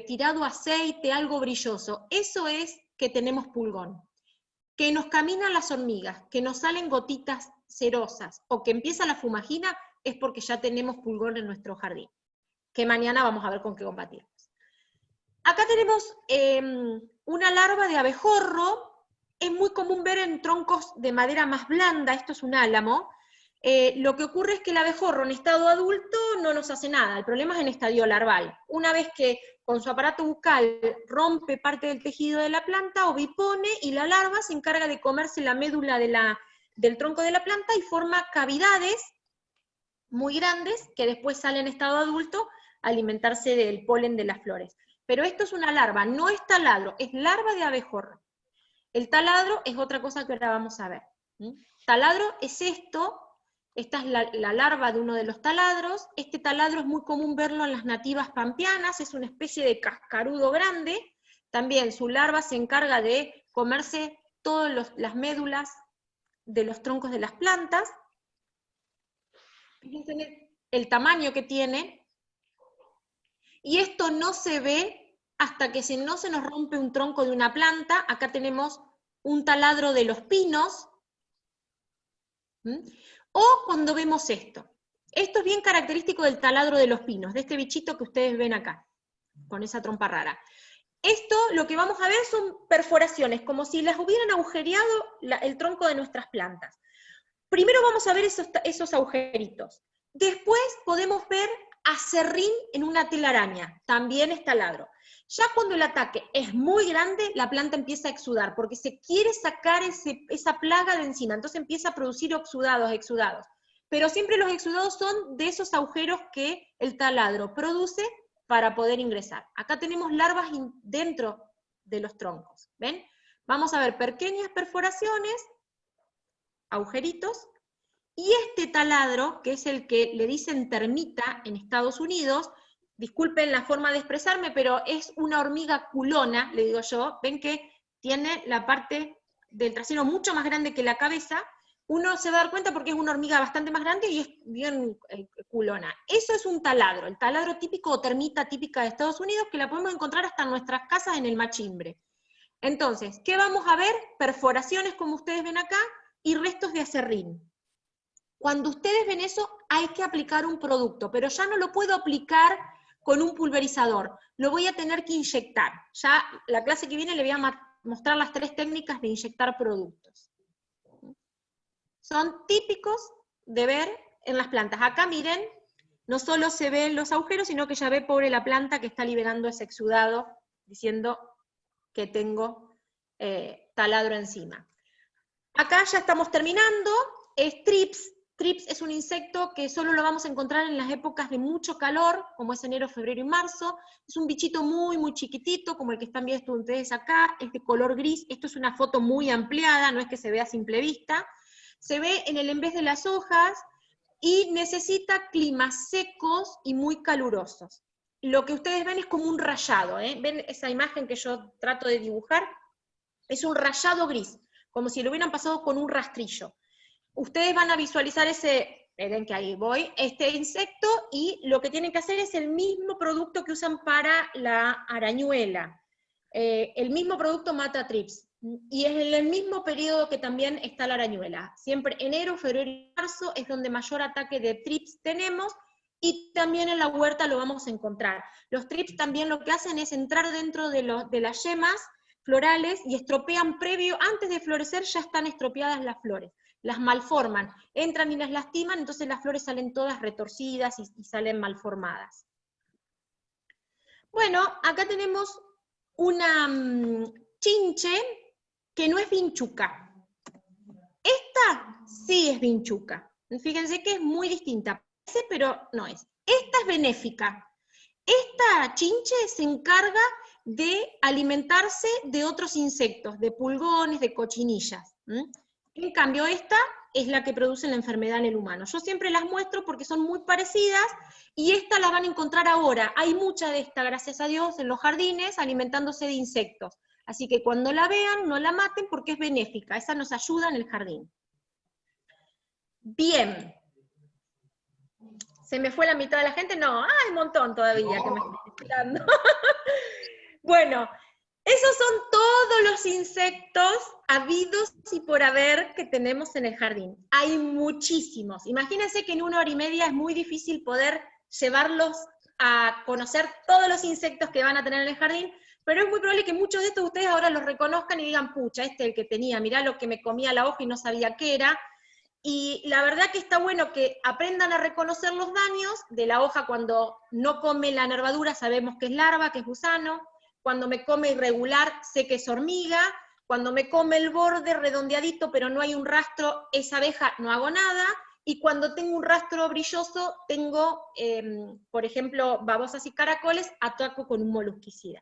tirado aceite, algo brilloso. Eso es que tenemos pulgón. Que nos caminan las hormigas, que nos salen gotitas cerosas, o que empieza la fumagina, es porque ya tenemos pulgón en nuestro jardín, que mañana vamos a ver con qué combatirlos. Acá tenemos una larva de abejorro, es muy común ver en troncos de madera más blanda, esto es un álamo. Lo que ocurre es que el abejorro en estado adulto no nos hace nada, el problema es en estadio larval. Una vez que con su aparato bucal rompe parte del tejido de la planta, ovipone, y la larva se encarga de comerse la médula del tronco de la planta y forma cavidades muy grandes que después salen en estado adulto a alimentarse del polen de las flores. Pero esto es una larva, no es taladro, es larva de abejorro. El taladro es otra cosa que ahora vamos a ver. Taladro es esto, esta es la larva de uno de los taladros. Este taladro es muy común verlo en las nativas pampeanas, es una especie de cascarudo grande. También su larva se encarga de comerse todas las médulas de los troncos de las plantas. Fíjense el tamaño que tiene. Y esto no se ve hasta que no se nos rompe un tronco de una planta. Acá tenemos un taladro de los pinos. O cuando vemos esto. Esto es bien característico del taladro de los pinos, de este bichito que ustedes ven acá, con esa trompa rara. Esto, lo que vamos a ver son perforaciones, como si las hubieran agujereado el tronco de nuestras plantas. Primero vamos a ver esos agujeritos. Después podemos ver aserrín en una telaraña, también es taladro. Ya cuando el ataque es muy grande, la planta empieza a exudar, porque se quiere sacar esa plaga de encima, entonces empieza a producir exudados. Pero siempre los exudados son de esos agujeros que el taladro produce para poder ingresar. Acá tenemos larvas dentro de los troncos, ¿ven? Vamos a ver pequeñas perforaciones, agujeritos, y este taladro, que es el que le dicen termita en Estados Unidos, disculpen la forma de expresarme, pero es una hormiga culona, le digo yo, ven que tiene la parte del trasero mucho más grande que la cabeza, uno se va a dar cuenta porque es una hormiga bastante más grande y es bien culona. Eso es un taladro, el taladro típico o termita típica de Estados Unidos, que la podemos encontrar hasta en nuestras casas en el machimbre. Entonces, ¿qué vamos a ver? Perforaciones, como ustedes ven acá, y restos de aserrín. Cuando ustedes ven eso, hay que aplicar un producto, pero ya no lo puedo aplicar con un pulverizador, lo voy a tener que inyectar. Ya la clase que viene le voy a mostrar las 3 técnicas de inyectar productos. Son típicos de ver en las plantas. Acá miren, no solo se ven los agujeros, sino que ya ve pobre la planta que está liberando ese exudado, diciendo que tengo taladro encima. Acá ya estamos terminando, es trips. Trips es un insecto que solo lo vamos a encontrar en las épocas de mucho calor, como es enero, febrero y marzo. Es un bichito muy, muy chiquitito, como el que están viendo ustedes acá, es de color gris. Esto es una foto muy ampliada, no es que se vea a simple vista. Se ve en el envés de las hojas y necesita climas secos y muy calurosos. Lo que ustedes ven es como un rayado, ¿eh? ¿Ven esa imagen que yo trato de dibujar? Es un rayado gris, como si lo hubieran pasado con un rastrillo. Ustedes van a visualizar ven que ahí voy, este insecto, y lo que tienen que hacer es el mismo producto que usan para la arañuela. El mismo producto mata trips, y es en el mismo periodo que también está la arañuela. Siempre enero, febrero y marzo es donde mayor ataque de trips tenemos, y también en la huerta lo vamos a encontrar. Los trips también lo que hacen es entrar dentro de las yemas florales y estropean antes de florecer ya están estropeadas las flores. las malforman, entran y las lastiman, entonces las flores salen todas retorcidas y salen malformadas. Bueno, acá tenemos una chinche que no es vinchuca. Esta sí es vinchuca. Fíjense que es muy distinta, pero no es. Esta es benéfica. Esta chinche se encarga de alimentarse de otros insectos, de pulgones, de cochinillas. En cambio, esta es la que produce la enfermedad en el humano. Yo siempre las muestro porque son muy parecidas, y esta la van a encontrar ahora. Hay mucha de esta, gracias a Dios, en los jardines, alimentándose de insectos. Así que cuando la vean, no la maten porque es benéfica. Esa nos ayuda en el jardín. Bien. ¿Se me fue la mitad de la gente? No, hay un montón todavía que me están esperando. Bueno, esos son todos los insectos habidos y por haber que tenemos en el jardín. Hay muchísimos. Imagínense que en 1 hora y media es muy difícil poder llevarlos a conocer todos los insectos que van a tener en el jardín, pero es muy probable que muchos de estos ustedes ahora los reconozcan y digan, pucha, este es el que tenía, mirá lo que me comía la hoja y no sabía qué era. Y la verdad que está bueno que aprendan a reconocer los daños de la hoja. Cuando no come la nervadura sabemos que es larva, que es gusano. Cuando me come irregular sé que es hormiga. Cuando me come el borde redondeadito pero no hay un rastro, es abeja, no hago nada. Y cuando tengo un rastro brilloso, tengo, por ejemplo, babosas y caracoles, ataco con un molusquicida.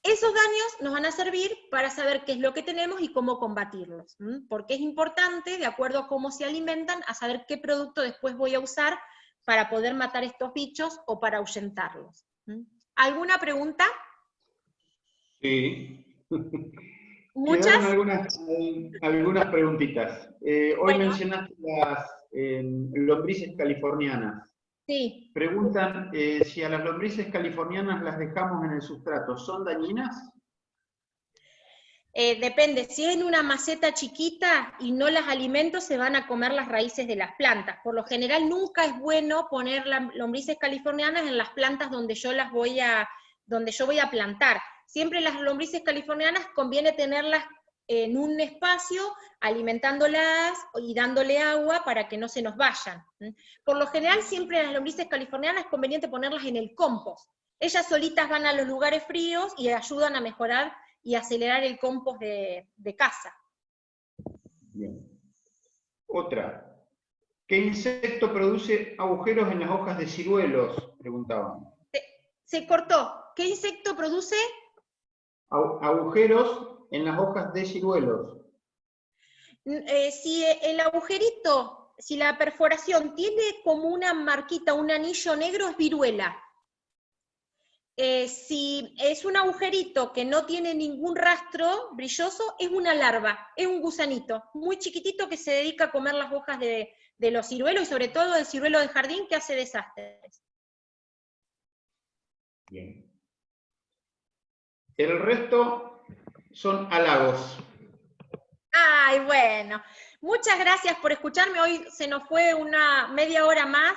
Esos daños nos van a servir para saber qué es lo que tenemos y cómo combatirlos, porque es importante, de acuerdo a cómo se alimentan, a saber qué producto después voy a usar para poder matar estos bichos o para ahuyentarlos. ¿Alguna pregunta? Sí. ¿Muchas? Quedaron algunas preguntitas. Hoy mencionaste las lombrices californianas. Sí. Preguntan si a las lombrices californianas las dejamos en el sustrato, ¿son dañinas? Depende, si es en una maceta chiquita y no las alimento, se van a comer las raíces de las plantas. Por lo general nunca es bueno poner las lombrices californianas en las plantas donde yo voy a plantar. Siempre las lombrices californianas conviene tenerlas en un espacio, alimentándolas y dándole agua para que no se nos vayan. Por lo general siempre las lombrices californianas es conveniente ponerlas en el compost. Ellas solitas van a los lugares fríos y ayudan a mejorar y acelerar el compost de casa. Bien. Otra. ¿Qué insecto produce agujeros en las hojas de ciruelos? Preguntaban. Se cortó. ¿Qué insecto produce? Agujeros en las hojas de ciruelos. Si el agujerito, si la perforación tiene como una marquita, un anillo negro, es viruela. Si es un agujerito que no tiene ningún rastro brilloso, es una larva, es un gusanito, muy chiquitito que se dedica a comer las hojas de los ciruelos, y sobre todo el ciruelo de jardín que hace desastres. Bien. El resto son halagos. Ay, bueno. Muchas gracias por escucharme. Hoy se nos fue una media hora más.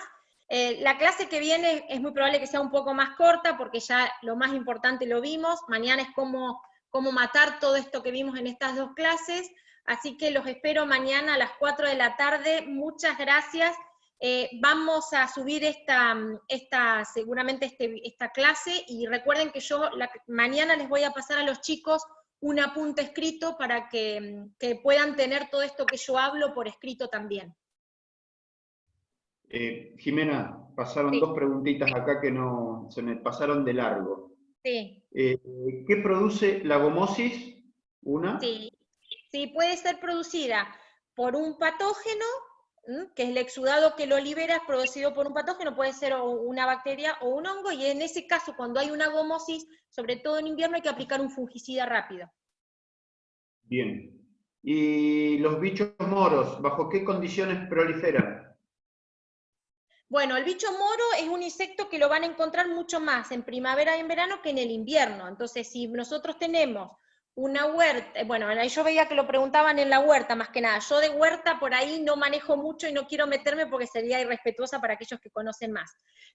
La clase que viene es muy probable que sea un poco más corta, porque ya lo más importante lo vimos. Mañana es cómo matar todo esto que vimos en estas 2 clases. Así que los espero mañana a las 4 de la tarde. Muchas gracias. Vamos a subir seguramente esta clase, y recuerden que yo mañana les voy a pasar a los chicos un apunte escrito para que puedan tener todo esto que yo hablo por escrito también. Jimena, pasaron 2 preguntitas acá que no se me pasaron de largo. Sí. ¿Qué produce la gomosis? ¿Una? Sí, puede ser producida por un patógeno, que es el exudado que lo libera, es producido por un patógeno, puede ser una bacteria o un hongo, y en ese caso, cuando hay una gomosis, sobre todo en invierno, hay que aplicar un fungicida rápido. Bien. ¿Y los bichos moros, bajo qué condiciones proliferan? Bueno, el bicho moro es un insecto que lo van a encontrar mucho más en primavera y en verano que en el invierno. Entonces, si nosotros tenemos una huerta, bueno, yo veía que lo preguntaban en la huerta más que nada. Yo de huerta por ahí no manejo mucho y no quiero meterme porque sería irrespetuosa para aquellos que conocen más.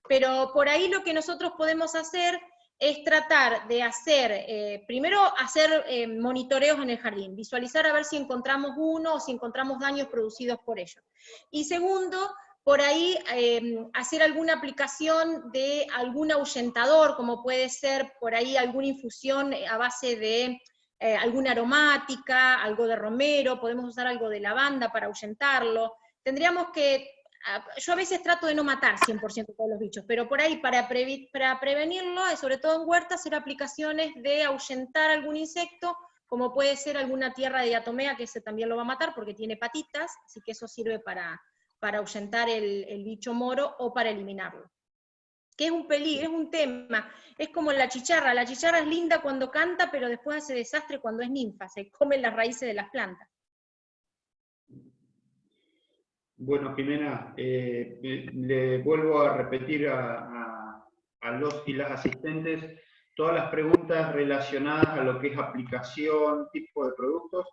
Pero por ahí lo que nosotros podemos hacer es tratar de hacer, primero hacer monitoreos en el jardín, visualizar a ver si encontramos uno o si encontramos daños producidos por ellos. Y segundo, por ahí hacer alguna aplicación de algún ahuyentador, como puede ser por ahí alguna infusión a base de alguna aromática, algo de romero, podemos usar algo de lavanda para ahuyentarlo. Tendríamos que, yo a veces trato de no matar 100% todos los bichos, pero por ahí para prevenirlo, sobre todo en huerta, hacer aplicaciones de ahuyentar algún insecto, como puede ser alguna tierra de diatomea, que ese también lo va a matar porque tiene patitas, así que eso sirve para ahuyentar el bicho moro o para eliminarlo. Que es un peligro, es un tema, es como la chicharra es linda cuando canta, pero después hace desastre cuando es ninfa, se comen las raíces de las plantas. Bueno, Jimena, le vuelvo a repetir a los y las asistentes todas las preguntas relacionadas a lo que es aplicación, tipo de productos,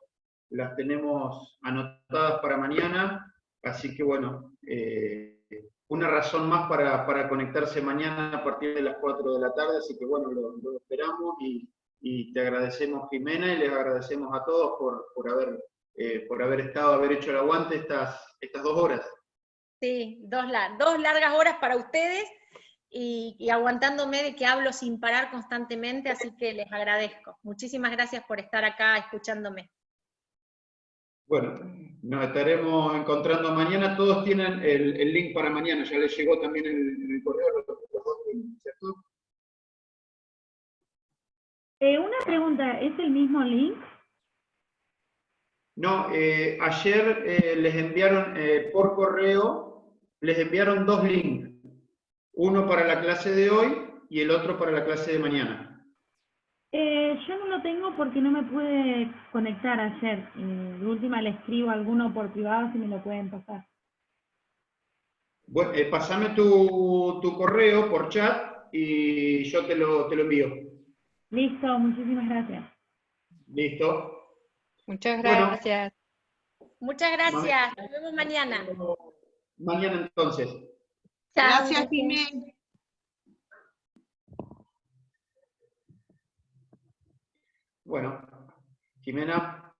las tenemos anotadas para mañana, así que bueno, una razón más para conectarse mañana a partir de las 4 de la tarde, así que bueno, lo esperamos y te agradecemos, Jimena, y les agradecemos a todos por haber estado, haber hecho el aguante estas 2 horas. Sí, dos largas horas para ustedes y aguantándome de que hablo sin parar constantemente, así que les agradezco. Muchísimas gracias por estar acá escuchándome. Bueno, nos estaremos encontrando mañana. Todos tienen el link para mañana, ya les llegó también en el correo. ¿Cierto? Una pregunta, ¿es el mismo link? No, ayer les enviaron por correo, les enviaron 2 links. Uno para la clase de hoy y el otro para la clase de mañana. Yo no lo tengo porque no me pude conectar ayer. De última le escribo a alguno por privado si me lo pueden pasar. Bueno, pasame tu correo por chat y yo te lo envío. Listo, muchísimas gracias. ¿Listo? Muchas Bueno, gracias. Muchas gracias, nos vemos mañana. Mañana entonces. Gracias, Jimé. Bueno, Jimena.